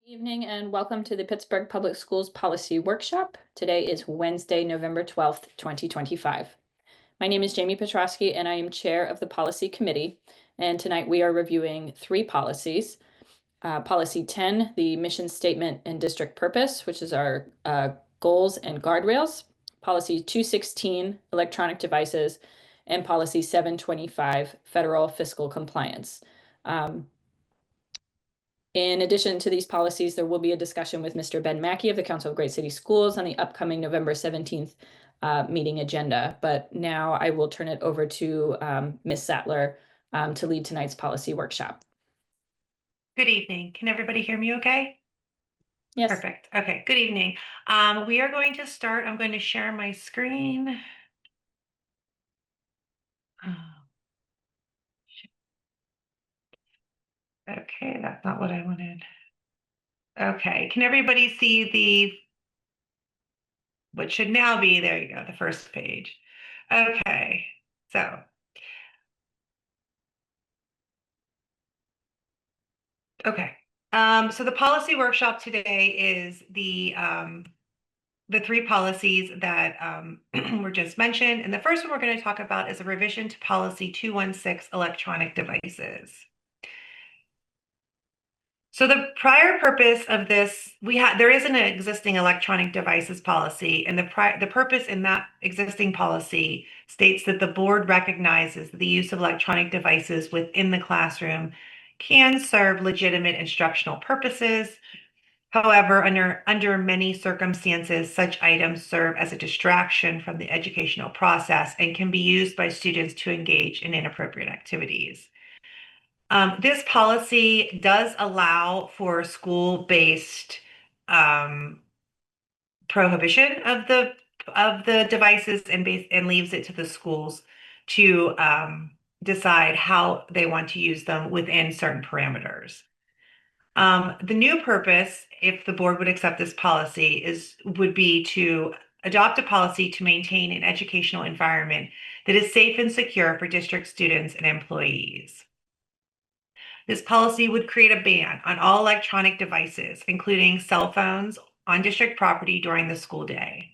Evening and welcome to the Pittsburgh Public Schools Policy Workshop. Today is Wednesday, November 12th, 2025. My name is Jamie Petrosky and I am chair of the Policy Committee. And tonight we are reviewing three policies. Policy 10, the mission statement and district purpose, which is our goals and guardrails. Policy 216, electronic devices, and policy 725, federal fiscal compliance. In addition to these policies, there will be a discussion with Mr. Ben Mackey of the Council of Great City Schools on the upcoming November 17th meeting agenda. But now I will turn it over to Ms. Sattler to lead tonight's policy workshop. Good evening. Can everybody hear me okay? Yes. Perfect. Okay, good evening. We are going to start. I'm going to share my screen. Okay, that's not what I wanted. Okay, can everybody see what should now be, there you go, the first page. Okay, so. Okay, so the policy workshop today is the three policies that were just mentioned. And the first one we're going to talk about is a revision to policy 216, electronic devices. So the prior purpose of this, there is an existing electronic devices policy, and the purpose in that existing policy states that the board recognizes that the use of electronic devices within the classroom can serve legitimate instructional purposes. However, under many circumstances, such items serve as a distraction from the educational process and can be used by students to engage in inappropriate activities. This policy does allow for school-based prohibition of the devices and leaves it to the schools to decide how they want to use them within certain parameters. The new purpose, if the board would accept this policy, would be to adopt a policy to maintain an educational environment that is safe and secure for district students and employees. This policy would create a ban on all electronic devices, including cell phones, on district property during the school day.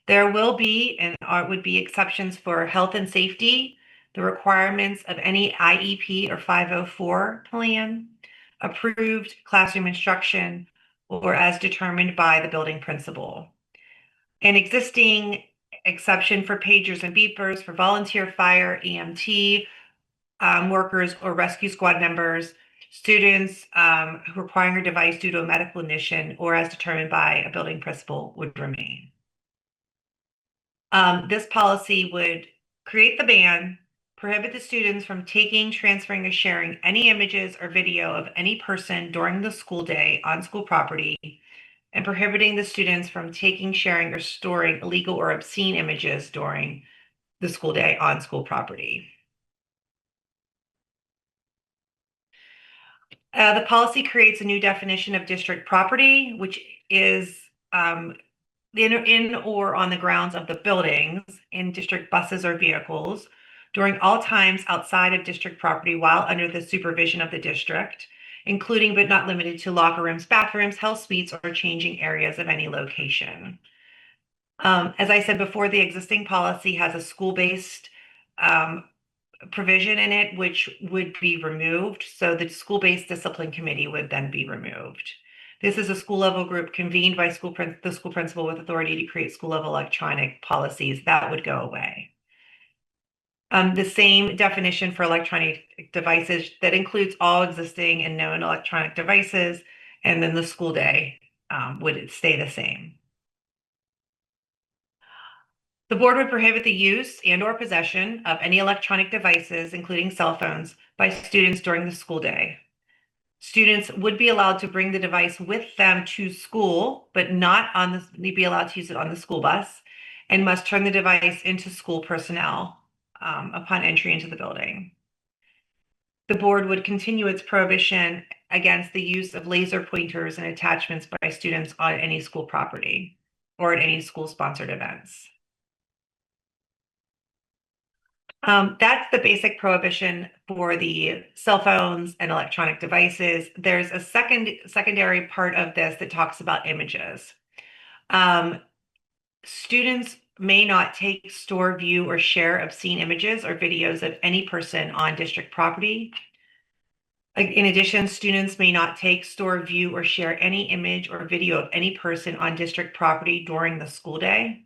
There will be and would be exceptions for health and safety, the requirements of any IEP or 504 plan, approved classroom instruction, or as determined by the building principal. An existing exception for pagers and beepers for volunteer fire, EMT workers, or rescue squad members, students requiring a device due to a medical condition or as determined by a building principal would remain. This policy would create the ban, prohibit the students from taking, transferring, or sharing any images or video of any person during the school day on school property, and prohibiting the students from taking, sharing, or storing illegal or obscene images during the school day on school property. The policy creates a new definition of district property, which is in or on the grounds of the buildings, in district buses or vehicles, during all times outside of district property while under the supervision of the district, including but not limited to locker rooms, bathrooms, health suites, or changing areas of any location. As I said before, the existing policy has a school-based provision in it, which would be removed. So the school-based discipline committee would then be removed. This is a school level group convened by the school principal with authority to create school level electronic policies. That would go away. The same definition for electronic devices that includes all existing and known electronic devices, and then the school day would stay the same. The board would prohibit the use and/or possession of any electronic devices, including cell phones, by students during the school day. Students would be allowed to bring the device with them to school, but they'd be allowed to use it on the school bus, and must turn the device into school personnel upon entry into the building. The board would continue its prohibition against the use of laser pointers and attachments by students on any school property or at any school-sponsored events. That's the basic prohibition for the cell phones and electronic devices. There's a secondary part of this that talks about images. Um, Students may not take, store, view, or share obscene images or videos of any person on district property. In addition, students may not take, store, view, or share any image or video of any person on district property during the school day.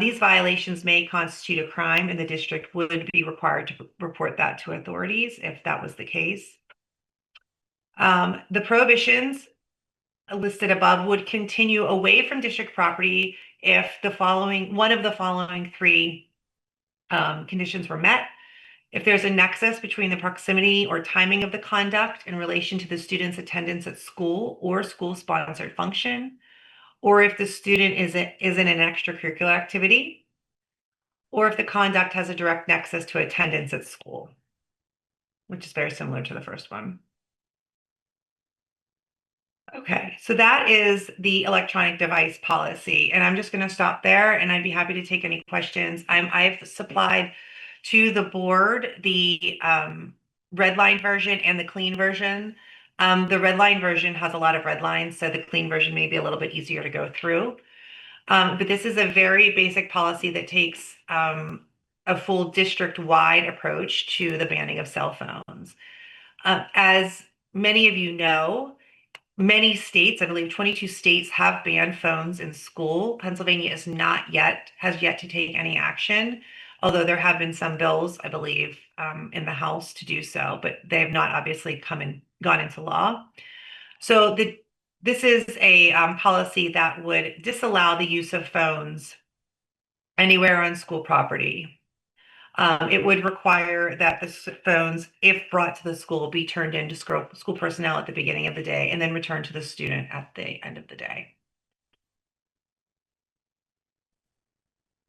These violations may constitute a crime, and the district would be required to report that to authorities if that was the case. The prohibitions listed above would continue away from district property if one of the following three conditions were met. If there's a nexus between the proximity or timing of the conduct in relation to the student's attendance at school or school-sponsored function, or if the student is in an extracurricular activity, or if the conduct has a direct nexus to attendance at school, which is very similar to the first one. Okay, so that is the electronic device policy, and I'm just going to stop there, and I'd be happy to take any questions. I've supplied to the board the red line version and the clean version. The red line version has a lot of red lines, so the clean version may be a little bit easier to go through. But this is a very basic policy that takes a full district-wide approach to the banning of cell phones. As many of you know, many states, I believe 22 states, have banned phones in school. Pennsylvania has yet to take any action, although there have been some bills, I believe, in the House to do so, but they have not obviously gone into law. So this is a policy that would disallow the use of phones anywhere on school property. It would require that the phones, if brought to the school, be turned in to school personnel at the beginning of the day and then returned to the student at the end of the day.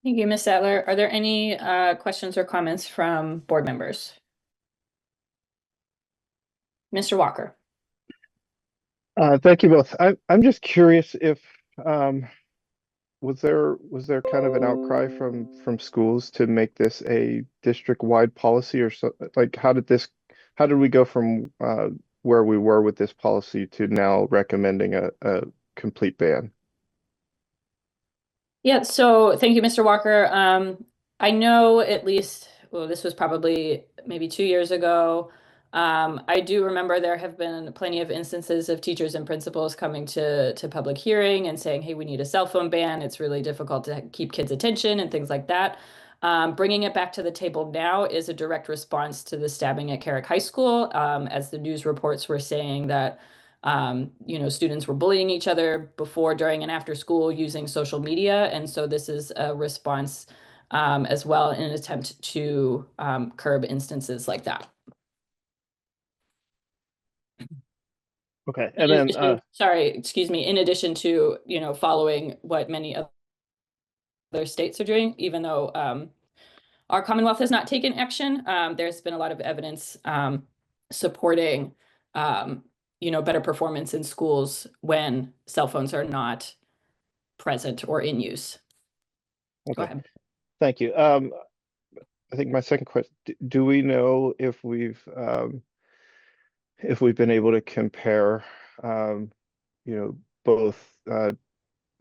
Thank you, Ms. Sattler. Are there any questions or comments from board members? Mr. Walker. Thank you both. I'm just curious if was there kind of an outcry from schools to make this a district-wide policy, or so, like how did we go from where we were with this policy to now recommending a complete ban? Yeah, so thank you, Mr. Walker. I know at least, well, this was probably maybe 2 years ago. I do remember there have been plenty of instances of teachers and principals coming to public hearing and saying, hey, we need a cell phone ban. It's really difficult to keep kids' attention and things like that. Bringing it back to the table now is a direct response to the stabbing at Carrick High School, as the news reports were saying that students were bullying each other before, during, and after school using social media. And so this is a response as well in an attempt to curb instances like that. Okay, and then sorry, excuse me, in addition to, following what many other states are doing, even though our Commonwealth has not taken action, there's been a lot of evidence supporting better performance in schools when cell phones are not present or in use. okay. Go ahead. Thank you. I think my second question, do we know if we've been able to compare both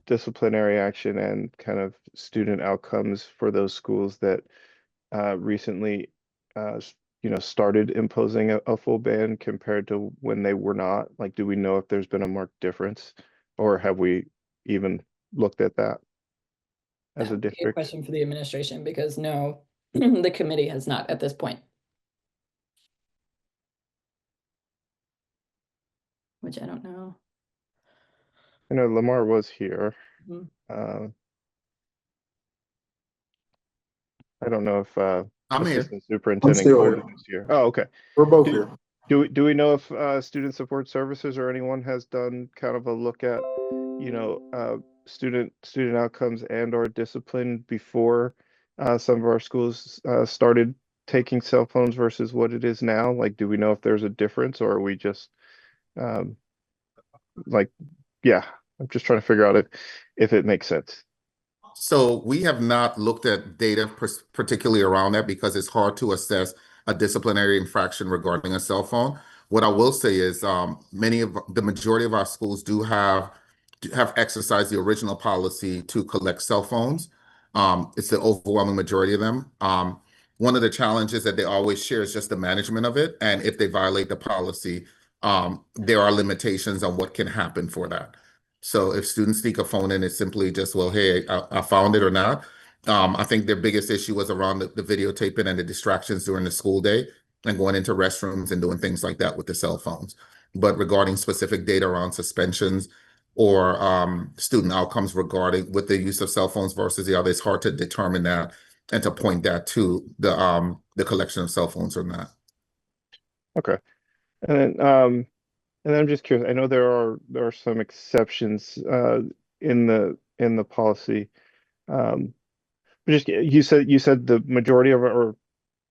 disciplinary action and kind of student outcomes for those schools that recently started imposing a full ban compared to when they were not? Like, do we know if there's been a marked difference, or have we even looked at that as a district? Question for the administration, because no, the committee has not at this point. Which I don't know. I know Lamar was here. Mhm. I don't know if I'm here. Assistant Superintendent still Golden here. is here. Oh, okay. We're both Do- here. Do we know if Student Support Services or anyone has done kind of a look at, student outcomes and or discipline before some of our schools started taking cell phones versus what it is now? Like, do we know if there's a difference, or are we just yeah, I'm just trying to figure out if it makes sense. So we have not looked at data particularly around that because it's hard to assess a disciplinary infraction regarding a cell phone. What I will say is the majority of our schools have exercised the original policy to collect cell phones. It's the overwhelming majority of them. One of the challenges that they always share is just the management of it. And if they violate the policy, there are limitations on what can happen for that. So if students sneak a phone in, it's simply just, well, hey, I found it or not. I think their biggest issue was around the videotaping and the distractions during the school day and going into restrooms and doing things like that with the cell phones. But regarding specific data around suspensions or student outcomes regarding with the use of cell phones versus the other, it's hard to determine that and to point that to the collection of cell phones or not. Okay. And then I'm just curious. I know there are some exceptions in the policy. But just you said the majority of our,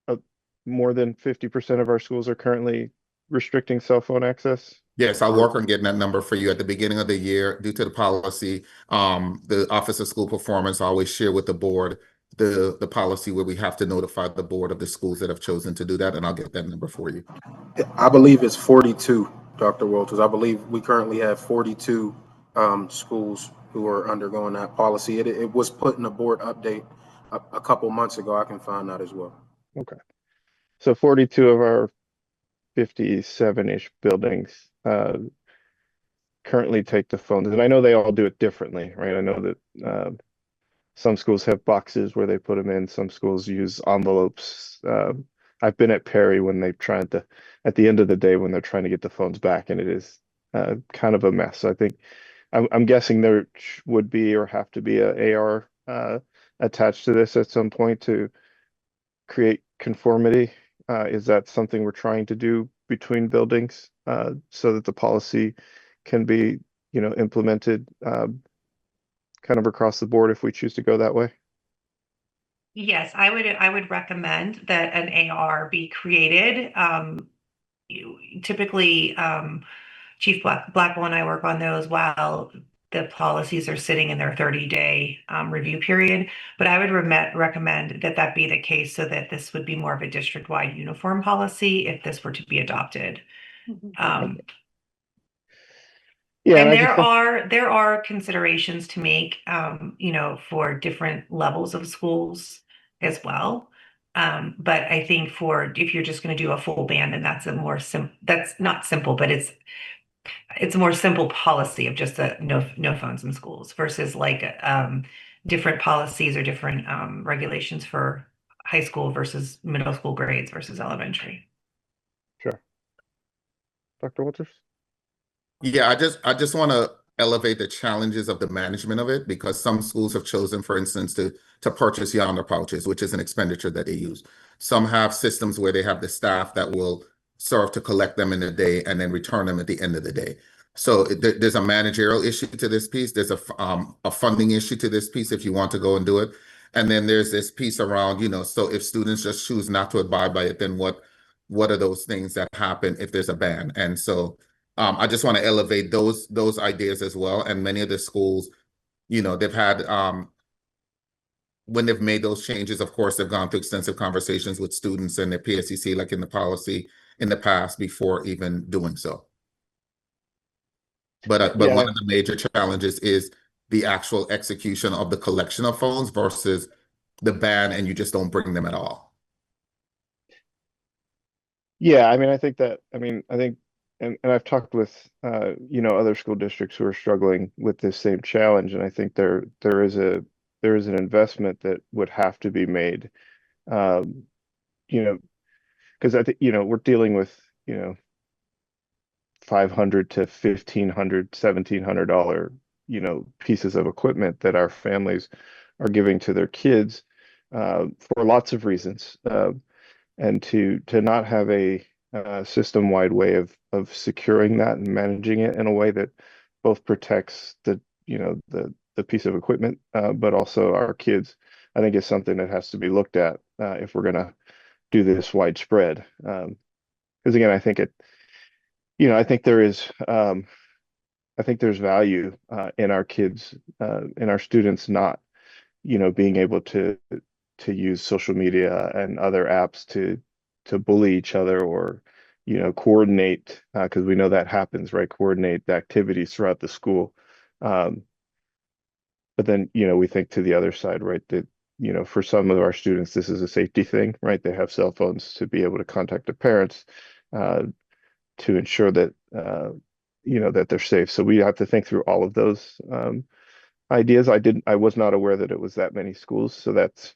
or more than 50% of our schools are currently restricting cell phone access. Yes, I'll work on getting that number for you at the beginning of the year. Due to the policy, the Office of School Performance always share with the board the policy where we have to notify the board of the schools that have chosen to do that, and I'll get that number for you. I believe it's 42, Dr. Walters. I believe we currently have 42 schools who are undergoing that policy. It was put in a board update a couple months ago. I can find that as well. Okay. So 42 of our 57-ish buildings currently take the phones. And I know they all do it differently, right? I know that some schools have boxes where they put them in. Some schools use envelopes. I've been at Perry when they've tried to, at the end of the day, when they're trying to get the phones back, and it is kind of a mess. So I think I'm guessing there would be or have to be a AR attached to this at some point to create conformity. Is that something we're trying to do between buildings so that the policy can be, implemented kind of across the board if we choose to go that way? Yes, I would recommend that an AR be created. Typically, Chief Blackwell and I work on those while the policies are sitting in their 30-day review period. But I would recommend that be the case so that this would be more of a district-wide uniform policy if this were to be adopted. Yeah, and and there are considerations to make, for different levels of schools as well. But I think if you're just going to do a full ban, then that's that's not simple, but it's a more simple policy of just no phones in schools versus like different policies or different regulations for high school versus middle school grades versus elementary. Sure. Dr. Walters? Yeah, I just want to elevate the challenges of the management of it because some schools have chosen, for instance, to purchase Yonder pouches, which is an expenditure that they use. Some have systems where they have the staff that will serve to collect them in the day and then return them at the end of the day. So there's a managerial issue to this piece. There's a funding issue to this piece if you want to go and do it. And then there's this piece around, so if students just choose not to abide by it, then what are those things that happen if there's a ban? And so I just want to elevate those ideas as well. And many of the schools, they've had when they've made those changes, of course, they've gone through extensive conversations with students and their PSEC, like in the policy in the past, before even doing so. But one of the major challenges is the actual execution of the collection of phones versus the ban, and you just don't bring them at all. Yeah, I think, and I've talked with other school districts who are struggling with this same challenge, and I think there is an investment that would have to be made, because I think we're dealing with $500 to $1,500, $1,700 pieces of equipment that our families are giving to their kids for lots of reasons, and to not have a system-wide way of securing that and managing it in a way that both protects the piece of equipment, but also our kids, I think is something that has to be looked at if we're going to do this widespread. Because again, I think I think there is, I think there's value in our kids, in our students not being able to use social media and other apps to bully each other or, coordinate, because we know that happens, right? Coordinate the activities throughout the school. Um, but then, we think to the other side, right? That, for some of our students, this is a safety thing, right? They have cell phones to be able to contact their parents, uh, to ensure that, that they're safe. So we have to think through all of those, ideas. I was not aware that it was that many schools. So that's,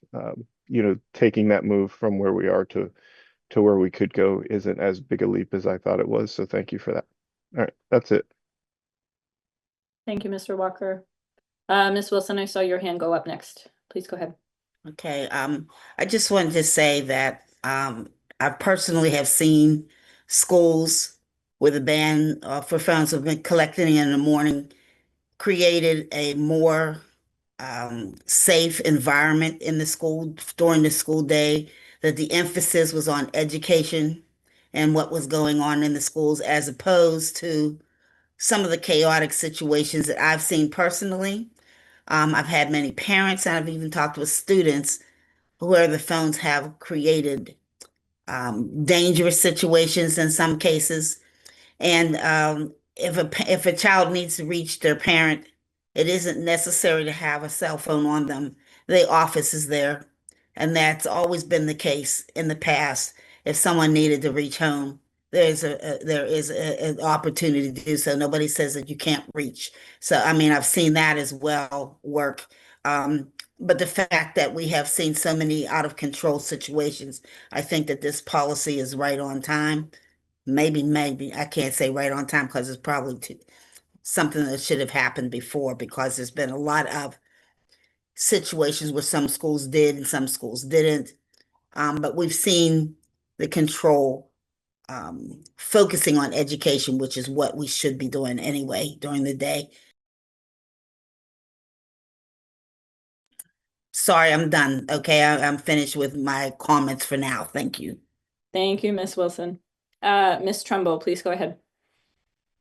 taking that move from where we are to where we could go isn't as big a leap as I thought it was. So thank you for that. All right, that's it. Thank you, Mr. Walker. Ms. Wilson, I saw your hand go up next. Please go ahead. Okay, I just wanted to say that I personally have seen schools where the band for funds have been collecting in the morning, created a more safe environment in the school during the school day, that the emphasis was on education and what was going on in the schools, as opposed to some of the chaotic situations that I've seen personally. I've had many parents, and I've even talked with students where the phones have created dangerous situations in some cases. And if a child needs to reach their parent, it isn't necessary to have a cell phone on them. The office is there, and that's always been the case in the past. If someone needed to reach home, there is an opportunity to do so. Nobody says that you can't reach. So I mean, I've seen that as well work. Um, but the fact that we have seen so many out of control situations, I think that this policy is right on time. Maybe I can't say right on time because it's probably something that should have happened before, because there's been a lot of situations where some schools did and some schools didn't. But we've seen the control focusing on education, which is what we should be doing anyway during the day. Sorry, I'm done. Okay, I'm finished with my comments for now. Thank you. Thank you, Ms. Wilson. Ms. Trumbull, please go ahead.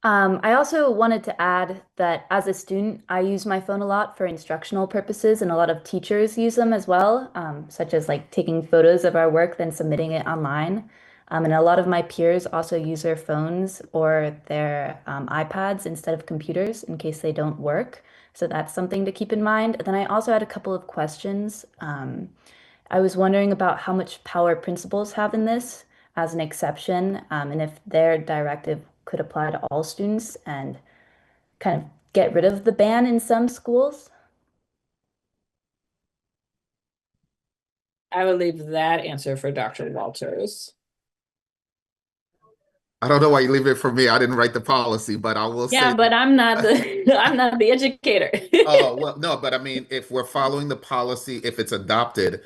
I also wanted to add that as a student, I use my phone a lot for instructional purposes, and a lot of teachers use them as well, such as like taking photos of our work, then submitting it online. And a lot of my peers also use their phones or their iPads instead of computers in case they don't work. So that's something to keep in mind. Then I also had a couple of questions. I was wondering about how much power principals have in this as an exception, and if their directive could apply to all students and kind of get rid of the ban in some schools. I will leave that answer for Dr. Walters. I don't know why you leave it for me. I didn't write the policy, but I will Yeah, say. but I'm not the I'm not the educator. Oh, well, no, but I mean, if we're following the policy, if it's adopted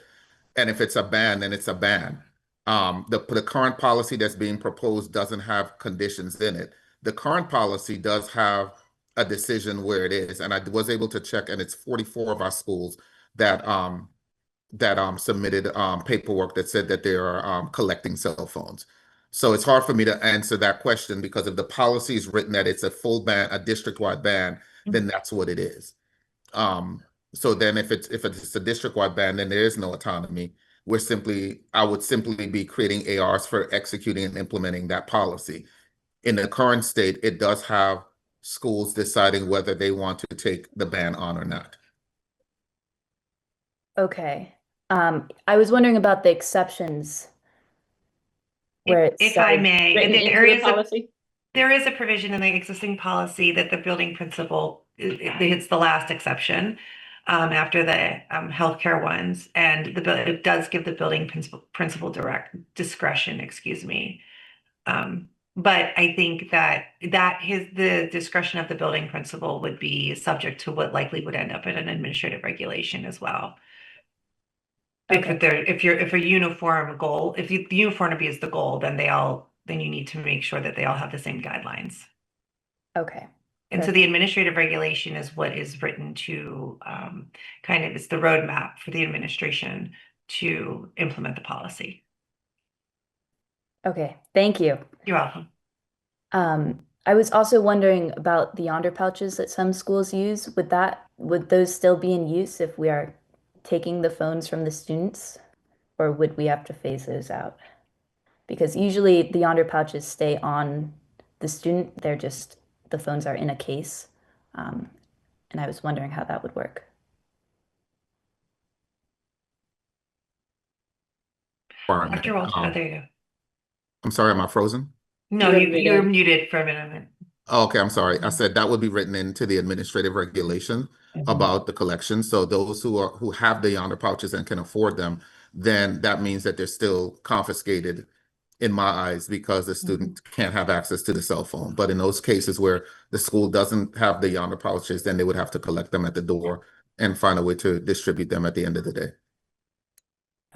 and if it's a ban, then it's a ban. The current policy that's being proposed doesn't have conditions in it. The current policy does have a decision where it is, and I was able to check, and it's 44 of our schools that submitted paperwork that said that they are collecting cell phones. So it's hard for me to answer that question, because if the policy is written that it's a full ban, a district-wide ban, then that's what it is. So then if it's a district-wide ban, then there is no autonomy. I would simply be creating ARs for executing and implementing that policy. In the current state, it does have schools deciding whether they want to take the ban on or not. Okay. I was wondering about the exceptions where it If I says may, Written into the policy. there is a provision in the existing policy that the building principal, it's the last exception after the healthcare ones, and it does give the building principal direct discretion, excuse me. But I think that the discretion of the building principal would be subject to what likely would end up in an administrative regulation as well. Okay. If a uniform goal, if the uniformity is the goal, then you need to make sure that they all have the same guidelines. Okay. And so the administrative regulation is what is written to it's the roadmap for the administration to implement the policy. Okay. Thank you. You're welcome. I was also wondering about the yonder pouches that some schools use. Would those still be in use if we are taking the phones from the students, or would we have to phase those out? Because usually the Yonder pouches stay on the student, the phones are in a case. And I was wondering how that would work. Dr. Walter, oh, there you go. I'm sorry, am I frozen? No, You're you're muted. muted for a minute. Oh, okay, I'm sorry. I said that would be written into the administrative regulation about the collection. So those who have the Yonder pouches and can afford them, then that means that they're still confiscated in my eyes because the student can't have access to the cell phone. But in those cases where the school doesn't have the Yonder pouches, then they would have to collect them at the door and find a way to distribute them at the end of the day.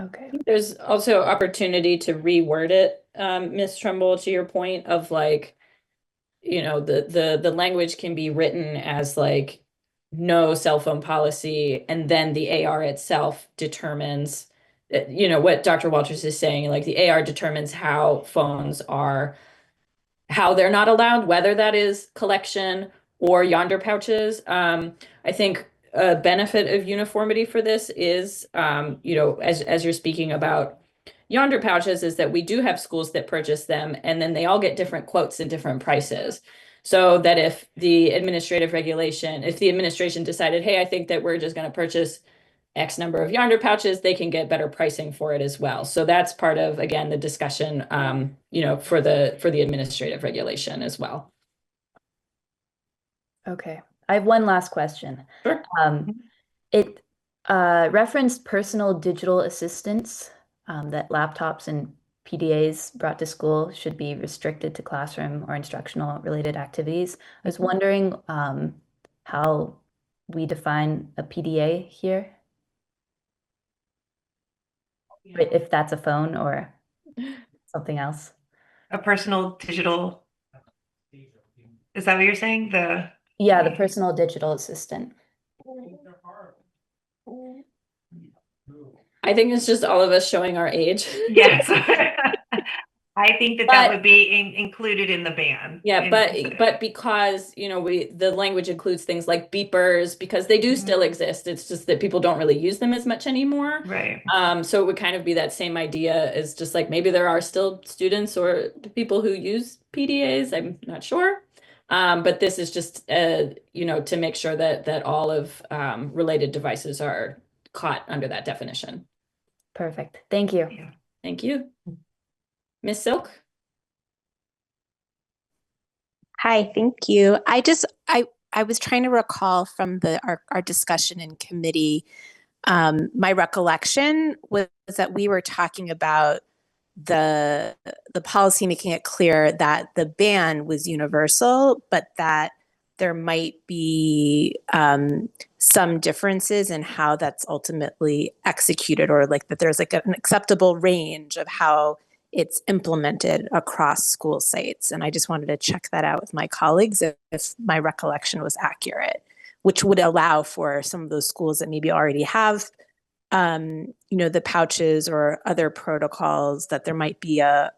Okay. There's also opportunity to reword it, Ms. Trumbull, to your point of like, you know, the language can be written as like no cell phone policy, and then the AR itself determines, you know, what Dr. Walters is saying, like the AR determines how they're not allowed, whether that is collection or Yonder pouches. I think a benefit of uniformity for this is, you know, as you're speaking about Yonder pouches, is that we do have schools that purchase them, and then they all get different quotes and different prices. So that if the administration decided, hey, I think that we're just going to purchase X number of Yonder pouches, they can get better pricing for it as well. So that's part of, again, the discussion, you know, for the administrative regulation as well. Okay. I have one last question. Sure. It referenced personal digital assistants, that laptops and PDAs brought to school should be restricted to classroom or instructional related activities. I was wondering how we define a PDA here, if that's a phone or something else. A personal digital. Is that what you're saying? Yeah, the personal digital assistant. I think it's just all of us showing our age. Yes. I think that But- would be included in the ban. Yeah, but because, you know, the language includes things like beepers, because they do still exist. It's just that people don't really use them as much anymore. Right. So it would kind of be that same idea, as just like maybe there are still students or people who use PDAs. I'm not sure. But this is just, you know, to make sure that all of related devices are caught under that definition. Perfect. Thank you. Yeah. Thank you. Ms. Silk? Hi, thank you. I was trying to recall from our discussion in committee. My recollection was that we were talking about the policy making it clear that the ban was universal, but that there might be some differences in how that's ultimately executed, or like that there's like an acceptable range of how it's implemented across school sites. And I just wanted to check that out with my colleagues if my recollection was accurate, which would allow for some of those schools that maybe already have, you know, the pouches or other protocols, that there might be a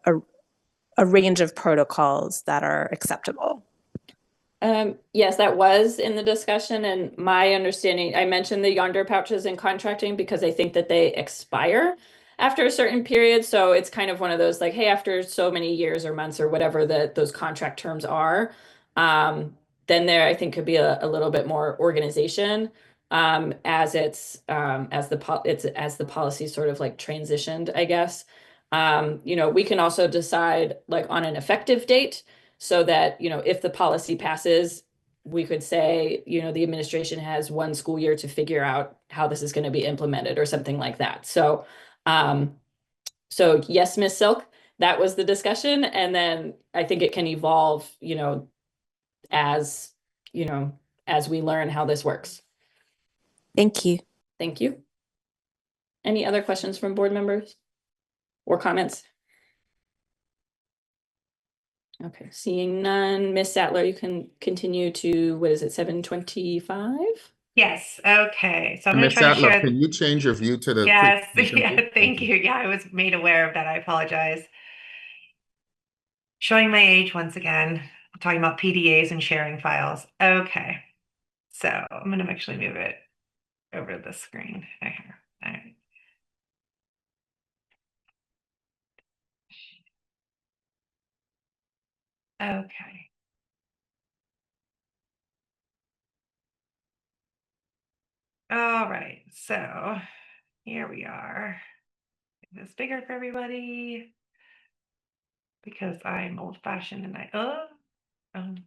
range of protocols that are acceptable. Yes, that was in the discussion, and my understanding, I mentioned the Yonder pouches in contracting because I think that they expire after a certain period. So it's kind of one of those like, hey, after so many years or months or whatever those contract terms are, then there I think could be a little bit more organization as the policy sort of like transitioned, I guess. You know, we can also decide like on an effective date, so that, you know, if the policy passes, we could say, you know, the administration has 1 school year to figure out how this is going to be implemented or something like that. So yes, Ms. Silk, that was the discussion. And then I think it can evolve, you know, as we learn how this works. Thank you. Thank you. Any other questions from board members or comments? Okay, seeing none. Ms. Sattler, you can continue to, what is it, 7:25? Yes. Okay. So I'm going Ms. to try to Sattler, share. can you change your view to the Yes. presentation Yeah. view? Thank you. Yeah, I was made aware of that. I apologize. Showing my age once again, talking about PDAs and sharing files. Okay. So I'm going to actually move it over to the screen right here. All right. Okay. All right, so here we are. Make this bigger for everybody because I'm old fashioned and um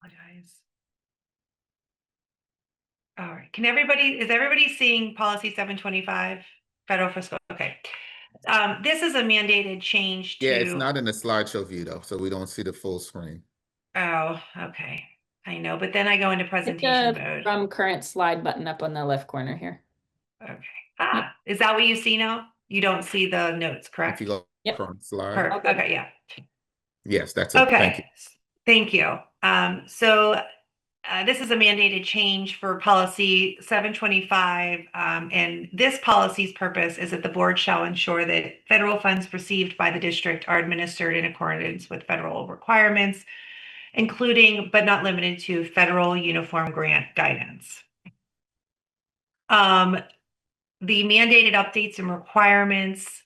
apologize. All right, is everybody seeing policy 725 federal fiscal? Okay. This is a mandated change to. Yeah, it's not in the slideshow view though, so we don't see the full screen. Oh, okay. I know, but then I go into Hit presentation the mode. from current slide button up on the left corner here. Okay. Is that what you see now? You don't see the notes, If correct? you go Yep. current slide. Perfect. Okay, yeah. Yes, that's it. Thank you. Okay. Thank you. So this is a mandated change for policy 725. And this policy's purpose is that the board shall ensure that federal funds received by the district are administered in accordance with federal requirements, including but not limited to federal uniform grant guidance. The mandated updates and requirements.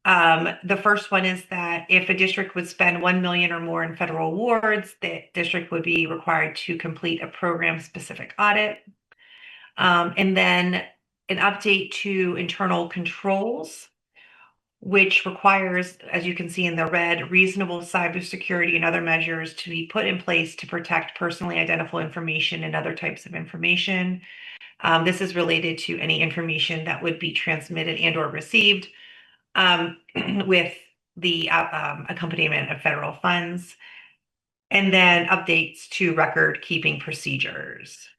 The first one is that if a district would spend 1 million or more in federal awards, the district would be required to complete a program-specific audit. And then an update to internal controls, which requires, as you can see in the red, reasonable cybersecurity and other measures to be put in place to protect personally identifiable information and other types of information. This is related to any information that would be transmitted and or received with the accompaniment of federal funds, and then updates to record keeping procedures.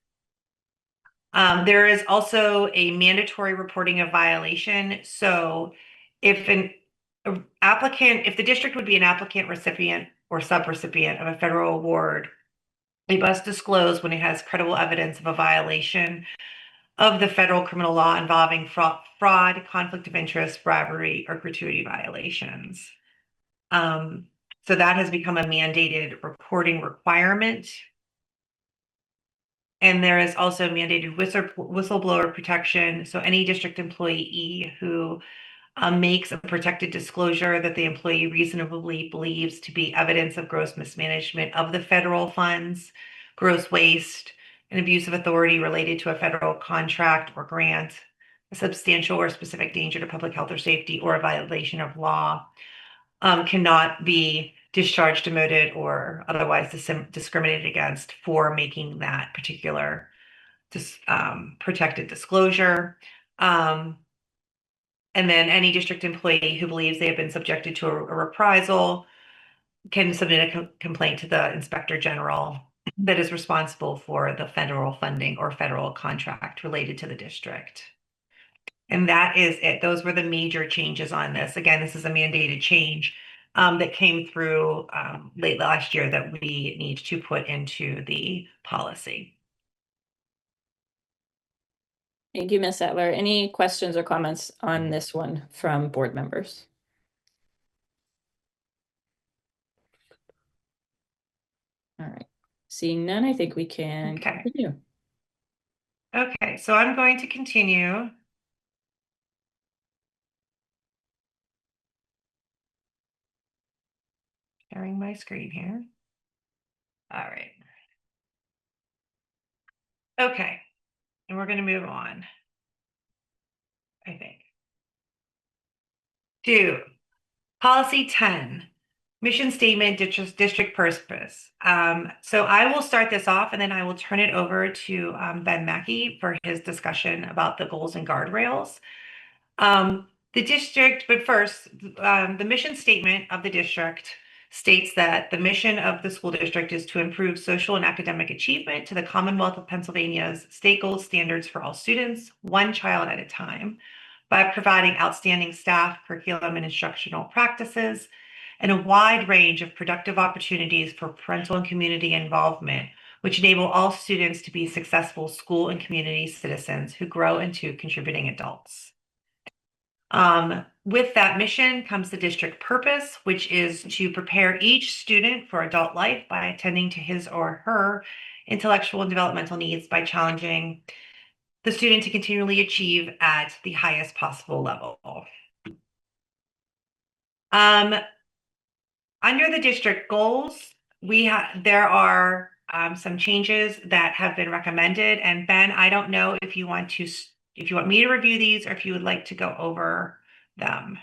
There is also a mandatory reporting of violation. So if if the district would be an applicant, recipient, or subrecipient of a federal award, it must disclose when it has credible evidence of a violation of the federal criminal law involving fraud, conflict of interest, bribery, or gratuity violations. So that has become a mandated reporting requirement. And there is also mandated whistleblower protection. So any district employee who makes a protected disclosure that the employee reasonably believes to be evidence of gross mismanagement of the federal funds, gross waste, an abuse of authority related to a federal contract or grant, a substantial or specific danger to public health or safety, or a violation of law, cannot be discharged, demoted, or otherwise discriminated against for making that particular protected disclosure. And then any district employee who believes they have been subjected to a reprisal can submit a complaint to the Inspector General that is responsible for the federal funding or federal contract related to the district. And that is it. Those were the major changes on this. Again, this is a mandated change that came through late last year that we need to put into the policy. Thank you, Ms. Etler. Any questions or comments on this one from board members? All right. Seeing none, I think we can Okay. continue. Okay, so I'm going to continue. Sharing my screen here. All right. Okay, and we're going to move on, I think. To policy 10, mission statement, district purpose. So I will start this off and then I will turn it over to Ben Mackey for his discussion about the goals and guardrails. The district, but first, the mission statement of the district states that the mission of the school district is to improve social and academic achievement to the Commonwealth of Pennsylvania's state gold standards for all students, one child at a time, by providing outstanding staff, curriculum, and instructional practices, and a wide range of productive opportunities for parental and community involvement, which enable all students to be successful school and community citizens who grow into contributing adults. With that mission comes the district purpose, which is to prepare each student for adult life by attending to his or her intellectual and developmental needs by challenging the student to continually achieve at the highest possible level. Under the district goals, there are some changes that have been recommended. And Ben, I don't know if you want me to review these or if you would like to go over them.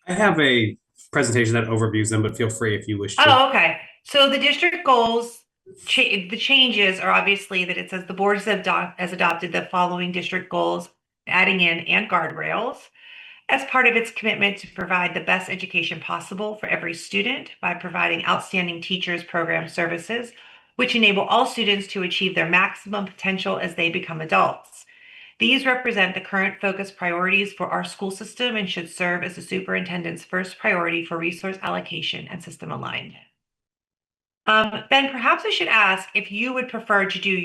I have a presentation that overviews them, but feel free if you wish to. Oh, okay. So the district goals, the changes are obviously that it says the board has adopted the following district goals, adding in and guardrails as part of its commitment to provide the best education possible for every student by providing outstanding teachers, program services, which enable all students to achieve their maximum potential as they become adults. These represent the current focus priorities for our school system and should serve as the superintendent's first priority for resource allocation and system alignment. Ben, perhaps I should ask if you would prefer to do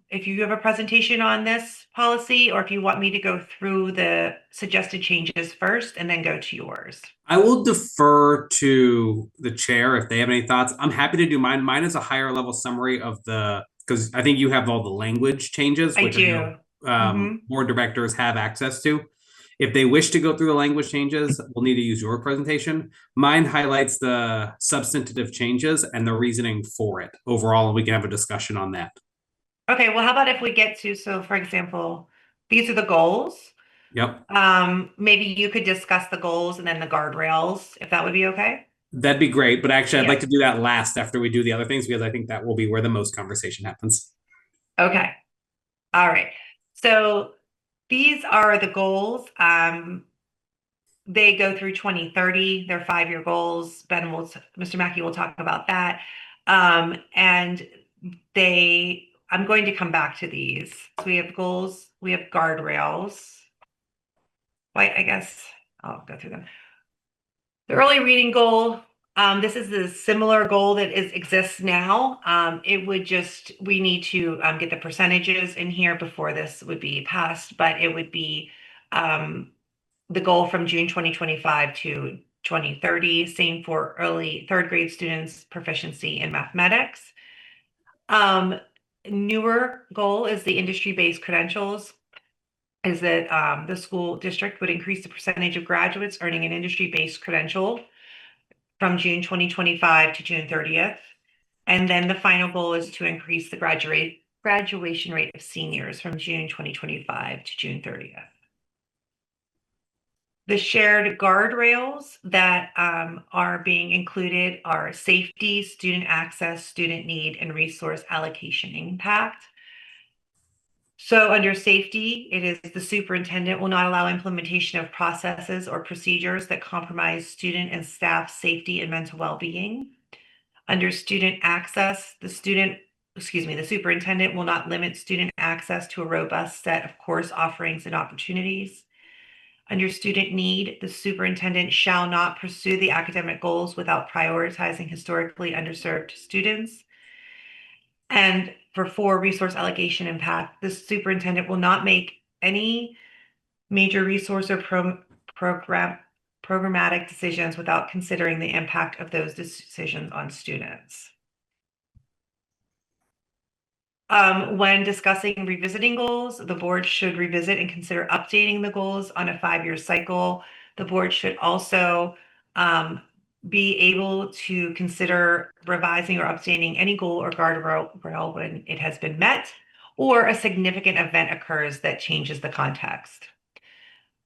if you have a presentation on this policy, or if you want me to go through the suggested changes first and then go to yours. I will defer to the chair if they have any thoughts. I'm happy to do mine. Mine is a higher level summary of because I think you have all the language changes, which I do. Board directors have access to. If they wish to go through the language changes, we'll need to use your presentation. Mine highlights the substantive changes and the reasoning for it overall, and we can have a discussion on that. Okay, well, how about if we get to, so for example, these are the goals. Yep. Maybe you could discuss the goals and then the guardrails, if that would be okay. That'd be great, but actually I'd like Yeah. to do that last after we do the other things, because I think that will be where the most conversation happens. Okay. All right. So these are the goals. They go through 2030. They're 5-year goals. Mr. Mackey will talk about that. And I'm going to come back to these. So we have goals, we have guardrails. I guess I'll go through them. The early reading goal, this is a similar goal that exists now. We need to get the percentages in here before this would be passed, but it would be the goal from June 2025 to 2030, same for early third grade students' proficiency in mathematics. Newer goal is the industry-based credentials, is that the school district would increase the percentage of graduates earning an industry-based credential from June 2025 to June 30th. And then the final goal is to increase the graduation rate of seniors from June 2025 to June 30th. The shared guardrails that are being included are safety, student access, student need, and resource allocation impact. So under safety, it is the superintendent will not allow implementation of processes or procedures that compromise student and staff safety and mental well-being. Under student access, the superintendent will not limit student access to a robust set of course offerings and opportunities. Under student need, the superintendent shall not pursue the academic goals without prioritizing historically underserved students. And for 4, resource allocation impact, the superintendent will not make any major resource or programmatic decisions without considering the impact of those decisions on students. When discussing revisiting goals, the board should revisit and consider updating the goals on a 5-year cycle. The board should also be able to consider revising or updating any goal or guardrail when it has been met or a significant event occurs that changes the context.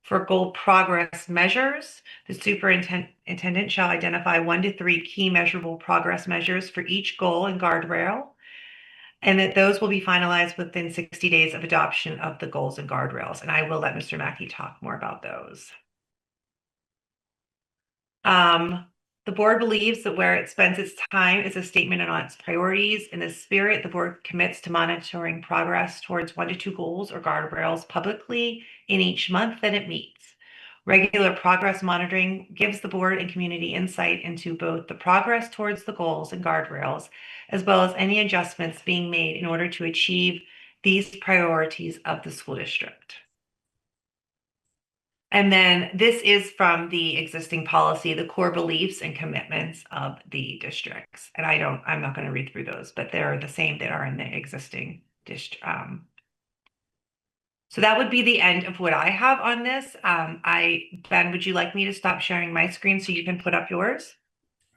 For goal progress measures, the superintendent shall identify 1 to 3 key measurable progress measures for each goal and guardrail, and that those will be finalized within 60 days of adoption of the goals and guardrails. And I will let Mr. Mackey talk more about those. The board believes that where it spends its time is a statement on its priorities. In this spirit, the board commits to monitoring progress towards 1 to 2 goals or guardrails publicly in each month that it meets. Regular progress monitoring gives the board and community insight into both the progress towards the goals and guardrails, as well as any adjustments being made in order to achieve these priorities of the school district. And then this is from the existing policy, the core beliefs and commitments of the districts. And I'm not going to read through those, but they're the same that are in the existing district. So that would be the end of what I have on this. Ben, would you like me to stop sharing my screen so you can put up yours?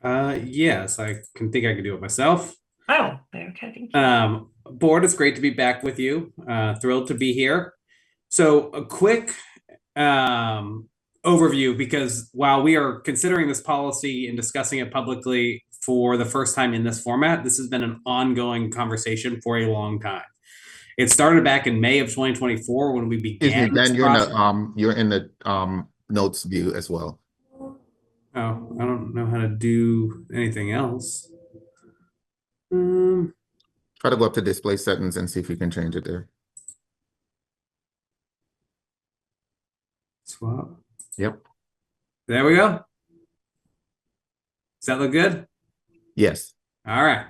Yes, I can think I can do it myself. Oh, okay, thank you. Board, it's great to be back with you. Thrilled to be here. So a quick overview, because while we are considering this policy and discussing it publicly for the first time in this format, this has been an ongoing conversation for a long time. It started back in May of 2024 when we began. Then you're in the notes view as well. Oh, I don't know how to do anything else. Try to go up to display settings and see if you can change it there. Swap. Yep. There we go. Does that look good? Yes. All right.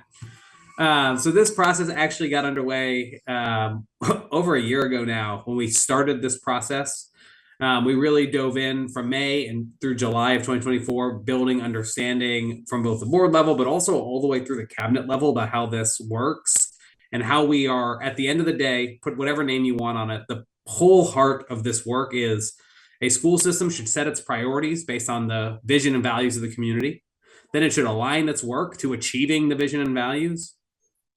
So this process actually got underway over a year ago now when we started this process. We really dove in from May and through July of 2024, building understanding from both the board level, but also all the way through the cabinet level about how this works and how we are, at the end of the day, put whatever name you want on it. The whole heart of this work is a school system should set its priorities based on the vision and values of the community. Then it should align its work to achieving the vision and values.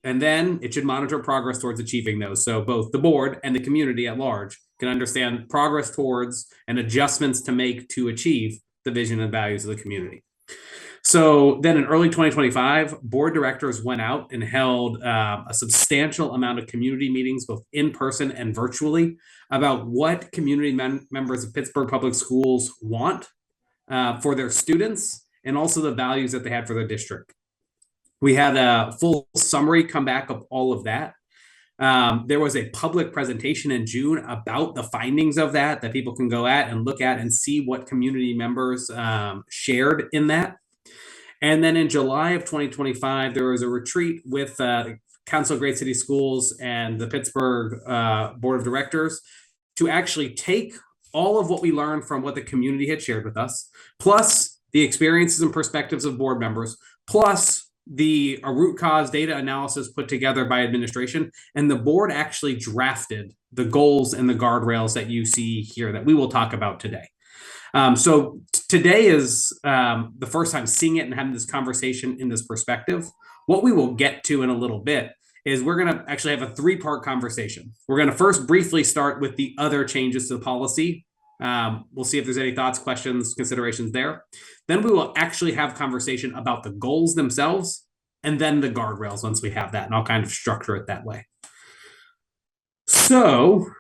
And then it should monitor progress towards achieving those. So both the board and the community at large can understand progress towards and adjustments to make to achieve the vision and values of the community. So then in early 2025, board directors went out and held a substantial amount of community meetings, both in person and virtually, about what community members of Pittsburgh Public Schools want for their students and also the values that they had for their district. We had a full summary come back of all of that. There was a public presentation in June about the findings of that people can go at and look at and see what community members shared in that. And then in July of 2025, there was a retreat with Council of Great City Schools and the Pittsburgh Board of Directors to actually take all of what we learned from what the community had shared with us, plus the experiences and perspectives of board members, plus a root cause data analysis put together by administration, and the board actually drafted the goals and the guardrails that you see here that we will talk about today. So today is the first time seeing it and having this conversation in this perspective. What we will get to in a little bit is we're going to actually have a three-part conversation. We're going to first briefly start with the other changes to the policy. We'll see if there's any thoughts, questions, considerations there. Then we will actually have conversation about the goals themselves and then the guardrails once we have that, and I'll kind of structure it that way. So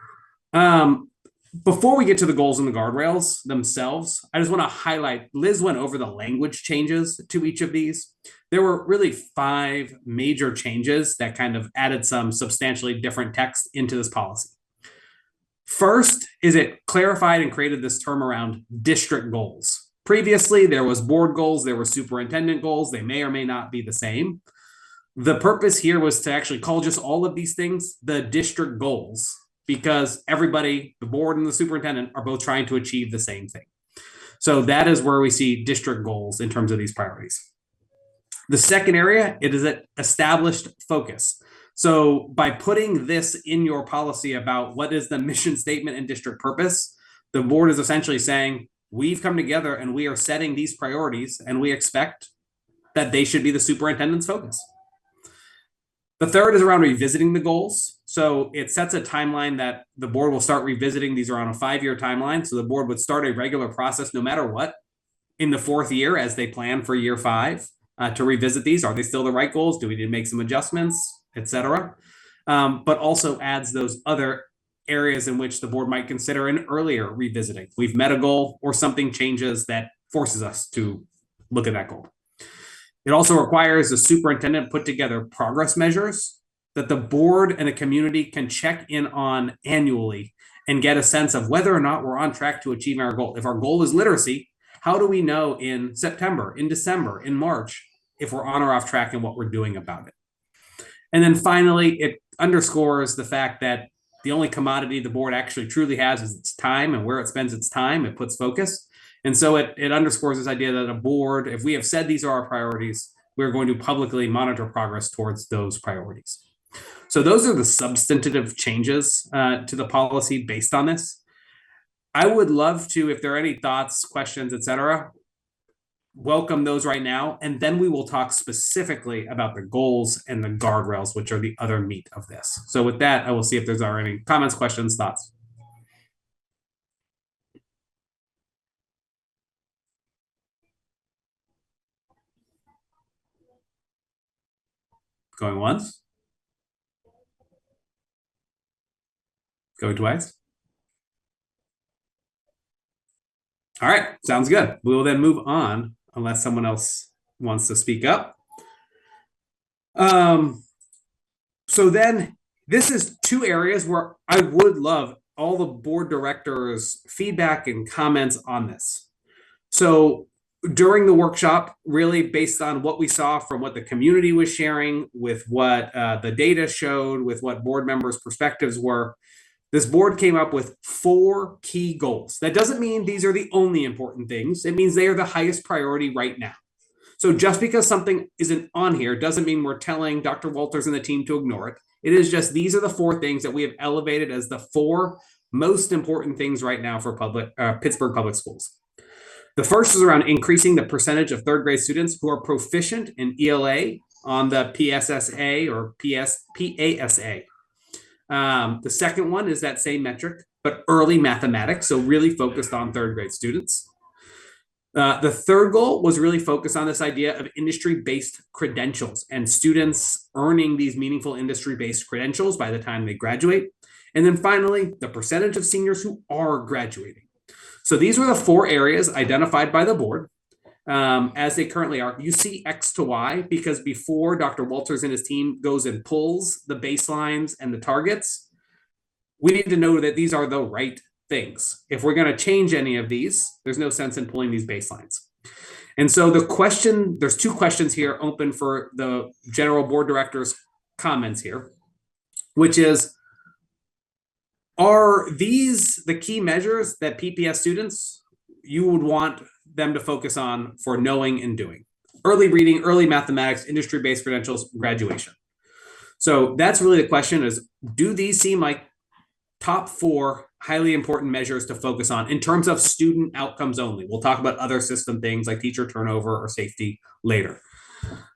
before we get to the goals and the guardrails themselves, I just want to highlight, Liz went over the language changes to each of these. There were really 5 major changes that kind of added some substantially different text into this policy. First is it clarified and created this term around district goals. Previously, there was board goals, there were superintendent goals. They may or may not be the same. The purpose here was to actually call just all of these things the district goals, because everybody, the board and the superintendent, are both trying to achieve the same thing. So that is where we see district goals in terms of these priorities. The second area, it is an established focus. So by putting this in your policy about what is the mission statement and district purpose, the board is essentially saying, we've come together and we are setting these priorities and we expect that they should be the superintendent's focus. The third is around revisiting the goals. So it sets a timeline that the board will start revisiting. These are on a 5-year timeline. So the board would start a regular process no matter what in the 4th year as they plan for year 5 to revisit these. Are they still the right goals? Do we need to make some adjustments, etc.? But also adds those other areas in which the board might consider an earlier revisiting. We've met a goal or something changes that forces us to look at that goal. It also requires the superintendent put together progress measures that the board and the community can check in on annually and get a sense of whether or not we're on track to achieve our goal. If our goal is literacy, how do we know in September, in December, in March, if we're on or off track and what we're doing about it? And then finally, it underscores the fact that the only commodity the board actually truly has is its time, and where it spends its time, it puts focus. And so it underscores this idea that a board, if we have said these are our priorities, we're going to publicly monitor progress towards those priorities. So those are the substantive changes to the policy based on this. I would love to, if there are any thoughts, questions, etc., welcome those right now. And then we will talk specifically about the goals and the guardrails, which are the other meat of this. So with that, I will see if there's any comments, questions, thoughts. Going once. Going twice. All right, sounds good. We will then move on unless someone else wants to speak up. So then this is two areas where I would love all the board directors' feedback and comments on this. So during the workshop, really based on what we saw from what the community was sharing, with what the data showed, with what board members' perspectives were, this board came up with 4 key goals. That doesn't mean these are the only important things. It means they are the highest priority right now. So just because something isn't on here doesn't mean we're telling Dr. Walters and the team to ignore it. It is just, these are the 4 things that we have elevated as the 4 most important things right now for Pittsburgh Public Schools. The first is around increasing the percentage of 3rd grade students who are proficient in ELA on the PSSA or PASA. The second one is that same metric, but early mathematics, so really focused on 3rd grade students. The third goal was really focused on this idea of industry-based credentials and students earning these meaningful industry-based credentials by the time they graduate. And then finally, the percentage of seniors who are graduating. So these were the 4 areas identified by the board as they currently are. You see X to Y because before Dr. Walters and his team goes and pulls the baselines and the targets, we need to know that these are the right things. If we're going to change any of these, there's no sense in pulling these baselines. And so there's 2 questions here open for the general board director's comments here, which is, are these the key measures that PPS students you would want them to focus on for knowing and doing? Early reading, early mathematics, industry-based credentials, graduation. So that's really the question, is, do these seem like top 4 highly important measures to focus on in terms of student outcomes only? We'll talk about other system things like teacher turnover or safety later.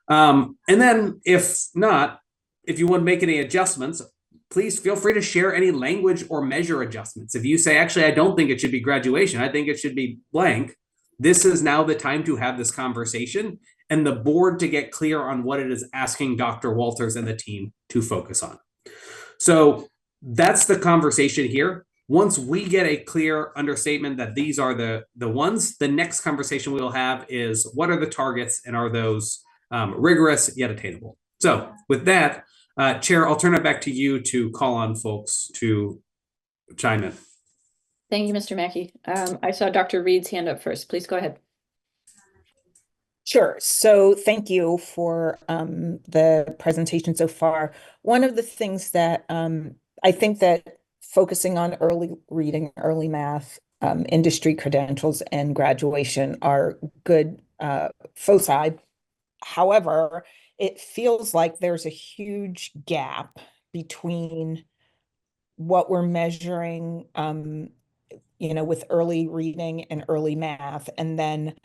And then if not, if you want to make any adjustments, please feel free to share any language or measure adjustments. If you say, actually, I don't think it should be graduation, I think it should be blank, this is now the time to have this conversation and the board to get clear on what it is asking Dr. Walters and the team to focus on. So that's the conversation here. Once we get a clear understatement that these are the ones, the next conversation we will have is, what are the targets and are those rigorous yet attainable? So with that, Chair, I'll turn it back to you to call on folks to chime in. Thank you, Mr. Mackey. I saw Dr. Reed's hand up first. Please go ahead. Sure. So thank you for the presentation so far. One of the things that I think that focusing on early reading, early math, industry credentials, and graduation are good foci. However, it feels like there's a huge gap between what we're measuring, with early reading and early math, and then,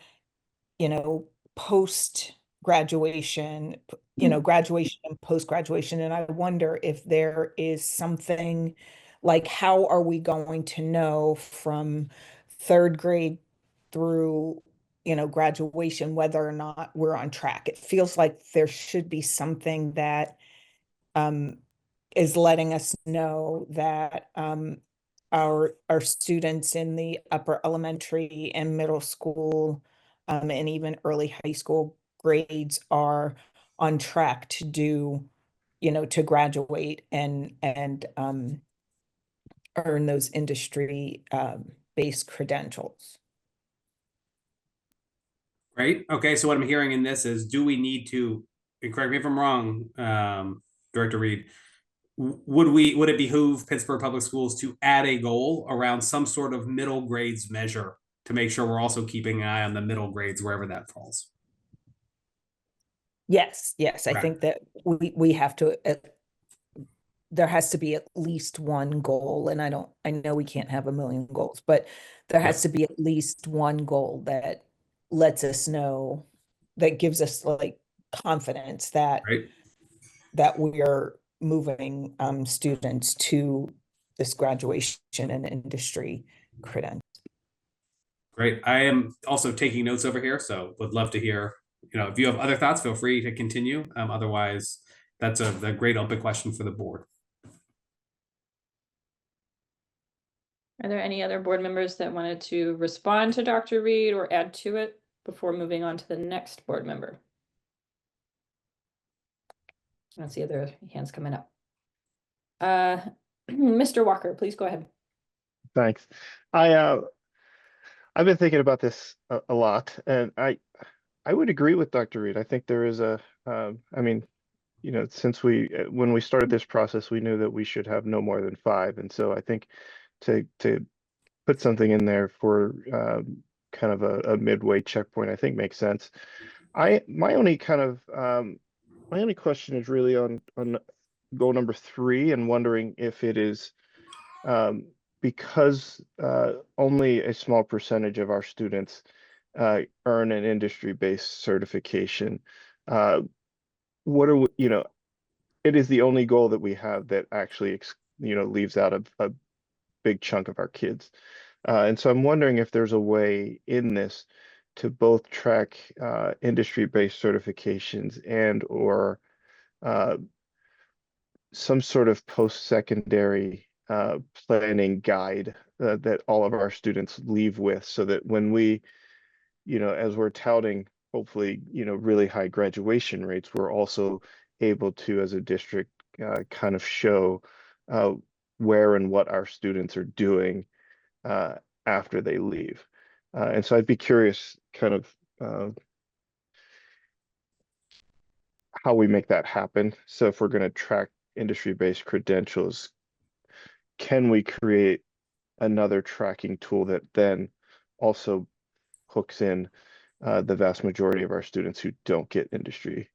post graduation, graduation and post graduation. And I wonder if there is something like, how are we going to know from 3rd grade through graduation, whether or not we're on track? It feels like there should be something that is letting us know that our students in the upper elementary and middle school and even early high school grades are on track to do, to graduate and earn those industry based credentials. Great. Okay, so what I'm hearing in this is, do we need to, and correct me if I'm wrong, Director Reed, would it behoove Pittsburgh Public Schools to add a goal around some sort of middle grades measure to make sure we're also keeping an eye on the middle grades wherever that falls? Yes, yes, I Okay. think that we have to, there has to be at least one goal, and I know we can't have a million goals, but there has to be at least one goal that lets us know, that gives us like confidence that Right. that we are moving students to this graduation and industry credential. Great. I am also taking notes over here, so would love to hear, if you have other thoughts, feel free to continue. Otherwise, that's a great open question for the board. Are there any other board members that wanted to respond to Dr. Reed or add to it before moving on to the next board member? I don't see other hands coming up. Mr. Walker, please go ahead. Thanks. I've been thinking about this a lot, and I would agree with Dr. Reed. I think there is I mean, since when we started this process, we knew that we should have no more than 5, and so I think to put something in there for kind of a midway checkpoint, I think makes sense. My only question is really on goal number 3, and wondering if it is because only a small percentage of our students earn an industry-based certification. What are we, it is the only goal that we have that actually leaves out a big chunk of our kids. And so I'm wondering if there's a way in this to both track industry-based certifications and or some sort of post-secondary planning guide that all of our students leave with, so that when we, as we're touting, hopefully, really high graduation rates, we're also able to, as a district, kind of show where and what our students are doing after they leave. And so I'd be curious kind of how we make that happen. So if we're going to track industry-based credentials, can we create another tracking tool that then also hooks in the vast majority of our students who don't get industry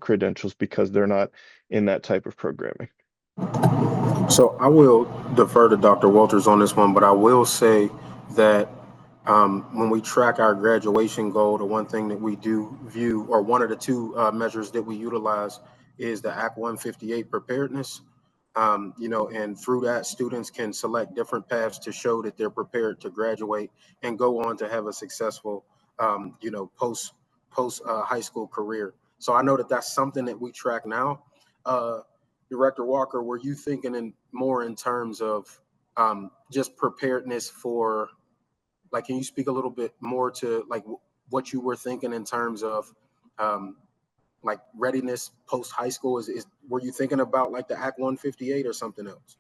credentials because they're not in that type of programming? So I will defer to Dr. Walters on this one, but I will say that when we track our graduation goal, the one thing that we do view, or one of the 2 measures that we utilize, is the Act 158 preparedness. And through that, students can select different paths to show that they're prepared to graduate and go on to have a successful, post high school career. So I know that that's something that we track now. Director Walker, were you thinking more in terms of just preparedness for, like, can you speak a little bit more to like what you were thinking in terms of like readiness post high school? Were you thinking about like the Act 158 or something else?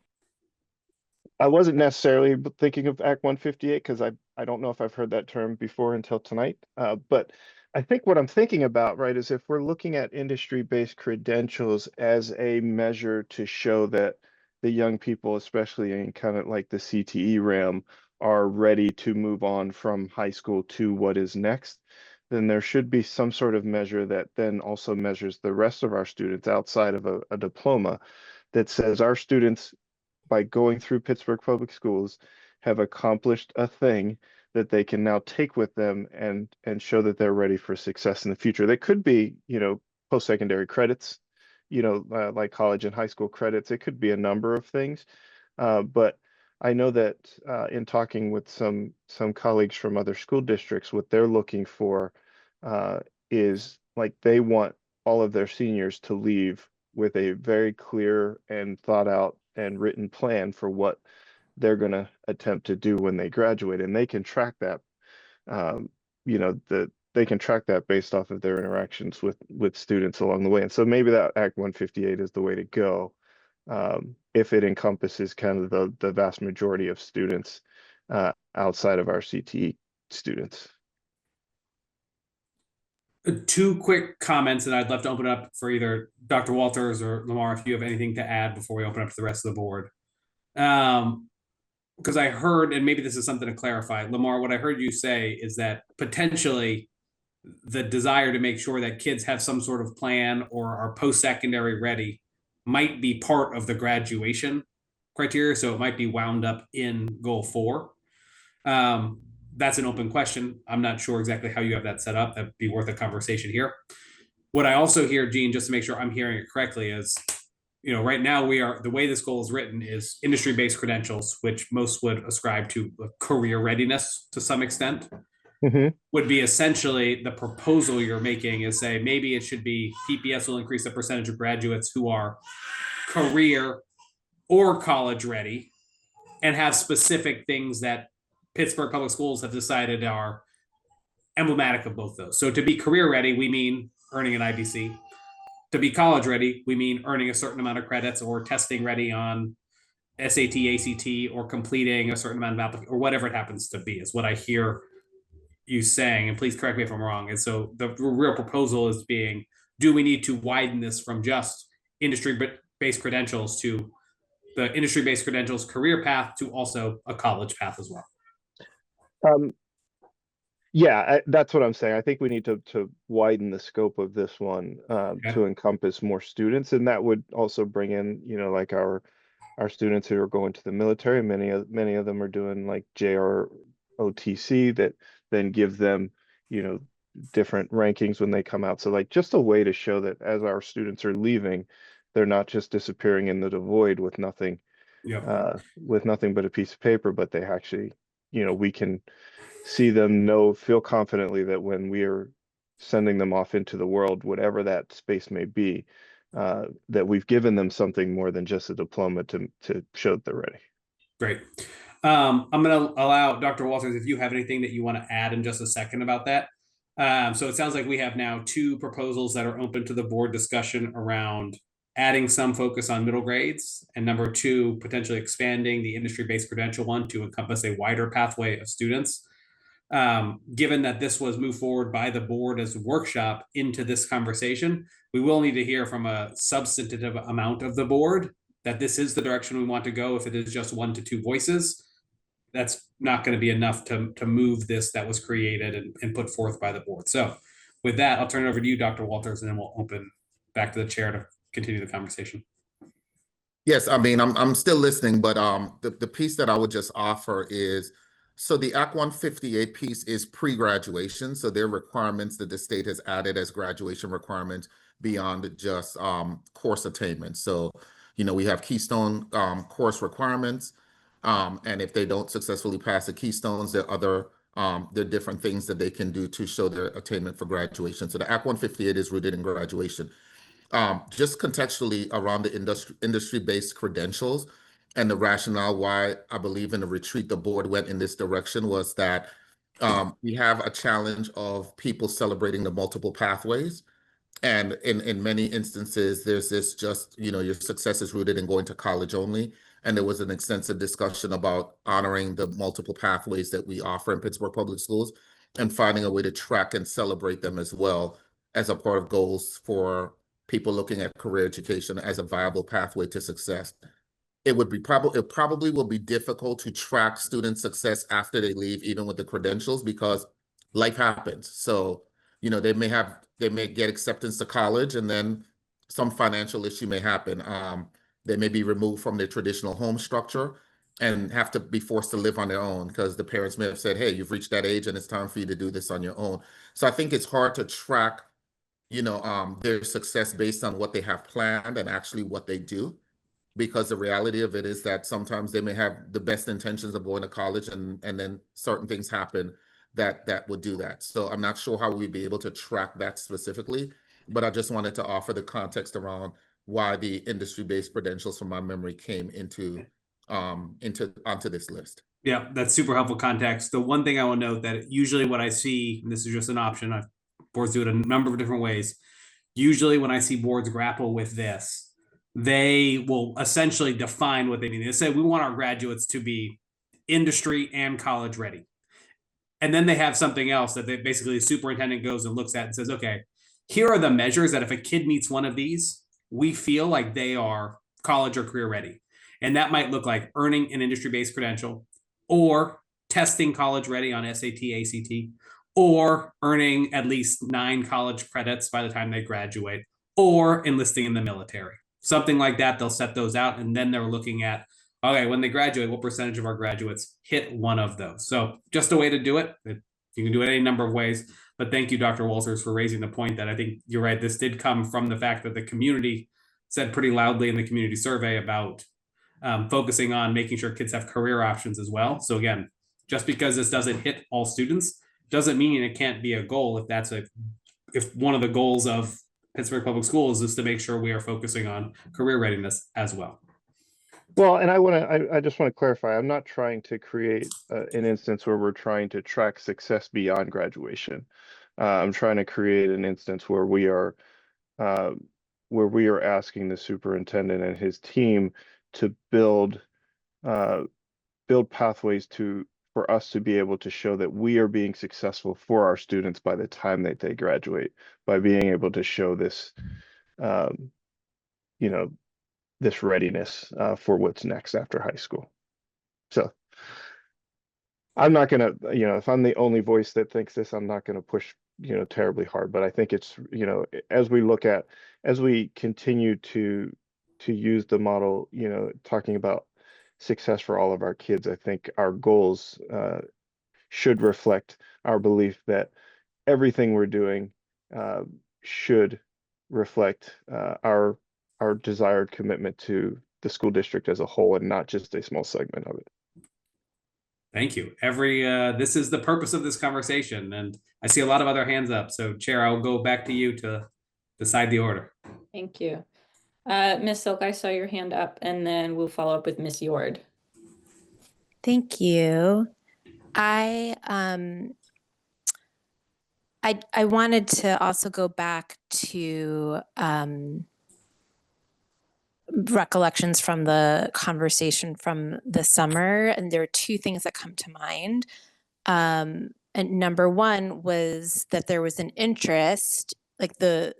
I wasn't necessarily thinking of Act 158 because I don't know if I've heard that term before until tonight. But I think what I'm thinking about, right, is if we're looking at industry-based credentials as a measure to show that the young people, especially in kind of like the CTE realm, are ready to move on from high school to what is next, then there should be some sort of measure that then also measures the rest of our students outside of a diploma, that says our students, by going through Pittsburgh Public Schools, have accomplished a thing that they can now take with them and show that they're ready for success in the future. That could be, post-secondary credits, like college and high school credits. It could be a number of things. But I know that in talking with some colleagues from other school districts, what they're looking for is, like, they want all of their seniors to leave with a very clear and thought out and written plan for what they're going to attempt to do when they graduate, and they can track that. They can track that based off of their interactions with students along the way. And so maybe that Act 158 is the way to go, if it encompasses kind of the vast majority of students outside of our CTE students. Two quick comments, and I'd love to open up for either Dr. Walters or Lamar if you have anything to add before we open up to the rest of the board. Because I heard, and maybe this is something to clarify, Lamar, what I heard you say is that potentially the desire to make sure that kids have some sort of plan or are post-secondary ready might be part of the graduation criteria. So it might be wound up in goal 4. That's an open question. I'm not sure exactly how you have that set up. That'd be worth a conversation here. What I also hear, Gene, just to make sure I'm hearing it correctly, is, right now the way this goal is written is industry-based credentials, which most would ascribe to career readiness to some extent. Would be essentially the proposal you're making is say maybe it should be PPS will increase the percentage of graduates who are career or college ready and have specific things that Pittsburgh Public Schools have decided are emblematic of both those. So to be career ready, we mean earning an IBC. To be college ready, we mean earning a certain amount of credits or testing ready on SAT, ACT, or completing a certain amount of application, or whatever it happens to be, is what I hear you saying. And please correct me if I'm wrong. And so the real proposal is being, do we need to widen this from just industry-based credentials to the industry-based credentials career path to also a college path as well? Yeah, that's what I'm saying. I think we need to widen the scope of this one Okay. to encompass more students, and that would also bring in, like our students who are going to the military. Many of them are doing like JROTC that then give them, different rankings when they come out. So like just a way to show that as our students are leaving, they're not just disappearing in the void with nothing, with nothing but a piece of paper, but they actually, we can see them feel confidently that when we are sending them off into the world, whatever that space may be, that we've given them something more than just a diploma to show that they're ready. Great. I'm going to allow Dr. Walters, if you have anything that you want to add in just a second about that. So it sounds like we have now 2 proposals that are open to the board discussion around adding some focus on middle grades, and number 2, potentially expanding the industry-based credential one to encompass a wider pathway of students. Given that this was moved forward by the board as a workshop into this conversation, we will need to hear from a substantive amount of the board that this is the direction we want to go. If it is just 1 to 2 voices, that's not going to be enough to move this that was created and put forth by the board. So with that, I'll turn it over to you, Dr. Walters, and then we'll open back to the chair to continue the conversation. Yes, I mean, I'm still listening, but the piece that I would just offer is, so the Act 158 piece is pre-graduation. So there are requirements that the state has added as graduation requirements beyond just course attainment. So, we have Keystone course requirements. And if they don't successfully pass the Keystones, there are different things that they can do to show their attainment for graduation. So the Act 158 is rooted in graduation. Just contextually around the industry-based credentials, and the rationale why I believe in the retreat the board went in this direction was that we have a challenge of people celebrating the multiple pathways. And in many instances, there's this just, your success is rooted in going to college only. And there was an extensive discussion about honoring the multiple pathways that we offer in Pittsburgh Public Schools and finding a way to track and celebrate them as well as a part of goals for people looking at career education as a viable pathway to success. It probably will be difficult to track student success after they leave, even with the credentials, because life happens. So, they may get acceptance to college, and then some financial issue may happen. They may be removed from their traditional home structure and have to be forced to live on their own because the parents may have said, hey, you've reached that age and it's time for you to do this on your own. So I think it's hard to track, their success based on what they have planned and actually what they do, because the reality of it is that sometimes they may have the best intentions of going to college and then certain things happen that would do that. So I'm not sure how we'd be able to track that specifically, but I just wanted to offer the context around why the industry-based credentials from my memory came onto this list. Yeah, that's super helpful context. The one thing I will note that usually what I see, and this is just an option, boards do it a number of different ways. Usually when I see boards grapple with this, they will essentially define what they mean. They say, we want our graduates to be industry and college ready. And then they have something else that they basically the superintendent goes and looks at and says, okay, here are the measures that if a kid meets one of these, we feel like they are college or career ready. And that might look like earning an industry-based credential, or testing college ready on SAT, ACT, or earning at least 9 college credits by the time they graduate, or enlisting in the military. Something like that, they'll set those out, and then they're looking at, okay, when they graduate, what percentage of our graduates hit one of those? So just a way to do it. You can do it any number of ways. But thank you, Dr. Walters, for raising the point that I think you're right. This did come from the fact that the community said pretty loudly in the community survey about focusing on making sure kids have career options as well. So again, just because this doesn't hit all students doesn't mean it can't be a goal if one of the goals of Pittsburgh Public Schools is to make sure we are focusing on career readiness as well. Well, and I just want to clarify, I'm not trying to create an instance where we're trying to track success beyond graduation. I'm trying to create an instance where we are asking the superintendent and his team to build pathways for us to be able to show that we are being successful for our students by the time that they graduate, by being able to show this, this readiness for what's next after high school. So I'm not gonna, if I'm the only voice that thinks this, I'm not gonna push, terribly hard. But I think it's, as we continue to use the model, talking about success for all of our kids, I think our goals should reflect our belief that everything we're doing should reflect our desired commitment to the school district as a whole, and not just a small segment of it. Thank you. This is the purpose of this conversation, and I see a lot of other hands up. So Chair, I'll go back to you to decide the order. Thank you. Ms. Silk, I saw your hand up, and then we'll follow up with Ms. Yord. Thank you. I wanted to also go back to recollections from the conversation from the summer, and there are 2 things that come to mind. And number 1 was that there was an interest, like the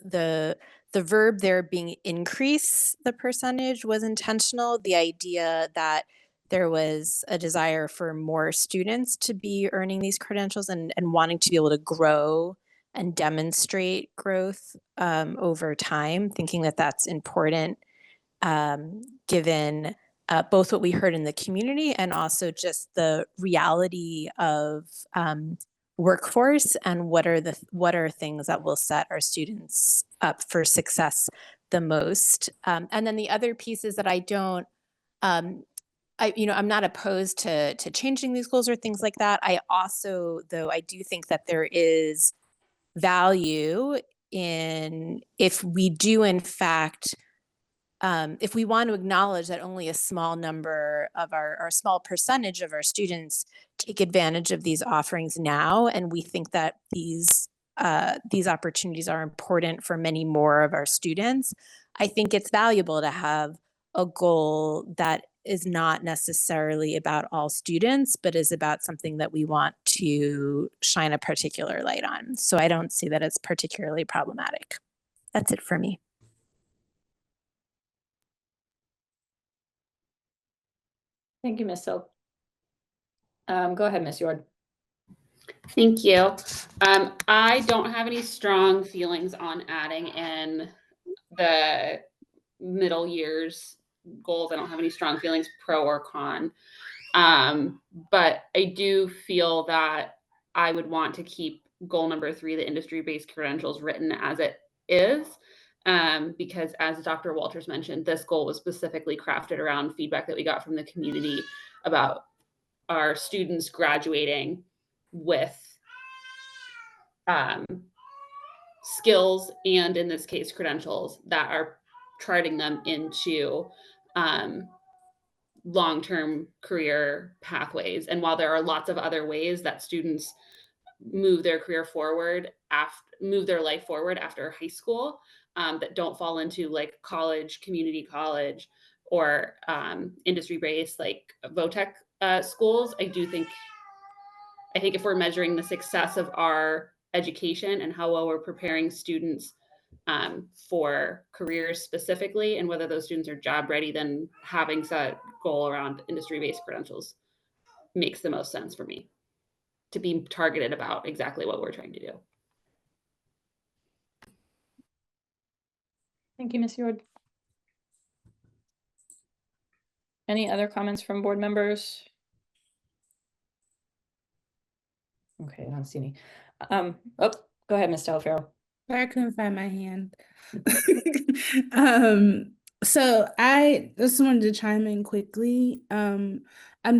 verb there being increase the percentage was intentional. The idea that there was a desire for more students to be earning these credentials and wanting to be able to grow and demonstrate growth over time, thinking that that's important, given both what we heard in the community and also just the reality of workforce and what are things that will set our students up for success the most. And then the other piece is that I'm not opposed to changing these goals or things like that. I also, though, I do think that there is value in if we do, in fact, if we want to acknowledge that only a small number of our small percentage of our students take advantage of these offerings now, and we think that these opportunities are important for many more of our students, I think it's valuable to have a goal that is not necessarily about all students, but is about something that we want to shine a particular light on. So I don't see that as particularly problematic. That's it for me. Thank you, Ms. Silk. Go ahead, Ms. Yord. Thank you. I don't have any strong feelings on adding in the middle years goals. I don't have any strong feelings pro or con. But I do feel that I would want to keep goal number 3, the industry-based credentials, written as it is. Because as Dr. Walters mentioned, this goal was specifically crafted around feedback that we got from the community about our students graduating with skills and, in this case, credentials that are charting them into long-term career pathways. And while there are lots of other ways that students move their career forward, move their life forward after high school, that don't fall into like college, community college, or industry-based like VOTEC schools, I do think I think if we're measuring the success of our education and how well we're preparing students for careers specifically, and whether those students are job ready, then having that goal around industry-based credentials makes the most sense for me to be targeted about exactly what we're trying to do. Thank you, Ms. Yord. Any other comments from board members? Okay, I don't see any. Oh, go ahead, Ms. Delafaro. Sorry, I couldn't find my hand. So I just wanted to chime in quickly. I'm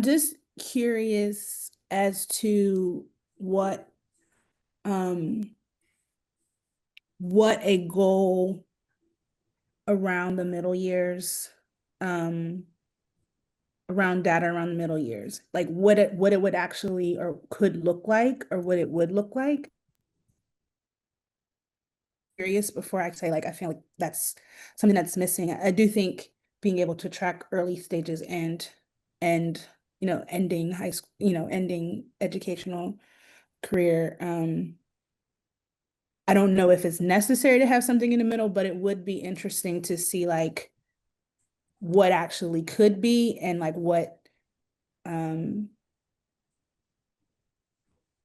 just curious as to what a goal around the middle years, around data around the middle years, like what it would actually or could look like, or what it would look like. Curious before I say, like, I feel like that's something that's missing. I do think being able to track early stages and you know, ending high school, you know, ending educational career. I don't know if it's necessary to have something in the middle, but it would be interesting to see like what actually could be, and like what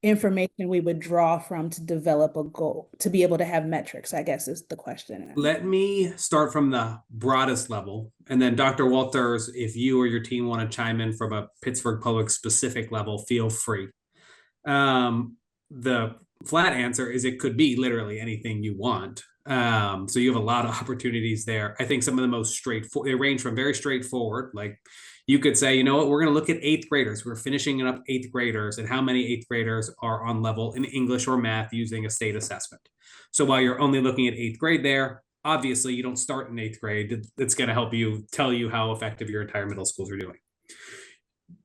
information we would draw from to develop a goal, to be able to have metrics, I guess is the question. Let me start from the broadest level, and then Dr. Walters, if you or your team want to chime in from a Pittsburgh Public specific level, feel free. The flat answer is it could be literally anything you want. So you have a lot of opportunities there. I think some of the most straightforward, they range from very straightforward, like you could say, you know what, we're going to look at 8th graders. We're finishing up 8th graders and how many 8th graders are on level in English or math using a state assessment. So while you're only looking at 8th grade there, obviously you don't start in 8th grade. It's going to help you tell you how effective your entire middle schools are doing.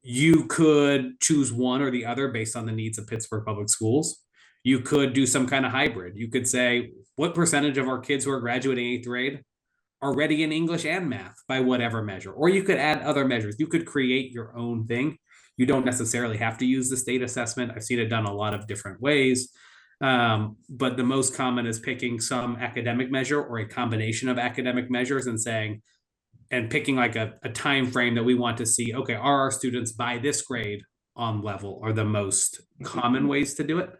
You could choose one or the other based on the needs of Pittsburgh Public Schools. You could do some kind of hybrid. You could say, what percentage of our kids who are graduating 8th grade are ready in English and math by whatever measure? Or you could add other measures. You could create your own thing. You don't necessarily have to use the state assessment. I've seen it done a lot of different ways. But the most common is picking some academic measure or a combination of academic measures and saying, and picking like a time frame that we want to see, okay, are our students by this grade on level, are the most common ways to do it.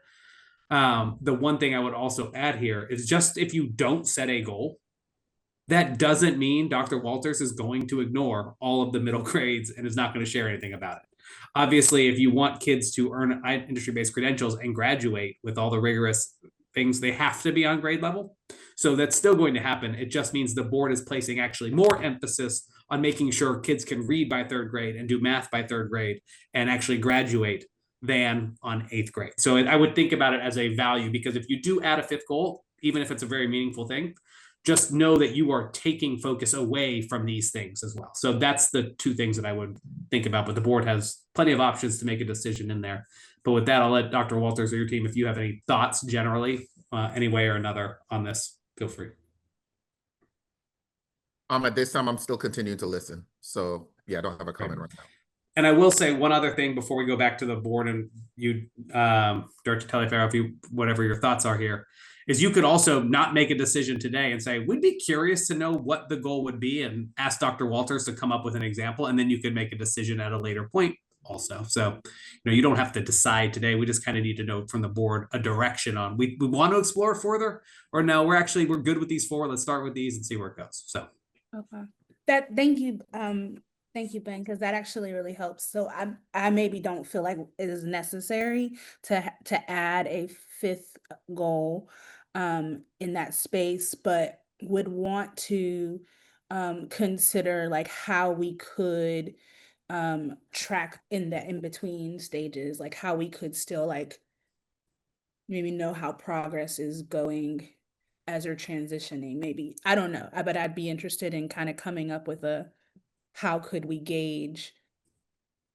The one thing I would also add here is just if you don't set a goal, that doesn't mean Dr. Walters is going to ignore all of the middle grades and is not going to share anything about it. Obviously, if you want kids to earn industry-based credentials and graduate with all the rigorous things, they have to be on grade level. So that's still going to happen. It just means the board is placing actually more emphasis on making sure kids can read by 3rd grade and do math by 3rd grade and actually graduate than on 8th grade. So I would think about it as a value, because if you do add a 5th goal, even if it's a very meaningful thing, just know that you are taking focus away from these things as well. So that's the two things that I would think about, but the board has plenty of options to make a decision in there. But with that, I'll let Dr. Walters or your team, if you have any thoughts generally, any way or another on this, feel free. At this time, I'm still continuing to listen. So yeah, I don't have a comment right now. And I will say one other thing before we go back to the board, and you, Director Taliaferro, if you, whatever your thoughts are here, is you could also not make a decision today and say, we'd be curious to know what the goal would be, and ask Dr. Walters to come up with an example, and then you could make a decision at a later point also. So, you know, you don't have to decide today. We just kind of need to know from the board a direction on, we want to explore further, or no, we're good with these 4. Let's start with these and see where it goes. So. Okay. Thank you. Thank you, Ben, because that actually really helps. So I maybe don't feel like it is necessary to add a 5th goal in that space, but would want to consider like how we could track in the in-between stages, like how we could still like maybe know how progress is going as we're transitioning. Maybe, I don't know, but I'd be interested in kind of coming up with how could we gauge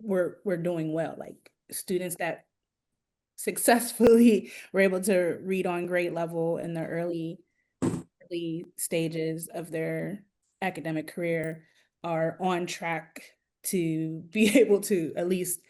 we're doing well, like students that successfully were able to read on grade level in the early stages of their academic career are on track to be able to at least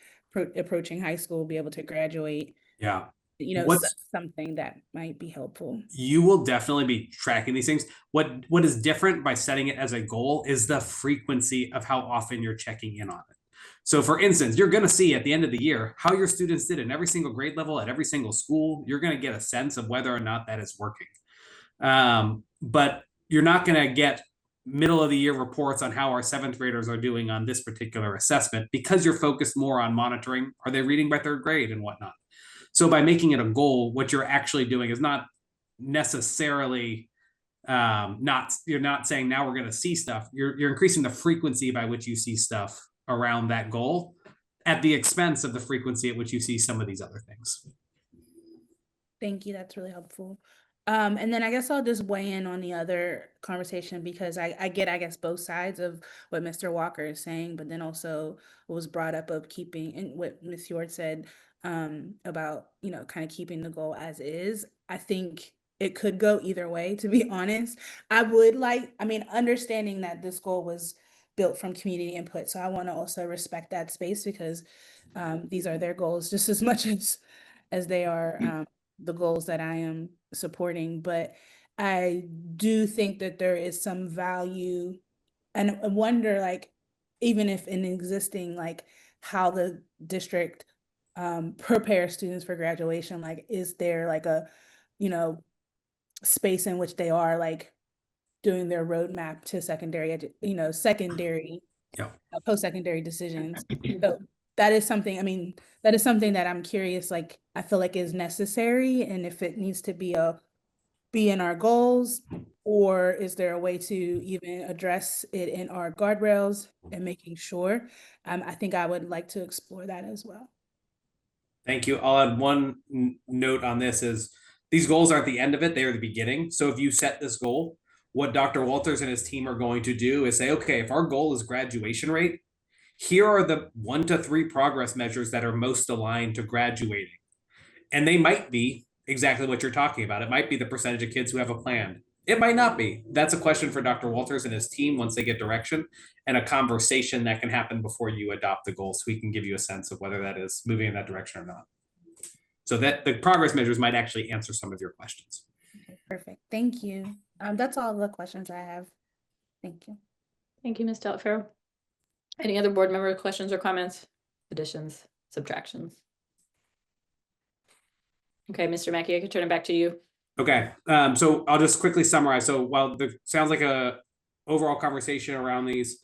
approaching high school, be able to graduate, Yeah. you know, What's something that might be helpful. you will definitely be tracking these things. What is different by setting it as a goal is the frequency of how often you're checking in on it. So for instance, you're going to see at the end of the year how your students did in every single grade level at every single school. You're going to get a sense of whether or not that is working. But you're not going to get middle of the year reports on how our 7th graders are doing on this particular assessment because you're focused more on monitoring, are they reading by 3rd grade and whatnot. So by making it a goal, what you're actually doing is not necessarily you're not saying now we're going to see stuff. You're increasing the frequency by which you see stuff around that goal at the expense of the frequency at which you see some of these other things. Thank you. That's really helpful. And then I guess I'll just weigh in on the other conversation because I get, I guess, both sides of what Mr. Walker is saying, but then also what was brought up of keeping, and what Ms. Yord said about, you know, kind of keeping the goal as is. I think it could go either way, to be honest. I mean, understanding that this goal was built from community input. So I want to also respect that space because these are their goals just as much as they are the goals that I am supporting. But I do think that there is some value, and I wonder, like, even if in existing, like, how the district prepare students for graduation, like, is there like a, you know, space in which they are like doing their roadmap to secondary, post-secondary decisions. So that is something, I mean, that is something that I'm curious, like, I feel like is necessary, and if it needs to be in our goals, or is there a way to even address it in our guardrails and making sure? I think I would like to explore that as well. Thank you. I'll add one note on this is these goals aren't the end of it, they are the beginning. So if you set this goal, what Dr. Walters and his team are going to do is say, okay, if our goal is graduation rate, here are the 1 to 3 progress measures that are most aligned to graduating. And they might be exactly what you're talking about. It might be the percentage of kids who have a plan. It might not be. That's a question for Dr. Walters and his team once they get direction, and a conversation that can happen before you adopt the goal, so we can give you a sense of whether that is moving in that direction or not. So that the progress measures might actually answer some of your questions. Okay, perfect. Thank you. That's all the questions I have. Thank you. Thank you, Ms. Delafaro. Any other board member questions or comments, additions, subtractions? Okay, Mr. Mackey, I can turn it back to you. Okay, so I'll just quickly summarize. So while there sounds like a overall conversation around these,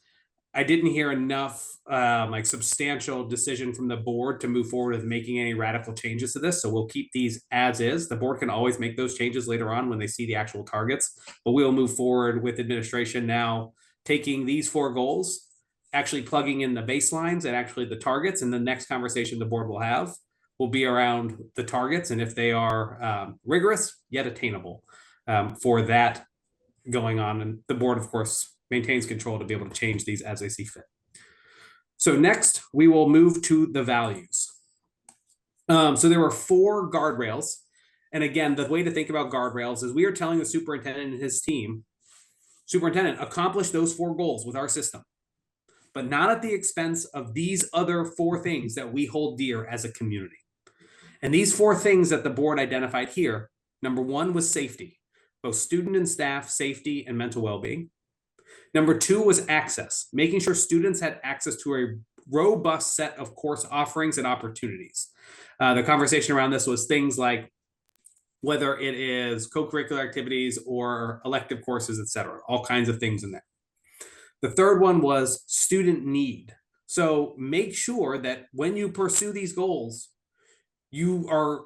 I didn't hear enough like substantial decision from the board to move forward with making any radical changes to this. So we'll keep these as is. The board can always make those changes later on when they see the actual targets, but we'll move forward with administration now, taking these 4 goals, actually plugging in the baselines and actually the targets. And the next conversation the board will have will be around the targets and if they are rigorous yet attainable for that going on. And the board, of course, maintains control to be able to change these as they see fit. So next, we will move to the values. So there were 4 guardrails. And again, the way to think about guardrails is we are telling the superintendent and his team, superintendent, accomplish those 4 goals with our system, but not at the expense of these other 4 things that we hold dear as a community. And these 4 things that the board identified here, number 1 was safety, both student and staff safety and mental well-being. Number 2 was access, making sure students had access to a robust set of course offerings and opportunities. The conversation around this was things like whether it is co-curricular activities or elective courses, et cetera, all kinds of things in there. The third one was student need. So make sure that when you pursue these goals, you are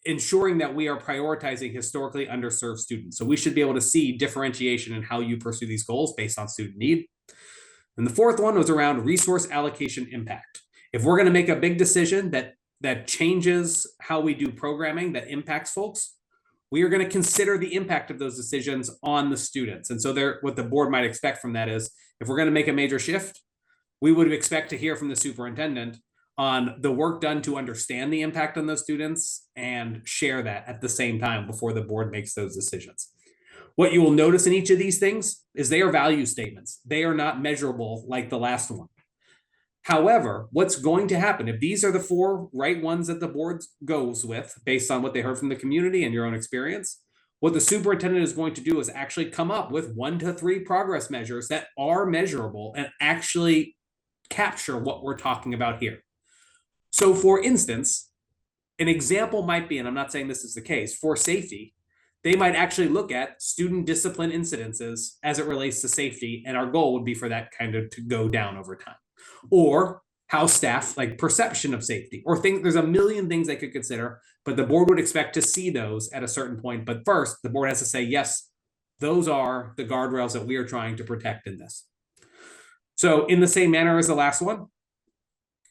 ensuring that we are prioritizing historically underserved students. So we should be able to see differentiation in how you pursue these goals based on student need. And the fourth one was around resource allocation impact. If we're going to make a big decision that changes how we do programming, that impacts folks, we are going to consider the impact of those decisions on the students. And so what the board might expect from that is, if we're going to make a major shift, we would expect to hear from the superintendent on the work done to understand the impact on those students and share that at the same time before the board makes those decisions. What you will notice in each of these things is they are value statements. They are not measurable like the last one. However, what's going to happen if these are the 4 right ones that the board goes with based on what they heard from the community and your own experience, what the superintendent is going to do is actually come up with 1 to 3 progress measures that are measurable and actually capture what we're talking about here. So for instance, an example might be, and I'm not saying this is the case, for safety, they might actually look at student discipline incidences as it relates to safety, and our goal would be for that kind of to go down over time. Or how staff like perception of safety, or there's a million things they could consider, but the board would expect to see those at a certain point. But first, the board has to say, yes, those are the guardrails that we are trying to protect in this. So in the same manner as the last one,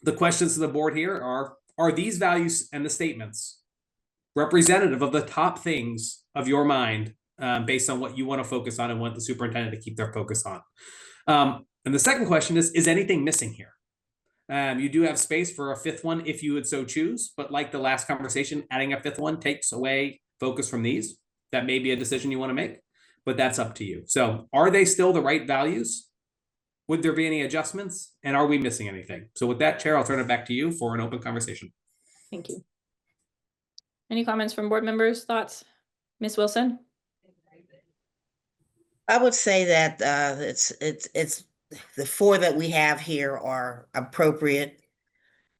the questions to the board here are these values and the statements representative of the top things of your mind based on what you want to focus on and want the superintendent to keep their focus on? And the second question is anything missing here? You do have space for a 5th one if you would so choose, but like the last conversation, adding a 5th one takes away focus from these. That may be a decision you want to make, but that's up to you. So are they still the right values? Would there be any adjustments? And are we missing anything? So with that, Chair, I'll turn it back to you for an open conversation. Thank you. Any comments from board members, thoughts? Ms. Wilson? I would say that it's the 4 that we have here are appropriate.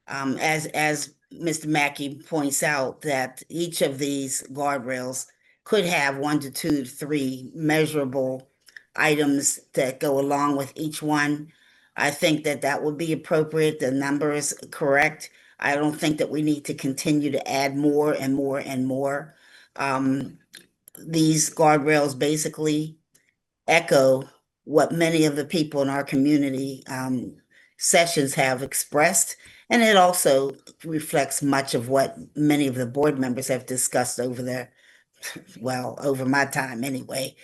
As Mr. Mackey points out, that each of these guardrails could have 1 to 2 to 3 measurable items that go along with each one. I think that would be appropriate. The number is correct. I don't think that we need to continue to add more and more and more. These guardrails basically echo what many of the people in our community sessions have expressed. And it also reflects much of what many of the board members have discussed over my time anyway.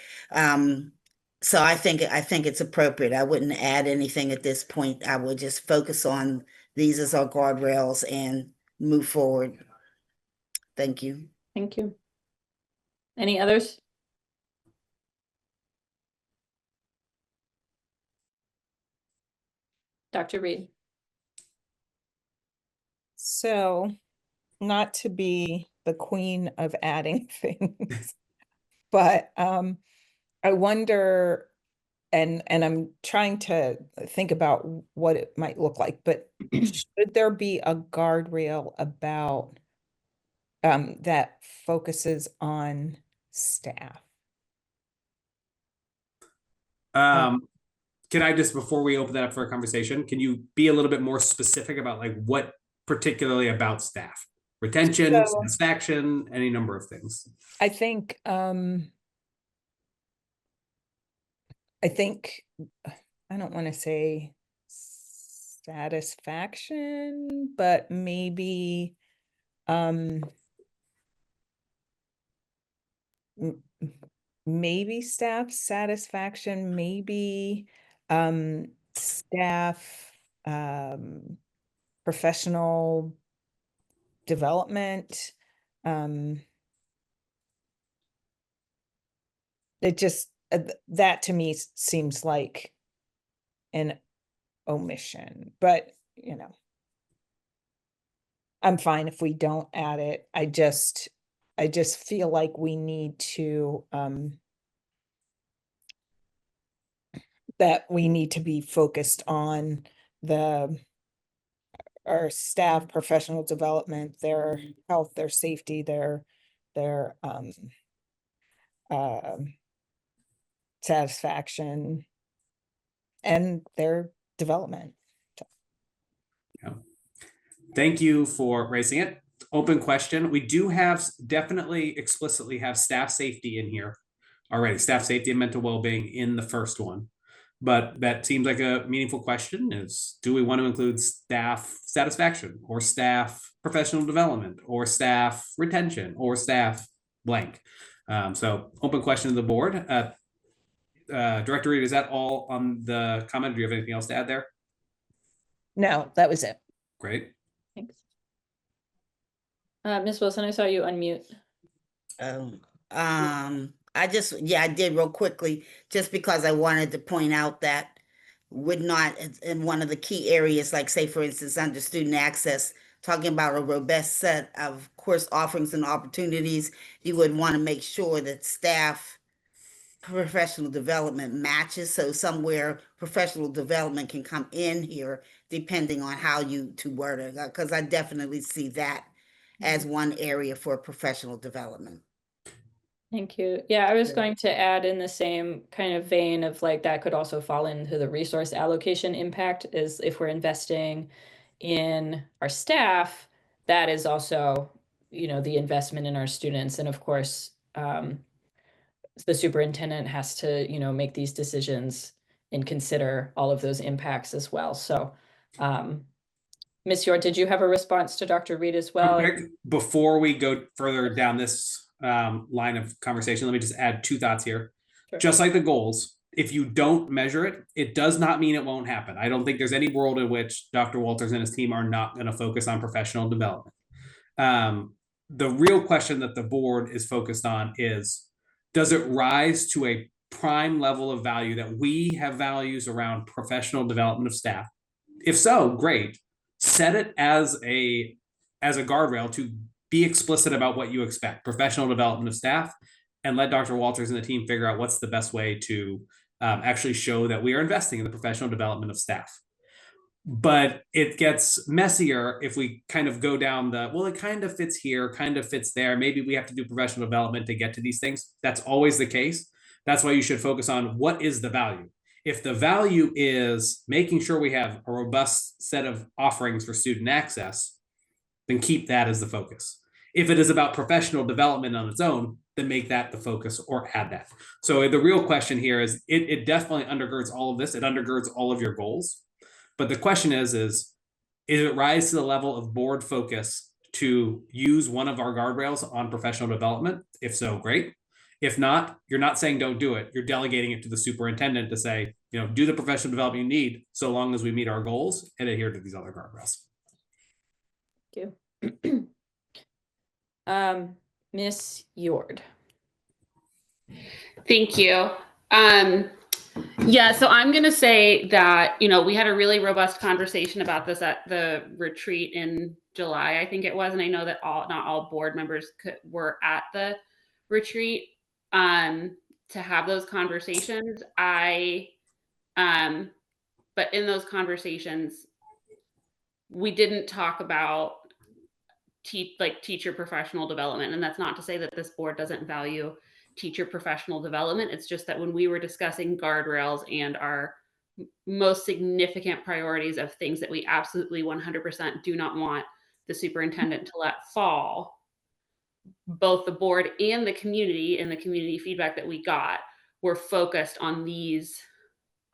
So I think it's appropriate. I wouldn't add anything at this point. I would just focus on these as our guardrails and move forward. Thank you. Thank you. Any others? Dr. Reed. So, not to be the queen of adding things, but I wonder, and I'm trying to think about what it might look like, but should there be a guardrail about that focuses on staff? Can I just, before we open that up for a conversation, can you be a little bit more specific about like what particularly about staff? Retention, satisfaction, any number of things. I think I don't want to say satisfaction, but maybe maybe staff satisfaction, maybe staff professional development. It just that to me seems like an omission, but I'm fine if we don't add it. I just feel like we need to that we need to be focused on our staff professional development, their health, their safety, their satisfaction, and their development. Yeah. Thank you for raising it. Open question. We do have definitely explicitly have staff safety in here already. Staff safety and mental well-being in the first one. But that seems like a meaningful question is, do we want to include staff satisfaction or staff professional development or staff retention or staff blank? So open question to the board. Director Reed, is that all on the comment? Do you have anything else to add there? No, that was it. Great. Thanks. Ms. Wilson, I saw you unmute. I did real quickly, just because I wanted to point out that would not, in one of the key areas, like say, for instance, under student access, talking about a robust set of course offerings and opportunities, you would want to make sure that staff professional development matches. So somewhere professional development can come in here depending on how you to word it, because I definitely see that as one area for professional development. Thank you. Yeah, I was Yeah. going to add in the same kind of vein of like that could also fall into the resource allocation impact is if we're investing in our staff, that is also, the investment in our students. And of course, the superintendent has to, make these decisions and consider all of those impacts as well. So, Ms. York, did you have a response to Dr. Reed as well? Before we go further down this line of conversation, let me just add 2 thoughts here. Sure. Just like the goals, if you don't measure it, it does not mean it won't happen. I don't think there's any world in which Dr. Walters and his team are not going to focus on professional development. The real question that the board is focused on is, does it rise to a prime level of value that we have values around professional development of staff? If so, great. Set it as a guardrail to be explicit about what you expect, professional development of staff, and let Dr. Walters and the team figure out what's the best way to actually show that we are investing in the professional development of staff. But it gets messier if we kind of go down it kind of fits here, kind of fits there. Maybe we have to do professional development to get to these things. That's always the case. That's why you should focus on what is the value. If the value is making sure we have a robust set of offerings for student access, then keep that as the focus. If it is about professional development on its own, then make that the focus or add that. So the real question here is, it definitely undergirds all of this. It undergirds all of your goals. But the question is it rise to the level of board focus to use one of our guardrails on professional development? If so, great. If not, you're not saying don't do it. You're delegating it to the superintendent to say, do the professional development you need, so long as we meet our goals and adhere to these other guardrails. Thank you. Ms. Yord. Thank you. Yeah, so I'm going to say that, we had a really robust conversation about this at the retreat in July, I think it was. And I know that not all board members were at the retreat to have those conversations. But in those conversations, we didn't talk about teacher professional development. And that's not to say that this board doesn't value teacher professional development. It's just that when we were discussing guardrails and our most significant priorities of things that we absolutely 100% do not want the superintendent to let fall, both the board and the community feedback that we got were focused on these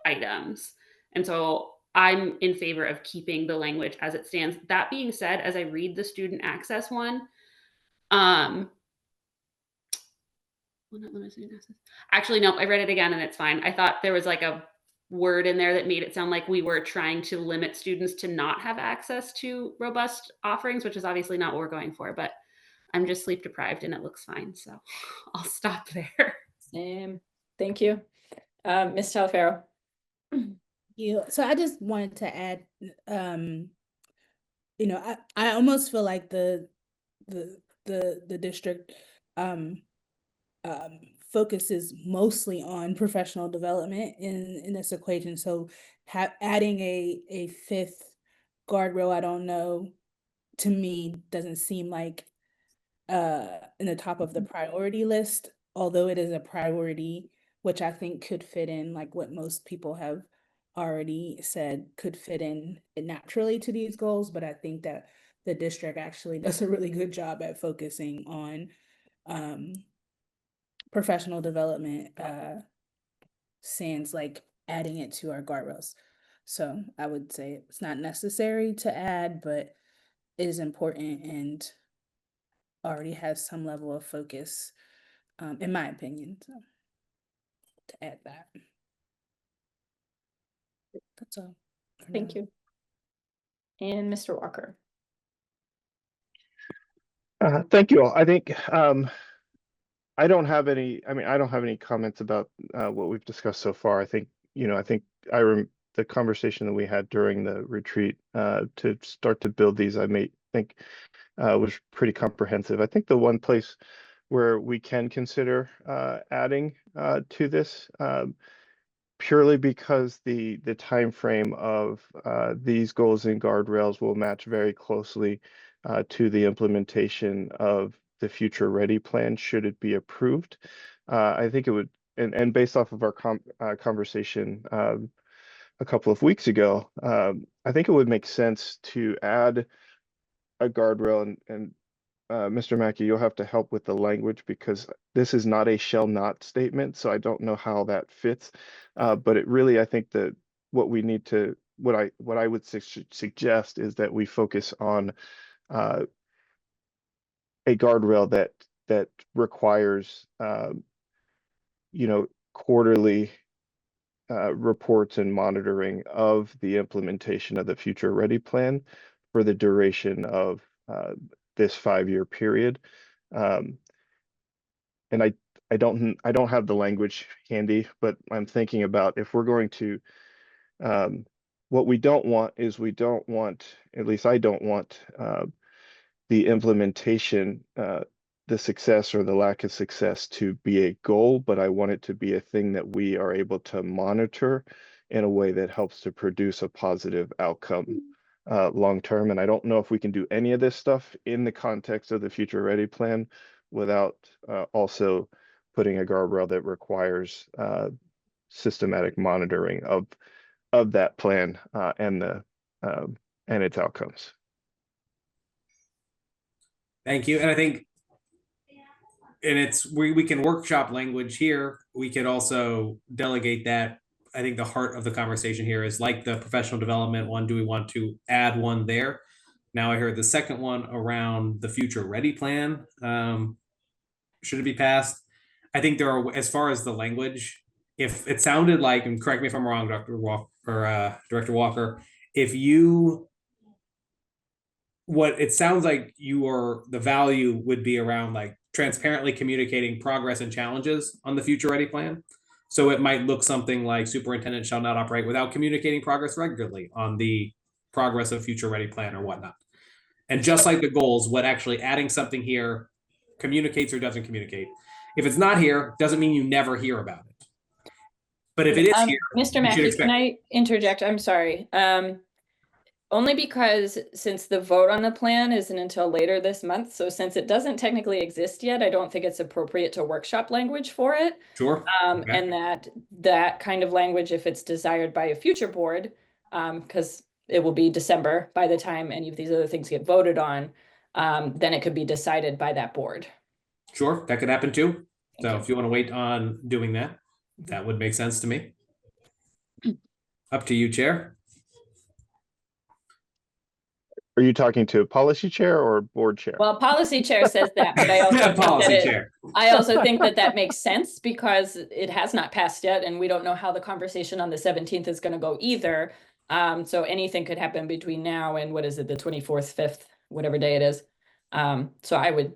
items. And so I'm in favor of keeping the language as it stands. That being said, as I read the student access one, actually, no, I read it again and it's fine. I thought there was like a word in there that made it sound like we were trying to limit students to not have access to robust offerings, which is obviously not what we're going for, but I'm just sleep deprived and it looks fine. So I'll stop there. Same. Thank you. Ms. Talafaro. So I just wanted to add, I almost feel like the district focuses mostly on professional development in this equation. So adding a 5th guardrail, I don't know, to me doesn't seem like in the top of the priority list, although it is a priority, which I think could fit in, like what most people have already said, could fit in naturally to these goals. But I think that the district actually does a really good job at focusing on professional development, sans like adding it to our guardrails. So I would say it's not necessary to add, but it is important and already has some level of focus, in my opinion. So to add that. That's all. Thank you. And Mr. Walker. Thank you all. I think I don't have any comments about what we've discussed so far. I think the conversation that we had during the retreat to start to build these, I may think was pretty comprehensive. I think the one place where we can consider adding to this, purely because the time frame of these goals and guardrails will match very closely to the implementation of the Future Ready plan should it be approved. I think it would, and based off of our conversation a couple of weeks ago, I think it would make sense to add a guardrail, and Mr. Mackey, you'll have to help with the language because this is not a shall not statement, so I don't know how that fits. But it really, I think that what we need to, what I would suggest is that we focus on a guardrail that requires, quarterly reports and monitoring of the implementation of the Future Ready plan for the duration of this 5-year period. And I don't have the language handy, but I'm thinking about if we're going to, what we don't want is at least I don't want the implementation, the success or the lack of success to be a goal, but I want it to be a thing that we are able to monitor in a way that helps to produce a positive outcome long term. And I don't know if we can do any of this stuff in the context of the Future Ready plan without also putting a guardrail that requires systematic monitoring of that plan and its outcomes. Thank you. And I think, and it's we can workshop language here. We could also delegate that. I think the heart of the conversation here is like the professional development one. Do we want to add one there? Now I heard the second one around the Future Ready plan. Should it be passed? I think there are, as far as the language, if it sounded like, and correct me if I'm wrong, Dr. Walker or Director Walker, what it sounds like the value would be around like transparently communicating progress and challenges on the Future Ready plan. So it might look something like superintendent shall not operate without communicating progress regularly on the progress of Future Ready plan or whatnot. And just like the goals, what actually adding something here communicates or doesn't communicate. If it's not here, doesn't mean you never hear about it. But if it is here, Mr. Mackey, can I interject? I'm sorry. Only because since the vote on the plan isn't until later this month, so since it doesn't technically exist yet, I don't think it's appropriate to workshop language for it. Sure. Okay. And that kind of language, if it's desired by a future board, because it will be December by the time any of these other things get voted on, then it could be decided by that board. Sure, that could happen too. So if you want to wait on doing that, that would make sense to me. Up to you, Chair. Are you talking to a policy chair or board chair? Well, policy chair says that, but I also think that makes sense because it has not passed yet, and we don't know how the conversation on the 17th is going to go either. So anything could happen between now and what is it, the 24th, 5th, whatever day it is. So I would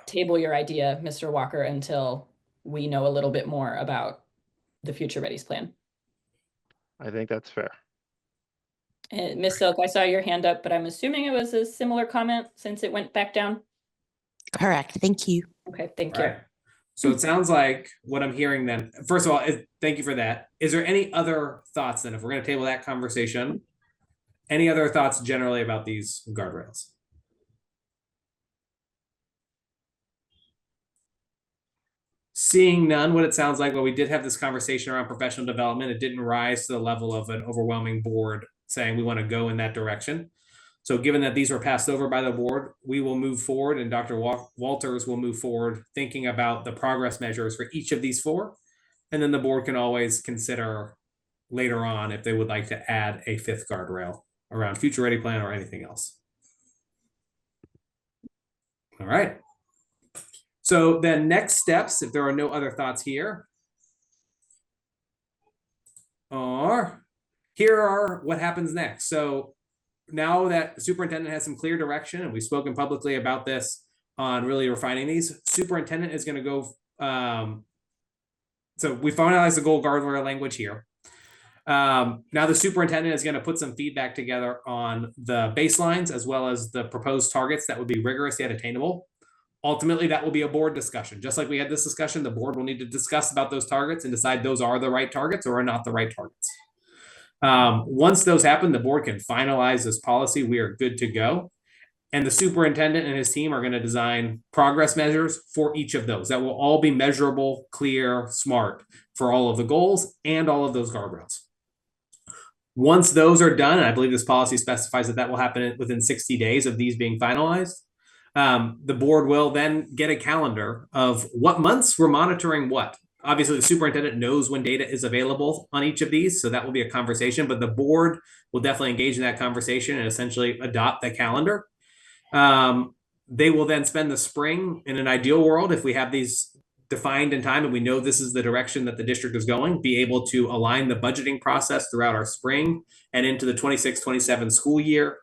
table your idea, Mr. Walker, until we know a little bit more about the Future Ready's plan. I think that's fair. Ms. Silk, I saw your hand up, but I'm assuming it was a similar comment since it went back down. Correct. Thank you. Okay, thank All you. right. So it sounds like what I'm hearing then, first of all, thank you for that. Is there any other thoughts then, if we're going to table that conversation, any other thoughts generally about these guardrails? Seeing none, what it sounds like, well, we did have this conversation around professional development. It didn't rise to the level of an overwhelming board saying we want to go in that direction. So given that these were passed over by the board, we will move forward, and Dr. Walters will move forward thinking about the progress measures for each of these 4. And then the board can always consider later on if they would like to add a 5th guardrail around Future Ready plan or anything else. All right. So then next steps, if there are no other thoughts here, here are what happens next. So now that the superintendent has some clear direction, and we've spoken publicly about this on really refining these, superintendent is going to go. So we finalized the goal guardrail language here. Now the superintendent is going to put some feedback together on the baselines as well as the proposed targets that would be rigorous yet attainable. Ultimately, that will be a board discussion. Just like we had this discussion, the board will need to discuss about those targets and decide those are the right targets or are not the right targets. Once those happen, the board can finalize this policy. We are good to go. And the superintendent and his team are going to design progress measures for each of those that will all be measurable, clear, smart for all of the goals and all of those guardrails. Once those are done, and I believe this policy specifies that that will happen within 60 days of these being finalized, the board will then get a calendar of what months we're monitoring what. Obviously, the superintendent knows when data is available on each of these, so that will be a conversation, but the board will definitely engage in that conversation and essentially adopt the calendar. They will then spend the spring, in an ideal world, if we have these defined in time and we know this is the direction that the district is going, be able to align the budgeting process throughout our spring and into the 26-27 school year,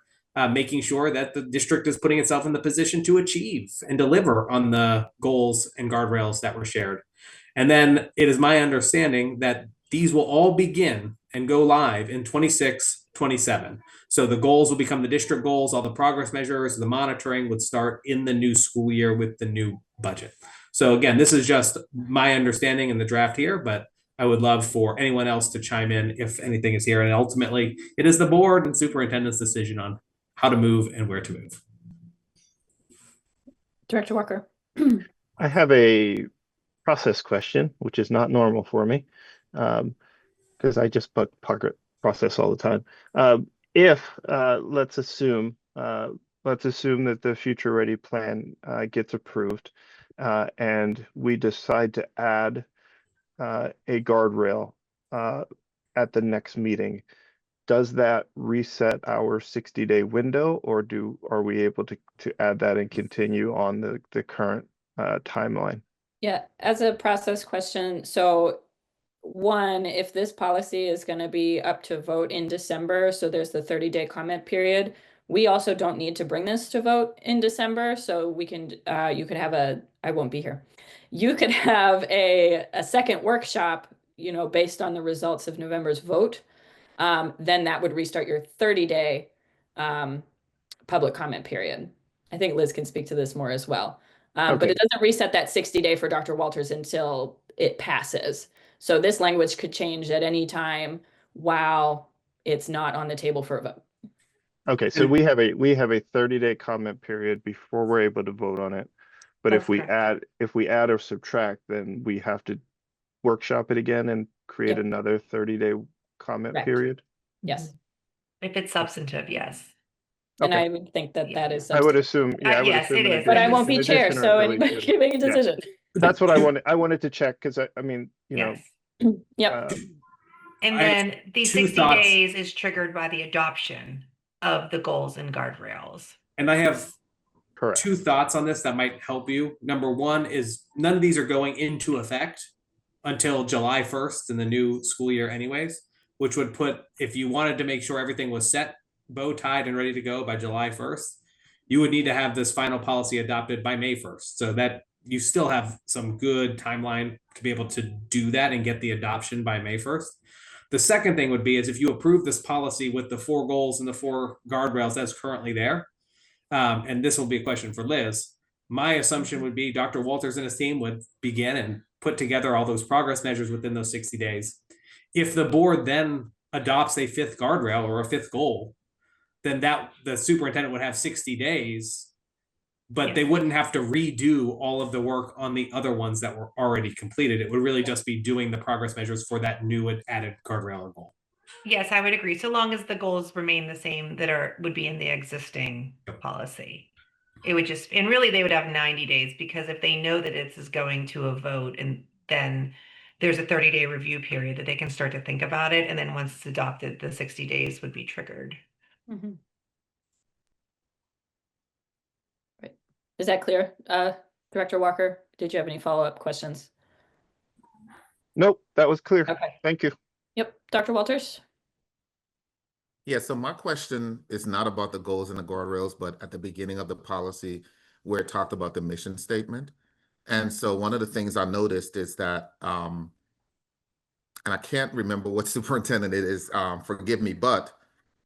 making sure that the district is putting itself in the position to achieve and deliver on the goals and guardrails that were shared. And then it is my understanding that these will all begin and go live in 26-27. So the goals will become the district goals, all the progress measures, the monitoring would start in the new school year with the new budget. So again, this is just my understanding in the draft here, but I would love for anyone else to chime in if anything is here. And ultimately, it is the board and superintendent's decision on how to move and where to move. Director Walker. I have a process question, which is not normal for me, because I just bug process all the time. Let's assume that the Future Ready plan gets approved, and we decide to add a guardrail at the next meeting. Does that reset our 60-day window, or are we able to add that and continue on the current timeline? Yeah, as a process question, so one, if this policy is going to be up to vote in December, so there's the 30-day comment period, we also don't need to bring this to vote in December. So we can, you could have I won't be here. You could have a second workshop, based on the results of November's vote. Then that would restart your 30-day public comment period. I think Liz can speak to this more as well. But it doesn't reset that 60-day for Dr. Walters until it passes. So this language could change at any time while it's not on the table for a vote. Okay, so we have a 30-day comment period before we're able to vote on it. But That's if we correct. add or subtract, then we have to workshop it again and create Yep. another 30-day comment Correct. period. Yes. If it's substantive, yes. And Okay. I would think that that is. I would assume, yeah, I would Yes, assume it an is. But I addition- won't be an chair, addition so really anybody should- can make a yeah. decision. That's what I wanted to check, because I mean, Yes. Yep. And I- then the two 60 thoughts. days is triggered by the adoption of the goals and guardrails. And I have Correct. two thoughts on this that might help you. Number one is none of these are going into effect until July 1st in the new school year anyways, which would put, if you wanted to make sure everything was set, bow tied and ready to go by July 1st, you would need to have this final policy adopted by May 1st. So that you still have some good timeline to be able to do that and get the adoption by May 1st. The second thing would be is if you approve this policy with the 4 goals and the 4 guardrails that's currently there, and this will be a question for Liz, my assumption would be Dr. Walters and his team would begin and put together all those progress measures within those 60 days. If the board then adopts a 5th guardrail or a 5th goal, then the superintendent would have 60 days, but they wouldn't have to redo all of the work on the other ones that were already completed. It would really just be doing the progress measures for that new added guardrail or goal. Yes, I would agree. So long as the goals remain the same that would be in the existing policy. It would just, and really they would have 90 days, because if they know that it is going to a vote, and then there's a 30-day review period that they can start to think about it. And then once it's adopted, the 60 days would be triggered. Mhm. Right. Is that clear? Director Walker, did you have any follow-up questions? Nope, that was clear. Okay. Thank you. Yep. Dr. Walters? Yeah, so my question is not about the goals and the guardrails, but at the beginning of the policy where it talked about the mission statement. And so one of the things I noticed is that and I can't remember what superintendent it is, forgive me, but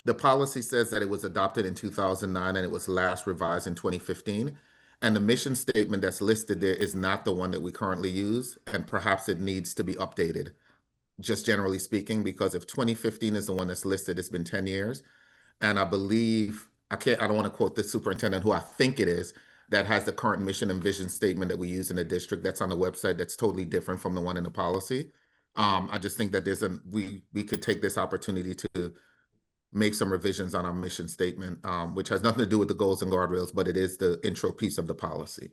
the policy says that it was adopted in 2009 and it was last revised in 2015. And the mission statement that's listed there is not the one that we currently use, and perhaps it needs to be updated, just generally speaking, because if 2015 is the one that's listed, it's been 10 years. And I believe, I don't want to quote the superintendent who I think it is, that has the current mission and vision statement that we use in the district that's on the website that's totally different from the one in the policy. I just think that we could take this opportunity to make some revisions on our mission statement, which has nothing to do with the goals and guardrails, but it is the intro piece of the policy.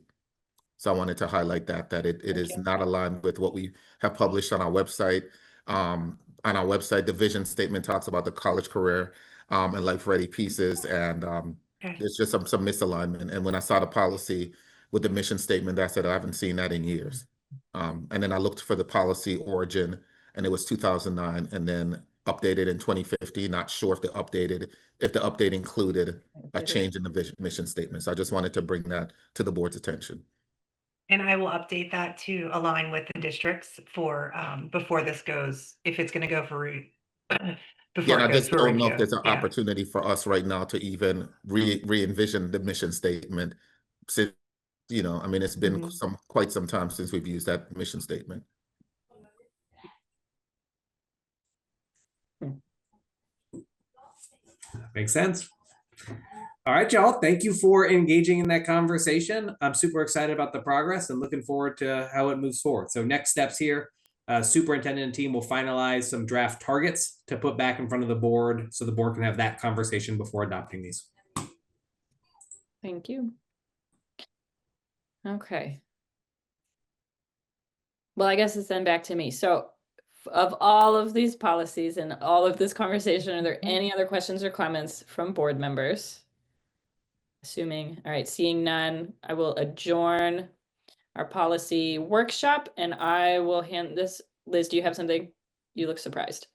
So I wanted to highlight that it is not aligned with what we have published on our website. On our website, the vision statement talks about the college career and life ready pieces, and there's just some misalignment. And when I saw the policy with the mission statement, I said I haven't seen that in years. And then I looked for the policy origin, and it was 2009, and then updated in 2015. Not sure if the update included a change in the mission statement. So I just wanted to bring that to the board's attention. And I will update that to align with the districts for before this goes, if it's going to go for before Yeah, it I goes just for don't know if review. there's an opportunity for us right now to even re-envision the mission statement. Since, you know, I mean, it's been quite some time since we've used that mission statement. Makes sense. All right, y'all. Thank you for engaging in that conversation. I'm super excited about the progress and looking forward to how it moves forward. So next steps here, superintendent and team will finalize some draft targets to put back in front of the board so the board can have that conversation before adopting these. Thank you. Okay. Well, I guess it's then back to me. So of all of these policies and all of this conversation, are there any other questions or comments from board members? Assuming, all right, seeing none, I will adjourn our policy workshop and I will hand this. Liz, do you have something? You look surprised.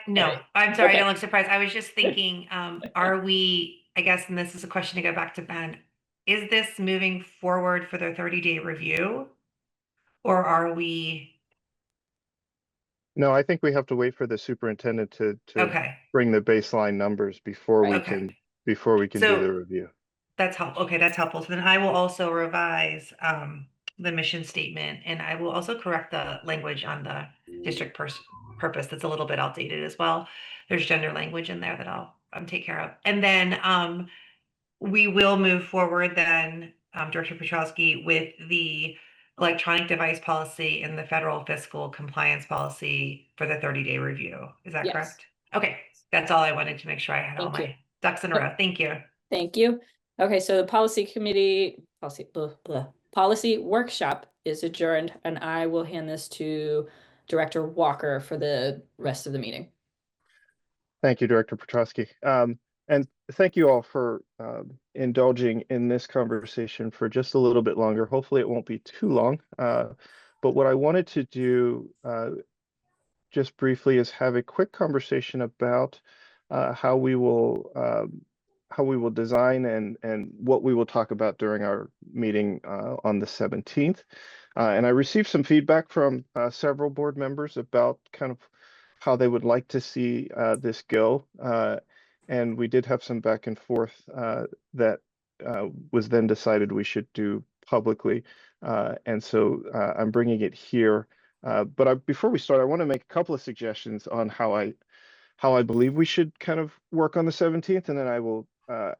No, Right. I'm sorry, Okay. I don't look surprised. I was just thinking, are we, I guess, and this is a question to go back to Ben, is this moving forward for their 30-day review? Or are we, No, I think we have to wait for the superintendent to okay, bring the baseline numbers before we Right. can Okay. do So- the review. that's helpful. Okay, that's helpful. So then I will also revise the mission statement, and I will also correct the language on the district purpose that's a little bit outdated as well. There's gender language in there that I'll take care of. And then we will move forward then, Director Petrowski, with the electronic device policy and the federal fiscal compliance policy for the 30-day review. Is that Yes. correct? Okay, that's all I wanted to make sure I had all Thank you. my ducks in a row. Thank you. Thank you. Okay, so the policy workshop is adjourned and I will hand this to Director Walker for the rest of the meeting. Thank you, Director Petrowski. And thank you all for indulging in this conversation for just a little bit longer. Hopefully it won't be too long. But what I wanted to do just briefly is have a quick conversation about how we will design and what we will talk about during our meeting on the 17th. And I received some feedback from several board members about kind of how they would like to see this go. And we did have some back and forth that was then decided we should do publicly. And so I'm bringing it here. But before we start, I want to make a couple of suggestions on how I believe we should kind of work on the 17th. And then I will,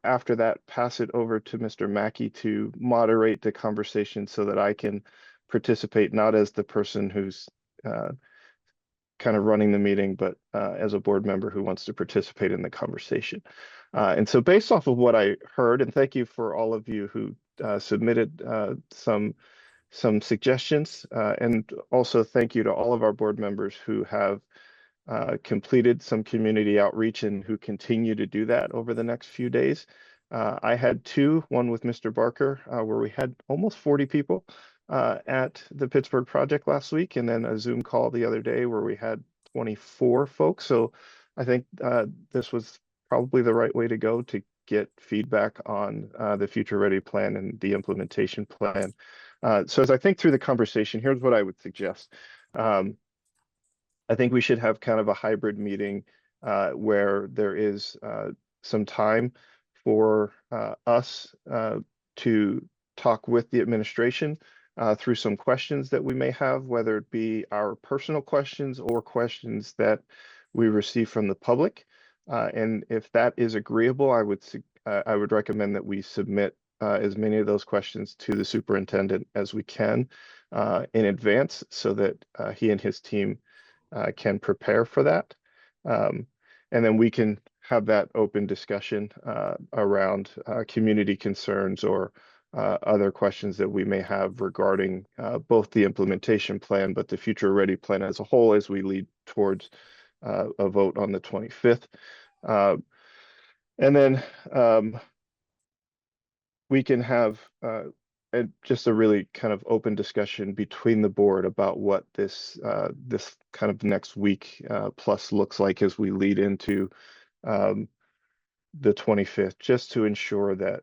after that, pass it over to Mr. Mackey to moderate the conversation so that I can participate, not as the person who's kind of running the meeting, but as a board member who wants to participate in the conversation. And so based off of what I heard, and thank you for all of you who submitted some suggestions, and also thank you to all of our board members who have completed some community outreach and who continue to do that over the next few days. I had one with Mr. Barker, where we had almost 40 people at the Pittsburgh Project last week, and then a Zoom call the other day where we had 24 folks. So I think this was probably the right way to go to get feedback on the Future Ready plan and the implementation plan. So as I think through the conversation, here's what I would suggest. I think we should have kind of a hybrid meeting where there is some time for us to talk with the administration through some questions that we may have, whether it be our personal questions or questions that we receive from the public. And if that is agreeable, I would recommend that we submit as many of those questions to the superintendent as we can in advance, so that he and his team can prepare for that. And then we can have that open discussion around community concerns or other questions that we may have regarding both the implementation plan, but the Future Ready plan as a whole, as we lead towards a vote on the 25th. And then we can have just a really kind of open discussion between the board about what this kind of next week plus looks like as we lead into the 25th, just to ensure that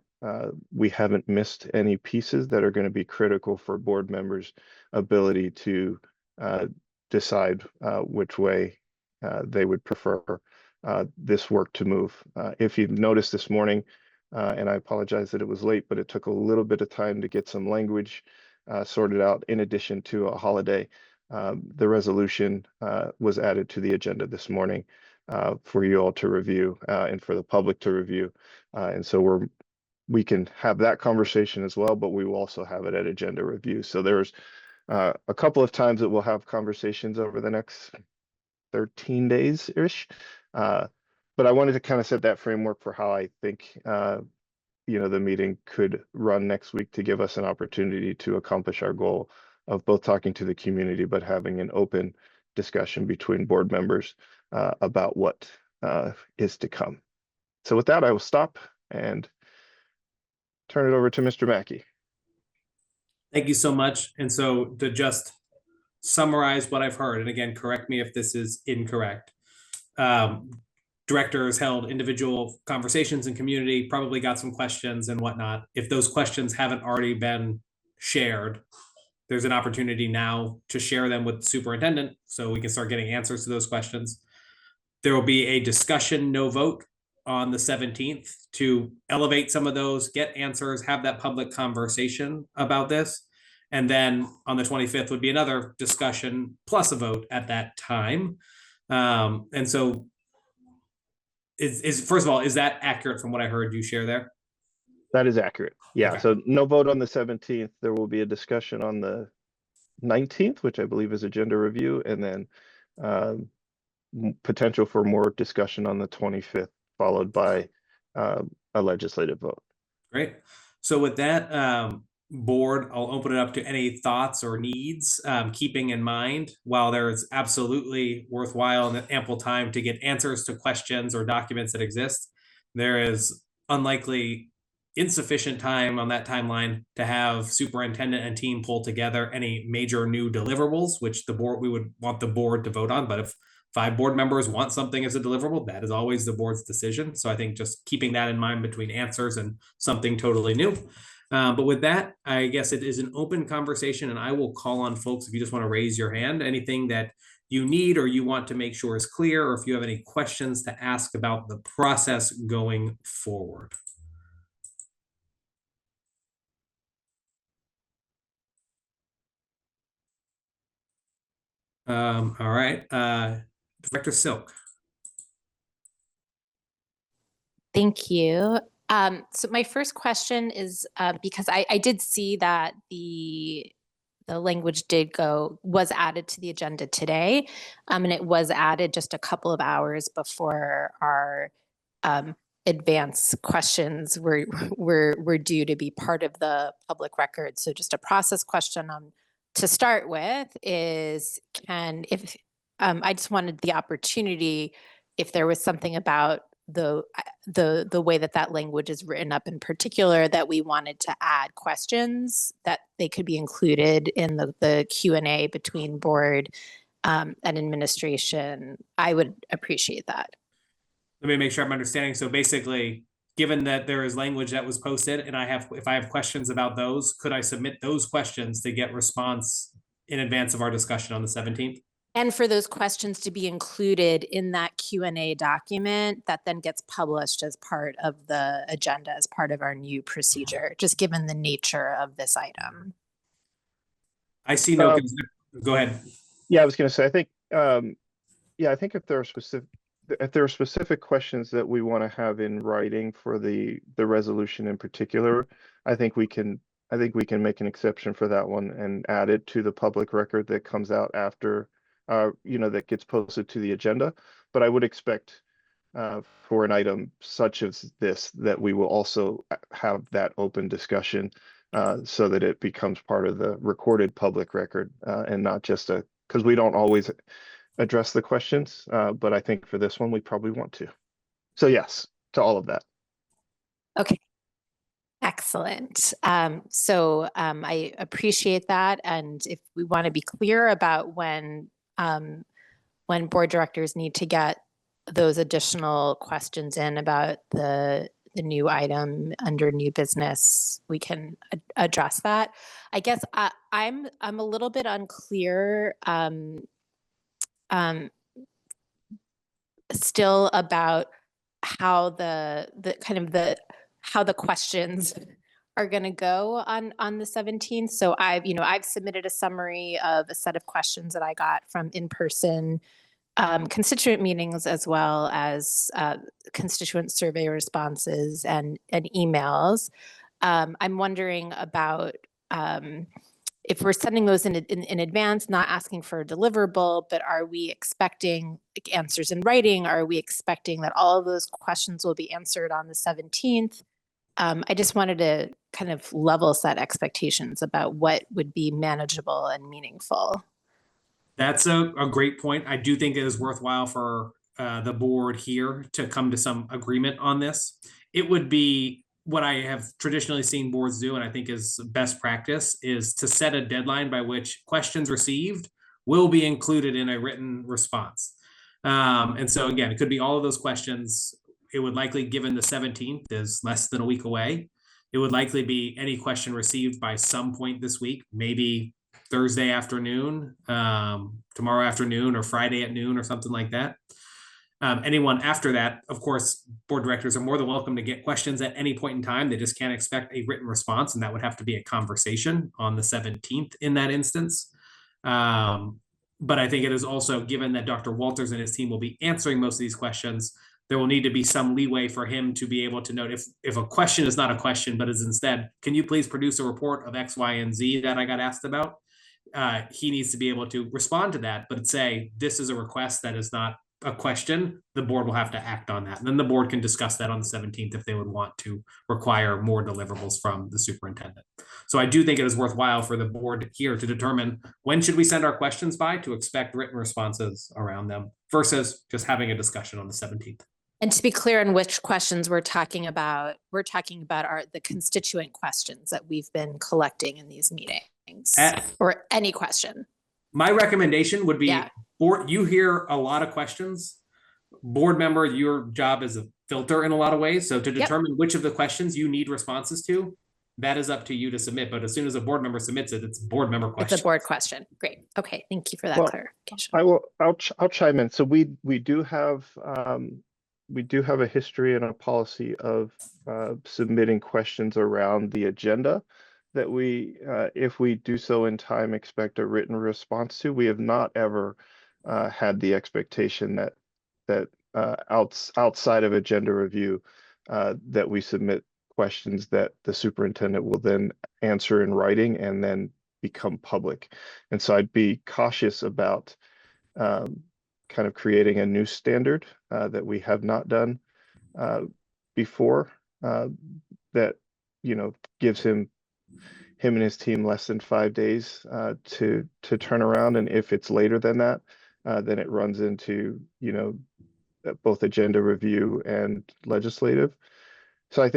we haven't missed any pieces that are going to be critical for board members' ability to decide which way they would prefer this work to move. If you've noticed this morning, and I apologize that it was late, but it took a little bit of time to get some language sorted out in addition to a holiday. The resolution was added to the agenda this morning for you all to review and for the public to review. And so we can have that conversation as well, but we will also have it at agenda review. So there's a couple of times that we'll have conversations over the next 13 days-ish. But I wanted to kind of set that framework for how I think the meeting could run next week to give us an opportunity to accomplish our goal of both talking to the community, but having an open discussion between board members about what is to come. So with that, I will stop and turn it over to Mr. Mackey. Thank you so much. And so to just summarize what I've heard, and again, correct me if this is incorrect. Directors held individual conversations in community, probably got some questions and whatnot. If those questions haven't already been shared, there's an opportunity now to share them with the superintendent so we can start getting answers to those questions. There will be a discussion, no vote, on the 17th to elevate some of those, get answers, have that public conversation about this. And then on the 25th would be another discussion plus a vote at that time. And so first of all, is that accurate from what I heard you share there? That is accurate. Yeah. Okay. So no vote on the 17th. There will be a discussion on the 19th, which I believe is agenda review, and then potential for more discussion on the 25th, followed by a legislative vote. Great. So with that, board, I'll open it up to any thoughts or needs, keeping in mind, while there is absolutely worthwhile and ample time to get answers to questions or documents that exist, there is unlikely insufficient time on that timeline to have superintendent and team pull together any major new deliverables, which we would want the board to vote on. But if 5 board members want something as a deliverable, that is always the board's decision. So I think just keeping that in mind between answers and something totally new. But with that, I guess it is an open conversation, and I will call on folks if you just want to raise your hand, anything that you need or you want to make sure is clear, or if you have any questions to ask about the process going forward. All right, Director Silk. Thank you. So my first question is because I did see that the language was added to the agenda today, and it was added just a couple of hours before our advance questions were due to be part of the public record. So just a process question to start with is, I just wanted the opportunity, if there was something about the way that language is written up in particular, that we wanted to add questions, that they could be included in the Q&A between board and administration. I would appreciate that. Let me make sure I'm understanding. So basically, given that there is language that was posted and if I have questions about those, could I submit those questions to get response in advance of our discussion on the 17th? And for those questions to be included in that Q&A document that then gets published as part of the agenda, as part of our new procedure, just given the nature of this item. I see no concern. Go ahead. Yeah, I was going to say, I think, I think if there are specific questions that we want to have in writing for the resolution in particular, I think we can make an exception for that one and add it to the public record that comes out after, that gets posted to the agenda. But I would expect for an item such as this, that we will also have that open discussion so that it becomes part of the recorded public record and not just because we don't always address the questions, but I think for this one, we probably want to. So yes, to all of that. Okay. Excellent. I appreciate that. And if we want to be clear about when board directors need to get those additional questions in about the new item under new business, we can address that. I guess I'm a little bit unclear still about how how the questions are going to go on the 17th. So I've submitted a summary of a set of questions that I got from in-person constituent meetings, as well as constituent survey responses and emails. I'm wondering about if we're sending those in advance, not asking for a deliverable, but are we expecting answers in writing? Are we expecting that all of those questions will be answered on the 17th? I just wanted to kind of level set expectations about what would be manageable and meaningful. That's a great point. I do think it is worthwhile for the board here to come to some agreement on this. It would be what I have traditionally seen boards do, and I think is best practice, is to set a deadline by which questions received will be included in a written response. And so again, it could be all of those questions. It would likely, given the 17th is less than a week away, it would likely be any question received by some point this week, maybe Thursday afternoon, tomorrow afternoon, or Friday at noon, or something like that. Anyone after that, of course, board directors are more than welcome to get questions at any point in time. They just can't expect a written response, and that would have to be a conversation on the 17th in that instance. But I think it is also, given that Dr. Walters and his team will be answering most of these questions, there will need to be some leeway for him to be able to note if a question is not a question, but is instead, can you please produce a report of X, Y, and Z that I got asked about? He needs to be able to respond to that, but say, this is a request that is not a question. The board will have to act on that. And then the board can discuss that on the 17th if they would want to require more deliverables from the superintendent. So I do think it is worthwhile for the board here to determine when should we send our questions by to expect written responses around them versus just having a discussion on the 17th. And to be clear on which questions we're talking about the constituent questions that we've been collecting in these meetings, or any question. My recommendation would be, Yeah. You hear a lot of questions. Board member, your job is a filter in a lot of ways. So to determine which of the questions you need responses to, that is up to you to submit. But as soon as a board member submits it, it's a board member question. It's a board question. Great. Okay. Thank you for that clarification. I'll chime in. So we do have a history and a policy of submitting questions around the agenda that we, if we do so in time, expect a written response to. We have not ever had the expectation that outside of agenda review, that we submit questions that the superintendent will then answer in writing and then become public. And so I'd be cautious about kind of creating a new standard that we have not done before, that gives him and his team less than 5 days to turn around. And if it's later than that, then it runs into both agenda review and legislative. So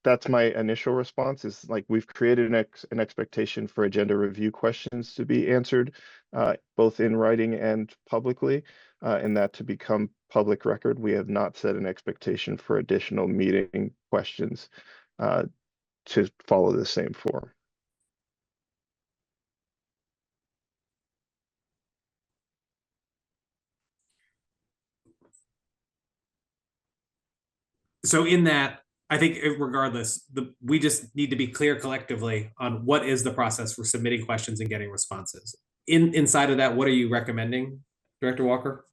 that's my initial response, is like, we've created an expectation for agenda review questions to be answered both in writing and publicly, and that to become public record. We have not set an expectation for additional meeting questions to follow the same form. So in that, I think regardless, we just need to be clear collectively on what is the process for submitting questions and getting responses. Inside of that, what are you recommending, Director Walker?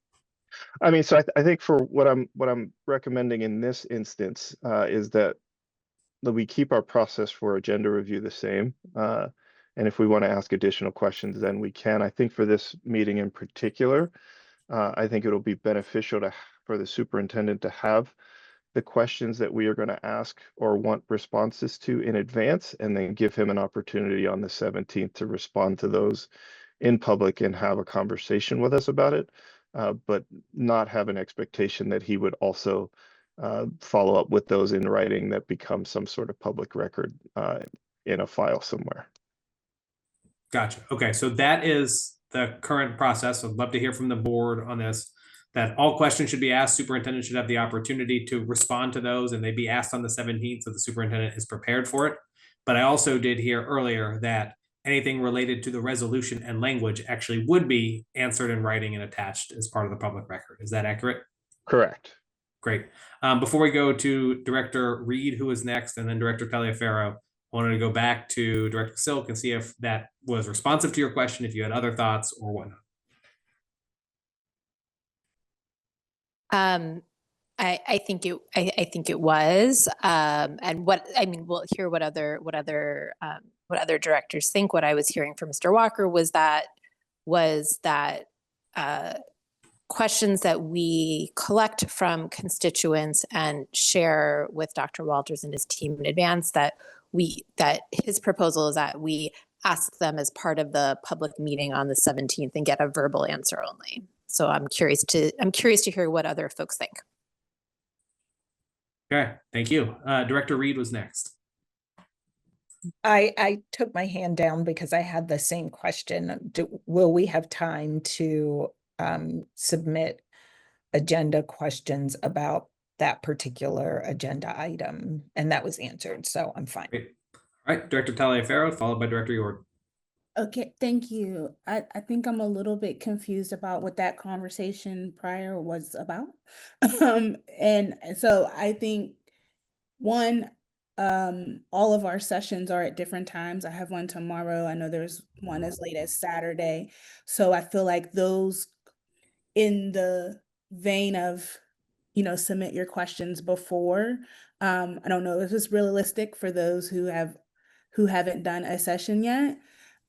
I mean, so I think for what I'm recommending in this instance is that we keep our process for agenda review the same. And if we want to ask additional questions, then we can. I think for this meeting in particular, I think it'll be beneficial for the superintendent to have the questions that we are going to ask or want responses to in advance, and then give him an opportunity on the 17th to respond to those in public and have a conversation with us about it, but not have an expectation that he would also follow up with those in writing that become some sort of public record in a file somewhere. Gotcha. Okay, so that is the current process. I'd love to hear from the board on this, that all questions should be asked. Superintendent should have the opportunity to respond to those, and they be asked on the 17th, so the superintendent is prepared for it. But I also did hear earlier that anything related to the resolution and language actually would be answered in writing and attached as part of the public record. Is that accurate? Correct. Great. Before we go to Director Reed, who is next, and then Director Taliaferro, I wanted to go back to Director Silk and see if that was responsive to your question, if you had other thoughts or whatnot. I think it was, and we'll hear what other directors think. What I was hearing from Mr. Walker was that questions that we collect from constituents and share with Dr. Walters and his team in advance, that his proposal is that we ask them as part of the public meeting on the 17th and get a verbal answer only. So I'm curious to hear what other folks think. Okay, thank you. Director Reed was next. I took my hand down because I had the same question. Will we have time to submit agenda questions about that particular agenda item? And that was answered, so I'm fine. Great. All right, Director Taliaferro, followed by Director York. Okay, thank you. I think I'm a little bit confused about what that conversation prior was about. And so I think one, all of our sessions are at different times. I have one tomorrow. I know there's one as late as Saturday. So I feel like those, in the vein of, submit your questions before. I don't know if it's realistic for those who haven't done a session yet.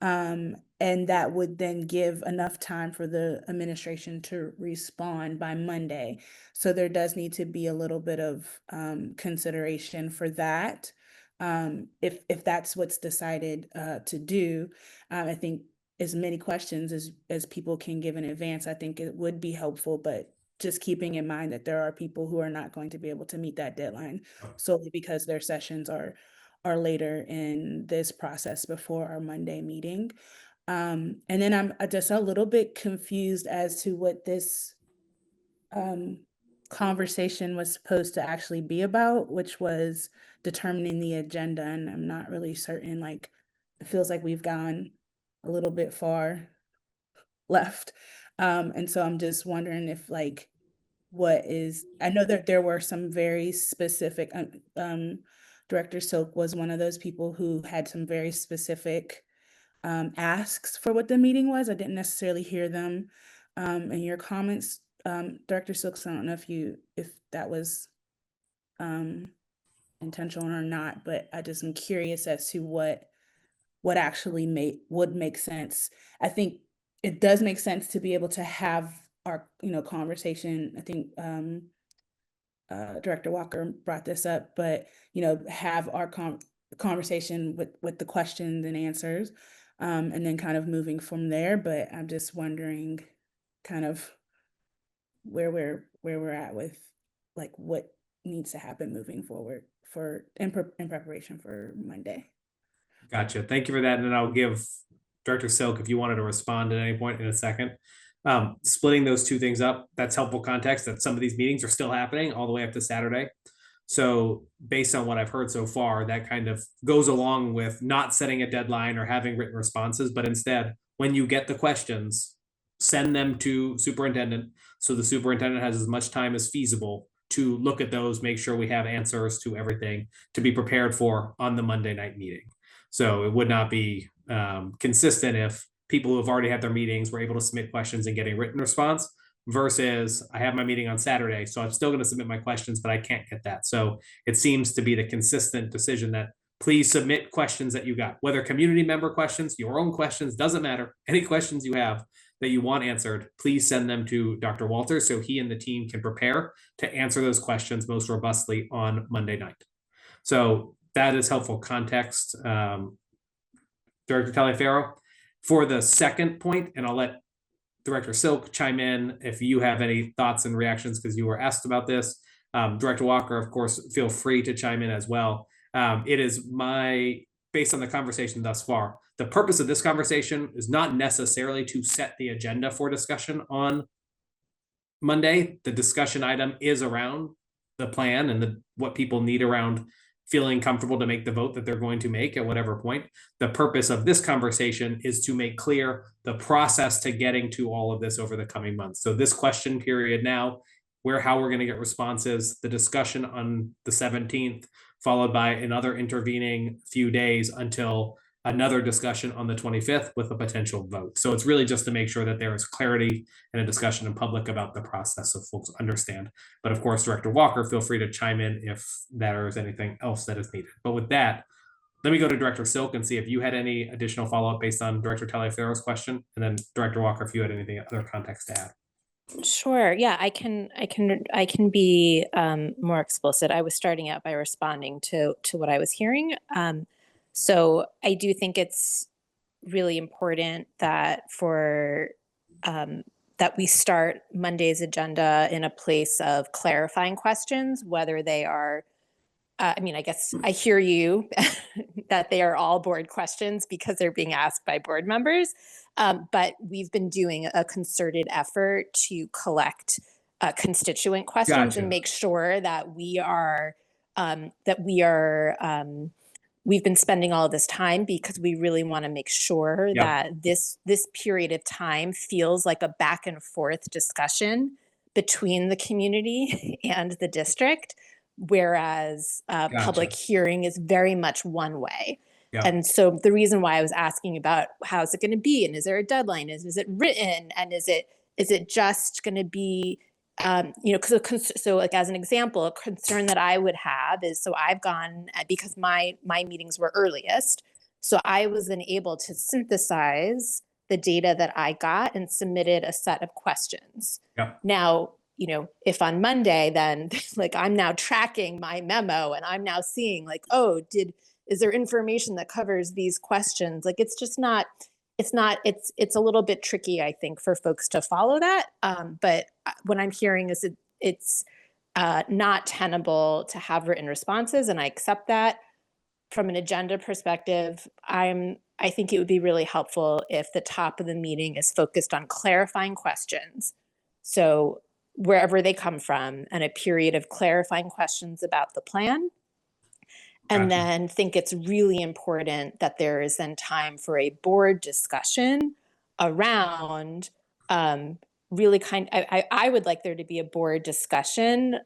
And that would then give enough time for the administration to respond by Monday. So there does need to be a little bit of consideration for that. If that's what's decided to do, I think as many questions as people can give in advance, I think it would be helpful, but just keeping in mind that there are people who are not going to be able to meet that deadline solely because their sessions are later in this process before our Monday meeting. And then I'm just a little bit confused as to what this conversation was supposed to actually be about, which was determining the agenda. And I'm not really certain, it feels like we've gone a little bit far left. And so I'm just wondering if I know that there were some very specific, Director Silk was one of those people who had some very specific asks for what the meeting was. I didn't necessarily hear them in your comments, Director Silk. So I don't know if that was intentional or not, but I just am curious as to what actually would make sense. I think it does make sense to be able to have our conversation. I think Director Walker brought this up, but have our conversation with the questions and answers, and then kind of moving from there. But I'm just wondering kind of where we're at with what needs to happen moving forward in preparation for Monday. Gotcha. Thank you for that. And then I'll give Director Silk, if you wanted to respond at any point in a second. Splitting those two things up, that's helpful context that some of these meetings are still happening all the way up to Saturday. So based on what I've heard so far, that kind of goes along with not setting a deadline or having written responses, but instead, when you get the questions, send them to superintendent So the superintendent has as much time as feasible to look at those, make sure we have answers to everything to be prepared for on the Monday night meeting. So it would not be consistent if people who have already had their meetings were able to submit questions and get a written response versus I have my meeting on Saturday, so I'm still going to submit my questions, but I can't get that. So it seems to be the consistent decision that please submit questions that you got, whether community member questions, your own questions, doesn't matter. Any questions you have that you want answered, please send them to Dr. Walters so he and the team can prepare to answer those questions most robustly on Monday night. So that is helpful context. Director Taliaferro, for the second point, and I'll let Director Silk chime in if you have any thoughts and reactions because you were asked about this. Director Walker, of course, feel free to chime in as well. It is based on the conversation thus far, the purpose of this conversation is not necessarily to set the agenda for discussion on Monday. The discussion item is around the plan and what people need around feeling comfortable to make the vote that they're going to make at whatever point. The purpose of this conversation is to make clear the process to getting to all of this over the coming months. So this question period now, how we're going to get responses, the discussion on the 17th, followed by another intervening few days until another discussion on the 25th with a potential vote. So it's really just to make sure that there is clarity and a discussion in public about the process so folks understand. But of course, Director Walker, feel free to chime in if there is anything else that is needed. But with that, let me go to Director Silk and see if you had any additional follow-up based on Director Taliaferro's question, and then Director Walker, if you had anything other context to add. Sure. Yeah, I can be more explicit. I was starting out by responding to what I was hearing. So I do think it's really important that that we start Monday's agenda in a place of clarifying questions, whether they are, I guess I hear you that they are all board questions because they're being asked by board members. But we've been doing a concerted effort to collect constituent questions Gotcha. and make sure that we've been spending all of this time because we really want to make sure that this period of time feels like a back and forth discussion between the community and the district, whereas public hearing is very much one way. Yeah. And so the reason why I was asking about how is it going to be, and is there a deadline? Is it written, and is it just going to be, so like as an example, a concern that I would have is, so I've gone because my meetings were earliest, so I was then able to synthesize the data that I got and submitted a set of questions. Yeah. Now, if on Monday, then like I'm now tracking my memo and I'm now seeing like, oh, is there information that covers these questions? Like, it's a little bit tricky, I think, for folks to follow that. But what I'm hearing is it's not tenable to have written responses, and I accept that. From an agenda perspective, I think it would be really helpful if the top of the meeting is focused on clarifying questions. So wherever they come from, and a period of clarifying questions about the plan. And Gotcha. then think it's really important that there is then time for a board discussion around really I would like there to be a board discussion,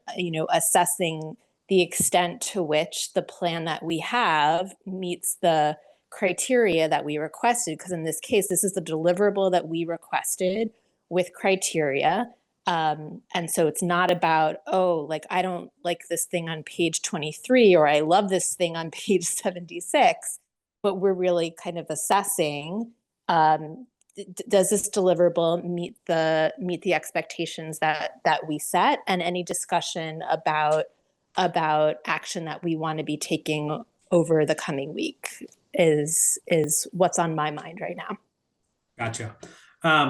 assessing the extent to which the plan that we have meets the criteria that we requested. Because in this case, this is the deliverable that we requested with criteria. And so it's not about, I don't like this thing on page 23, or I love this thing on page 76, but we're really kind of assessing, does this deliverable meet the expectations that we set, and any discussion about action that we want to be taking over the coming week is what's on my mind right now. Gotcha.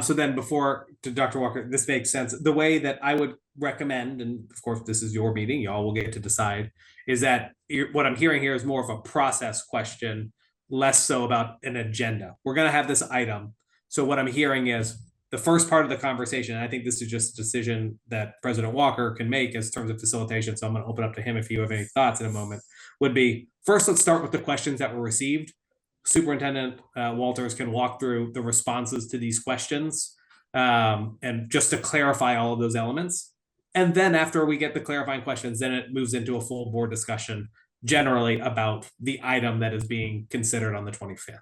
So then to Dr. Walker, this makes sense. The way that I would recommend, and of course this is your meeting, y'all will get to decide, is that what I'm hearing here is more of a process question, less so about an agenda. We're going to have this item. So what I'm hearing is the first part of the conversation, and I think this is just a decision that President Walker can make in terms of facilitation, so I'm going to open up to him if you have any thoughts in a moment, would be, first, let's start with the questions that were received. Superintendent Walters can walk through the responses to these questions and just to clarify all of those elements. And then after we get the clarifying questions, then it moves into a full board discussion generally about the item that is being considered on the 25th.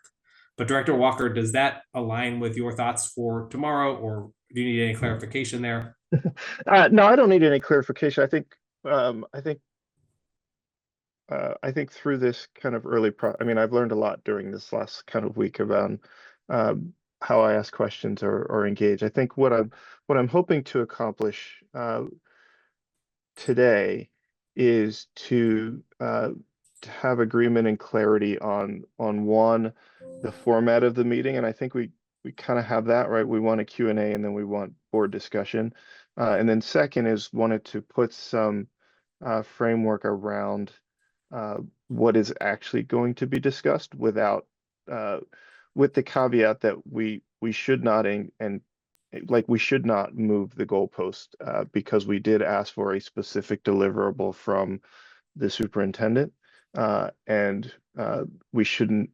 But Director Walker, does that align with your thoughts for tomorrow, or do you need any clarification there? No, I don't need any clarification. I think through this kind of I mean, I've learned a lot during this last kind of week about how I ask questions or engage. I think what I'm hoping to accomplish today is to have agreement and clarity on one, the format of the meeting, and I think we kind of have that, right? We want a Q&A and then we want board discussion, and then second is wanted to put some framework around what is actually going to be discussed without with the caveat that we should not we should not move the goalpost because we did ask for a specific deliverable from the superintendent, and we shouldn't,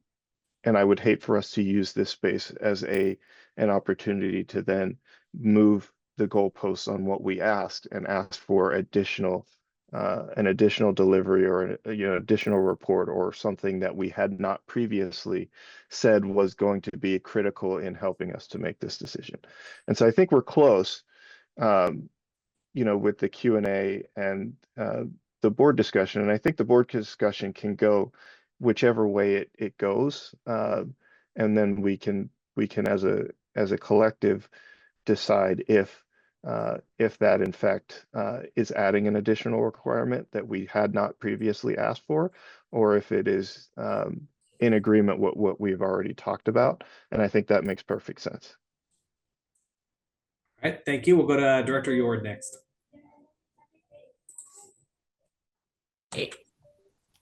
and I would hate for us to use this space as an opportunity to then move the goalposts on what we asked and ask for an additional delivery or an additional report or something that we had not previously said was going to be critical in helping us to make this decision. And so I think we're close, with the Q&A and the board discussion. And I think the board discussion can go whichever way it goes, and then we can as a collective decide if that in fact is adding an additional requirement that we had not previously asked for, or if it is in agreement with what we've already talked about. And I think that makes perfect sense. All right, thank you. We'll go to Director Yord next. Okay.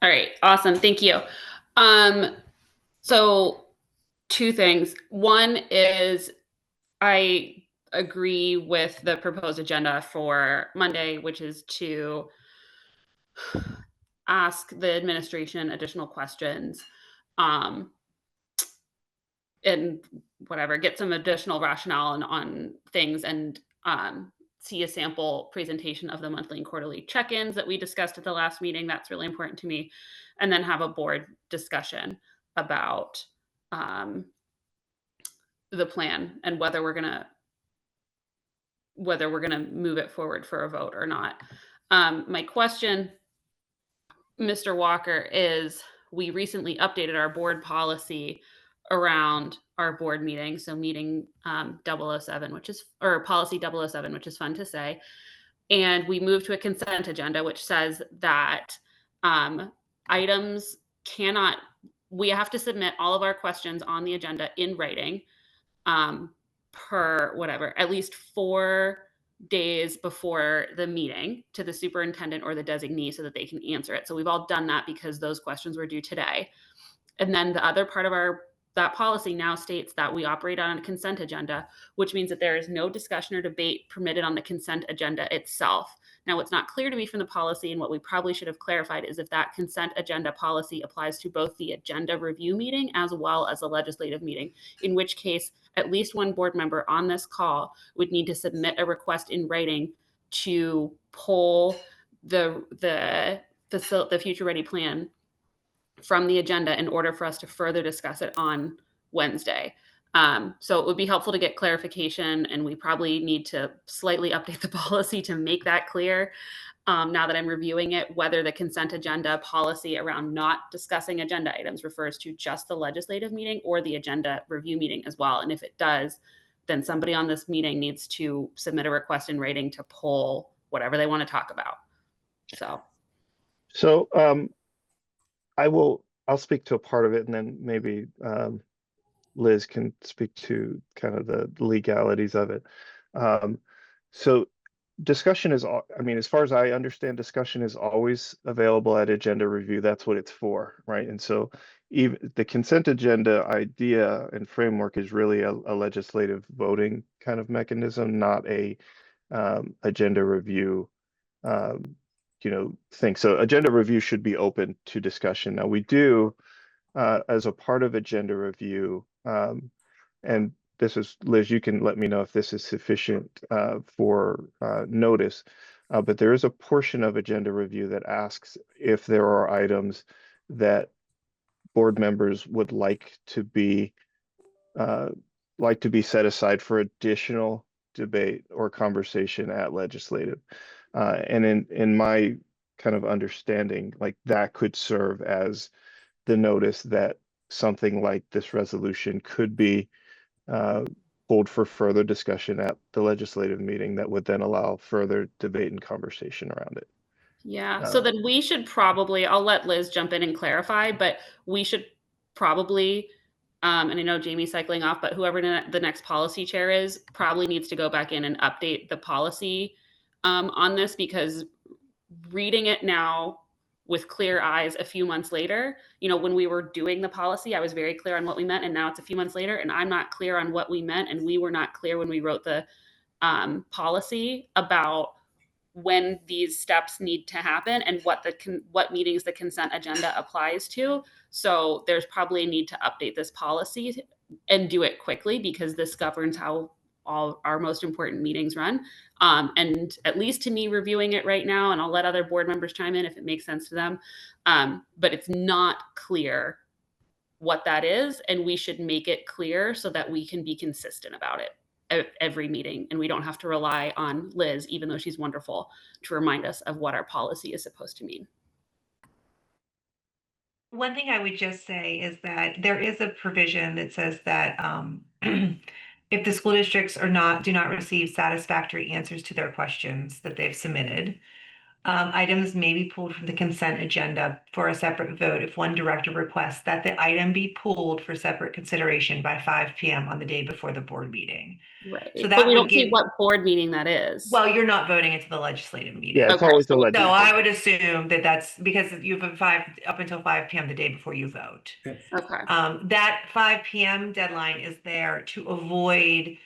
All right, awesome. Thank you. So two things. One is I agree with the proposed agenda for Monday, which is to ask the administration additional questions, and whatever, get some additional rationale on things, and see a sample presentation of the monthly and quarterly check-ins that we discussed at the last meeting. That's really important to me. And then have a board discussion about the plan and whether we're gonna move it forward for a vote or not. My question, Mr. Walker, is we recently updated our board policy around our board meeting. So meeting 007, or policy 007, which is fun to say. And we moved to a consent agenda, which says that items we have to submit all of our questions on the agenda in writing per at least 4 days before the meeting to the superintendent or the designee so that they can answer it. So we've all done that because those questions were due today. And then the other part of that policy now states that we operate on a consent agenda, which means that there is no discussion or debate permitted on the consent agenda itself. Now, what's not clear to me from the policy, and what we probably should have clarified, is if that consent agenda policy applies to both the agenda review meeting as well as the legislative meeting, in which case at least one board member on this call would need to submit a request in writing to pull the Future Ready plan from the agenda in order for us to further discuss it on Wednesday. So it would be helpful to get clarification, and we probably need to slightly update the policy to make that clear. Now that I'm reviewing it, whether the consent agenda policy around not discussing agenda items refers to just the legislative meeting or the agenda review meeting as well. And if it does, then somebody on this meeting needs to submit a request in writing to pull whatever they want to talk about. So I'll speak to a part of it, and then maybe Liz can speak to kind of the legalities of it. So discussion is, as far as I understand, discussion is always available at agenda review. That's what it's for, right? And so even the consent agenda idea and framework is really a legislative voting kind of mechanism, not a agenda review thing. So agenda review should be open to discussion. Now we do, as a part of agenda review, and this is, Liz, you can let me know if this is sufficient for notice. But there is a portion of agenda review that asks if there are items that board members would like to be set aside for additional debate or conversation at legislative. And in my kind of understanding, like that could serve as the notice that something like this resolution could be pulled for further discussion at the legislative meeting that would then allow further debate and conversation around it. Yeah, so then we should probably, I'll let Liz jump in and clarify, but we should probably, and I know Jamie's cycling off, but whoever the next policy chair is probably needs to go back in and update the policy on this, because reading it now with clear eyes a few months later, you know, when we were doing the policy, I was very clear on what we meant, and now it's a few months later and I'm not clear on what we meant, and we were not clear when we wrote the policy about when these steps need to happen and what meetings the consent agenda applies to. So there's probably a need to update this policy and do it quickly, because this governs how all our most important meetings run. And at least to me, reviewing it right now, and I'll let other board members chime in if it makes sense to them, but it's not clear what that is, and we should make it clear so that we can be consistent about it at every meeting, and we don't have to rely on Liz, even though she's wonderful, to remind us of what our policy is supposed to mean. One thing I would just say is that there is a provision that says that if the school districts do not receive satisfactory answers to their questions that they've submitted, items may be pulled from the consent agenda for a separate vote if one director requests that the item be pulled for separate consideration by 5 p.m. on the day before the board meeting. Right. So But that we would don't see give, what board meeting that is. well, you're not voting into the legislative meeting. Yeah, it's Okay. always the So legislative. I would assume that that's because you have up until 5 p.m. the day before you vote. Okay. That 5 p.m. deadline is there to avoid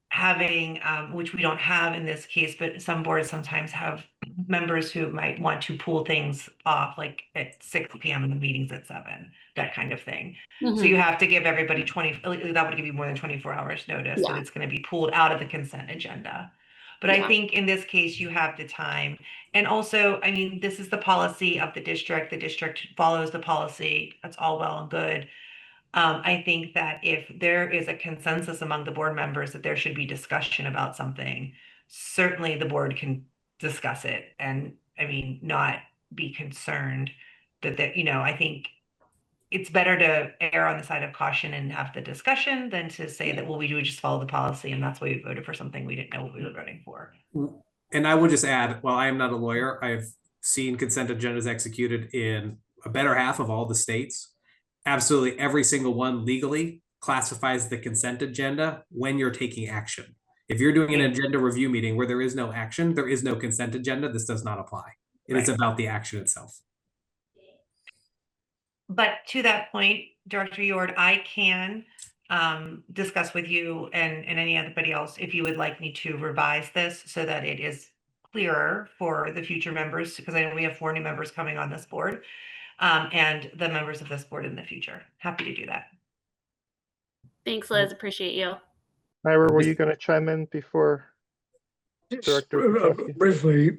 having, which we don't have in this case, but some boards sometimes have members who might want to pull things off, like at 6 p.m. and the meeting's at 7, that kind of thing. So you have to give everybody that would give you more than 24 hours notice that Yeah. it's going to be pulled out of the consent agenda. But I Yeah. think in this case, you have the time. And also, I mean, this is the policy of the district. The district follows the policy. That's all well and good. I think that if there is a consensus among the board members that there should be discussion about something, certainly the board can discuss it and, I mean, not be concerned that, you know, I think it's better to err on the side of caution and have the discussion than to say that, well, we do just follow the policy and that's why we voted for something we didn't know what we were voting for. And I would just add, while I am not a lawyer, I've seen consent agendas executed in a better half of all the states. Absolutely every single one legally classifies the consent agenda when you're taking action. If you're doing an agenda review meeting where there is no action, there is no consent agenda, this does not apply. It is about the action itself. But to that point, Director Yord, I can discuss with you and anybody else if you would like me to revise this so that it is clearer for the future members, because I know we have 4 new members coming on this board, and the members of this board in the future. Happy to do that. Thanks, Liz. Appreciate you. Ira, were you going to chime in before Director Petrosky? Briefly,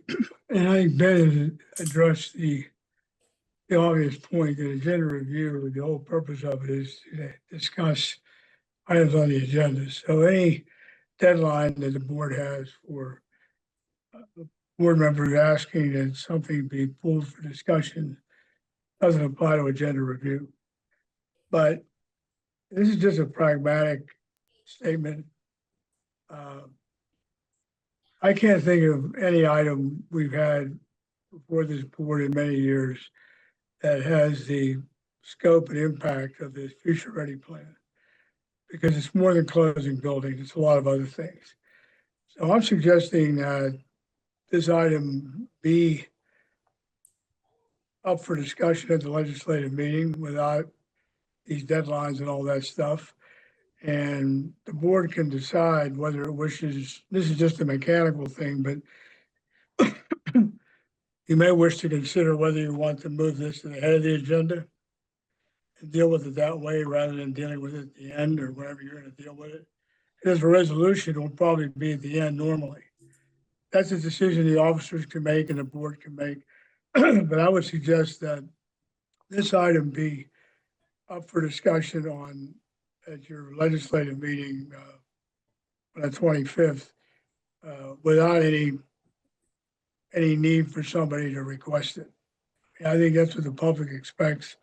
and I think Ben addressed the obvious point that agenda review, the whole purpose of it is to discuss items on the agenda. So any deadline that the board has for board members asking that something be pulled for discussion doesn't apply to agenda review. But this is just a pragmatic statement. I can't think of any item we've had before this board in many years that has the scope and impact of this future ready plan, because it's more than closing buildings, it's a lot of other things. So I'm suggesting that this item be up for discussion at the legislative meeting without these deadlines and all that stuff. And the board can decide whether it wishes, this is just a mechanical thing, but you may wish to consider whether you want to move this to the head of the agenda and deal with it that way rather than dealing with it at the end or whenever you're gonna deal with it. There's a resolution, it will probably be at the end normally. That's a decision the officers can make and the board can make. But I would suggest that this item be up for discussion at your legislative meeting on the 25th without any need for somebody to request it. I think that's what the public expects.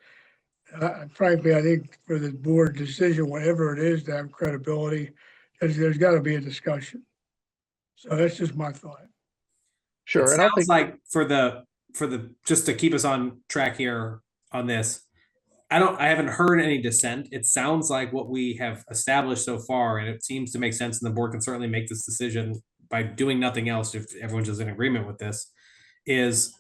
Frankly, I think for the board decision, whatever it is, to have credibility, there's got to be a discussion. So that's just my thought. Sure, It and I sounds think like for the just to keep us on track here on this, I haven't heard any dissent. It sounds like what we have established so far, and it seems to make sense, and the board can certainly make this decision by doing nothing else if everyone's just in agreement with this, is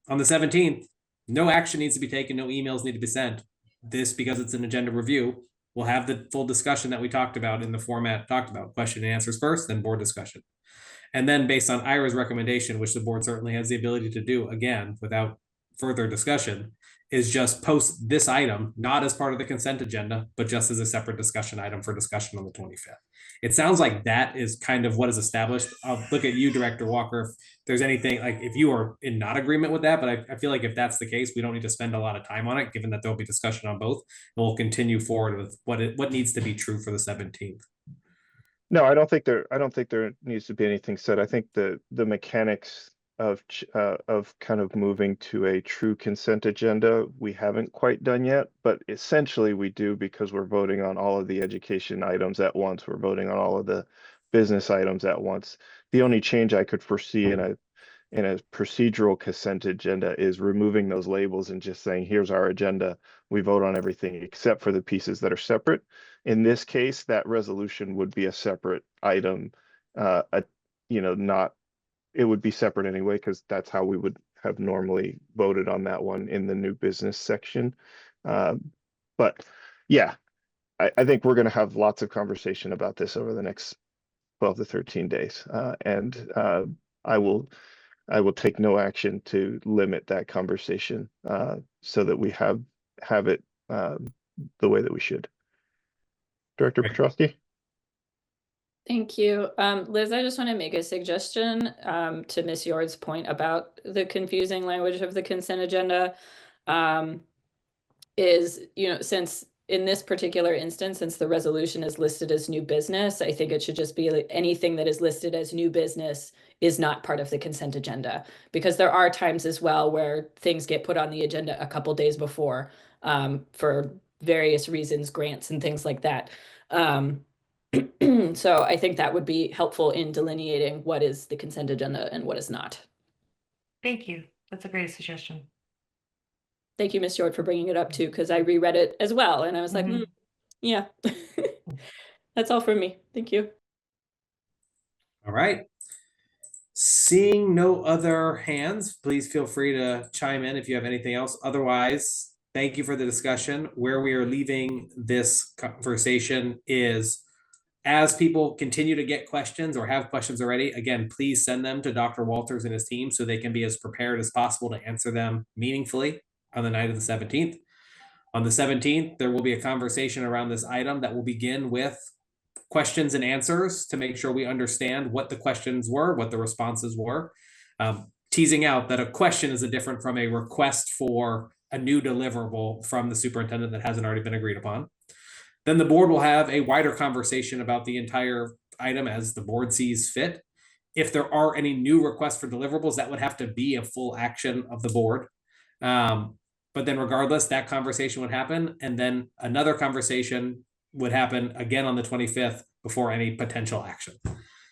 on the 17th, no action needs to be taken, no emails need to be sent. This, because it's an agenda review, we'll have the full discussion that we talked about in the format talked about, question and answers first, then board discussion. And then based on Ira's recommendation, which the board certainly has the ability to do again without further discussion, is just post this item, not as part of the consent agenda, but just as a separate discussion item for discussion on the 25th. It sounds like that is kind of what is established. I'll look at you, Director Walker, if there's anything, like if you are in not agreement with that, but I feel like if that's the case, we don't need to spend a lot of time on it, given that there'll be discussion on both, and we'll continue forward with what needs to be true for the 17th. no, I don't think there needs to be anything said. I think the mechanics of kind of moving to a true consent agenda, we haven't quite done yet, but essentially we do, because we're voting on all of the education items at once. We're voting on all of the business items at once. The only change I could foresee in a procedural consent agenda is removing those labels and just saying, here's our agenda. We vote on everything except for the pieces that are separate. In this case, that resolution would be a separate item. It would be separate anyway, because that's how we would have normally voted on that one in the new business section. But yeah, I think we're going to have lots of conversation about this over the next 12 to 13 days. And I will take no action to limit that conversation so that we have it the way that we should. Director Petrosky? Thank you. Liz, I just want to make a suggestion to Ms. Yord's point about the confusing language of the consent agenda. Since in this particular instance, since the resolution is listed as new business, I think it should just be like anything that is listed as new business is not part of the consent agenda, because there are times as well where things get put on the agenda a couple days before for various reasons, grants and things like that. So I think that would be helpful in delineating what is the consent agenda and what is not. Thank you. That's a great suggestion. Thank you, Ms. Yord, for bringing it up too, because I reread it as well, and I was like, yeah. That's all from me. Thank you. All right. Seeing no other hands, please feel free to chime in if you have anything else. Otherwise, thank you for the discussion. Where we are leaving this conversation is, as people continue to get questions or have questions already, again, please send them to Dr. Walters and his team so they can be as prepared as possible to answer them meaningfully on the night of the 17th. On the 17th, there will be a conversation around this item that will begin with questions and answers to make sure we understand what the questions were, what the responses were. Teasing out that a question is different from a request for a new deliverable from the superintendent that hasn't already been agreed upon. Then the board will have a wider conversation about the entire item as the board sees fit. If there are any new requests for deliverables, that would have to be a full action of the board. But then regardless, that conversation would happen. And then another conversation would happen again on the 25th before any potential action.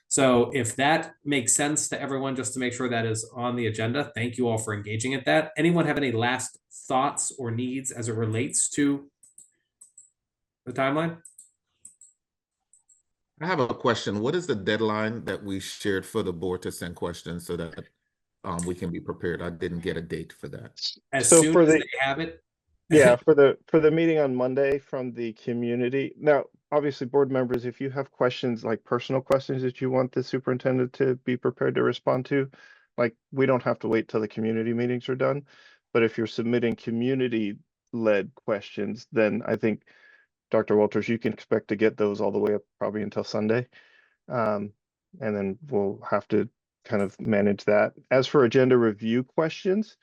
So if that makes sense to everyone, just to make sure that is on the agenda, thank you all for engaging at that. Anyone have any last thoughts or needs as it relates to the timeline? I have a question. What is the deadline that we shared for the board to send questions so that we can be prepared? I didn't get a date for that. As soon as they have it. Yeah, for the meeting on Monday from the community. Now, obviously, board members, if you have questions, like personal questions that you want the superintendent to be prepared to respond to, like, we don't have to wait till the community meetings are done. But if you're submitting community led questions, then I think, Dr. Walters, you can expect to get those all the way up probably until Sunday. And then we'll have to kind of manage that. As for agenda review questions,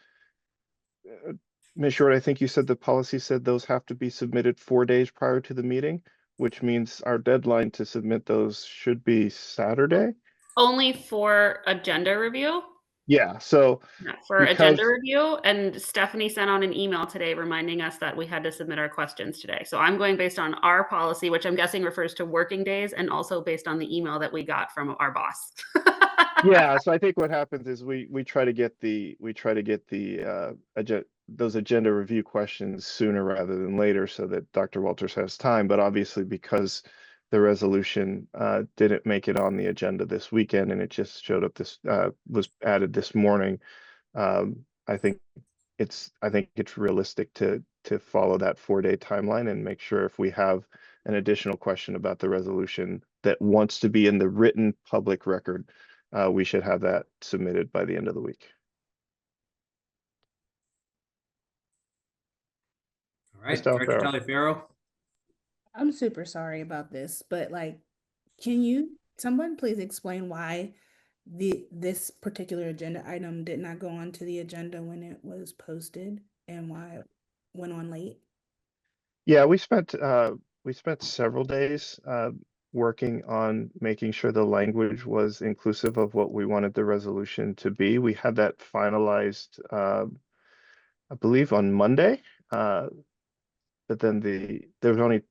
Ms. Short, I think you said the policy said those have to be submitted 4 days prior to the meeting, which means our deadline to submit those should be Saturday. Only for agenda review? Yeah, so Not for because agenda review. And Stephanie sent out an email today reminding us that we had to submit our questions today. So I'm going based on our policy, which I'm guessing refers to working days, and also based on the email that we got from our boss. yeah, so I think what happens is we try to get the those agenda review questions sooner rather than later so that Dr. Walters has time. But obviously, because the resolution didn't make it on the agenda this weekend and it just showed up was added this morning, I think it's realistic to follow that 4-day timeline and make sure if we have an additional question about the resolution that wants to be in the written public record, we should have that submitted by the end of the week. All right, Mr. Director Alfaro. Taliaferro. I'm super sorry about this, but like, someone please explain why this particular agenda item did not go onto the agenda when it was posted and why it went on late? Yeah, we spent several days working on making sure the language was inclusive of what we wanted the resolution to be. We had that finalized, I believe, on Monday. But then there's only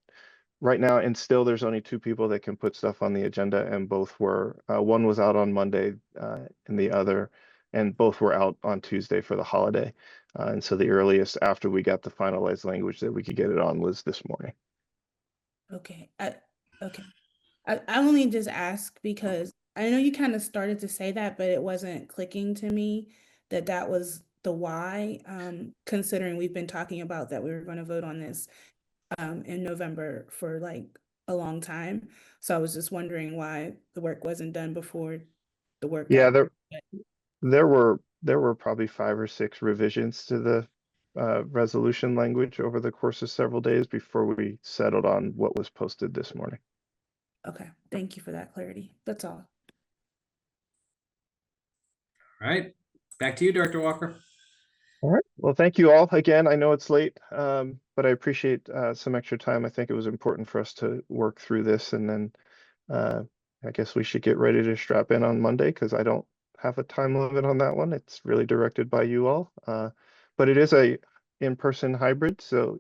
right now, and still there's only 2 people that can put stuff on the agenda, and both were one was out on Monday, and both were out on Tuesday for the holiday. And so the earliest after we got the finalized language that we could get it on was this morning. Okay, okay. I only just ask because I know you kind of started to say that, but it wasn't clicking to me that that was the why, considering we've been talking about that we were going to vote on this in November for like a long time. So I was just wondering why the work wasn't done before the work. Yeah, there were probably 5 or 6 revisions to the resolution language over the course of several days before we settled on what was posted this morning. Okay, thank you for that clarity. That's all. All right, back to you, Director Walker. All right. Well, thank you all again. I know it's late, but I appreciate some extra time. I think it was important for us to work through this, and then I guess we should get ready to strap in on Monday because I don't have a time limit on that one. It's really directed by you all, but it is a in-person hybrid. So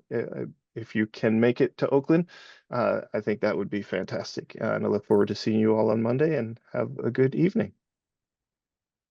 if you can make it to Oakland, I think that would be fantastic. And I look forward to seeing you all on Monday, and have a good evening.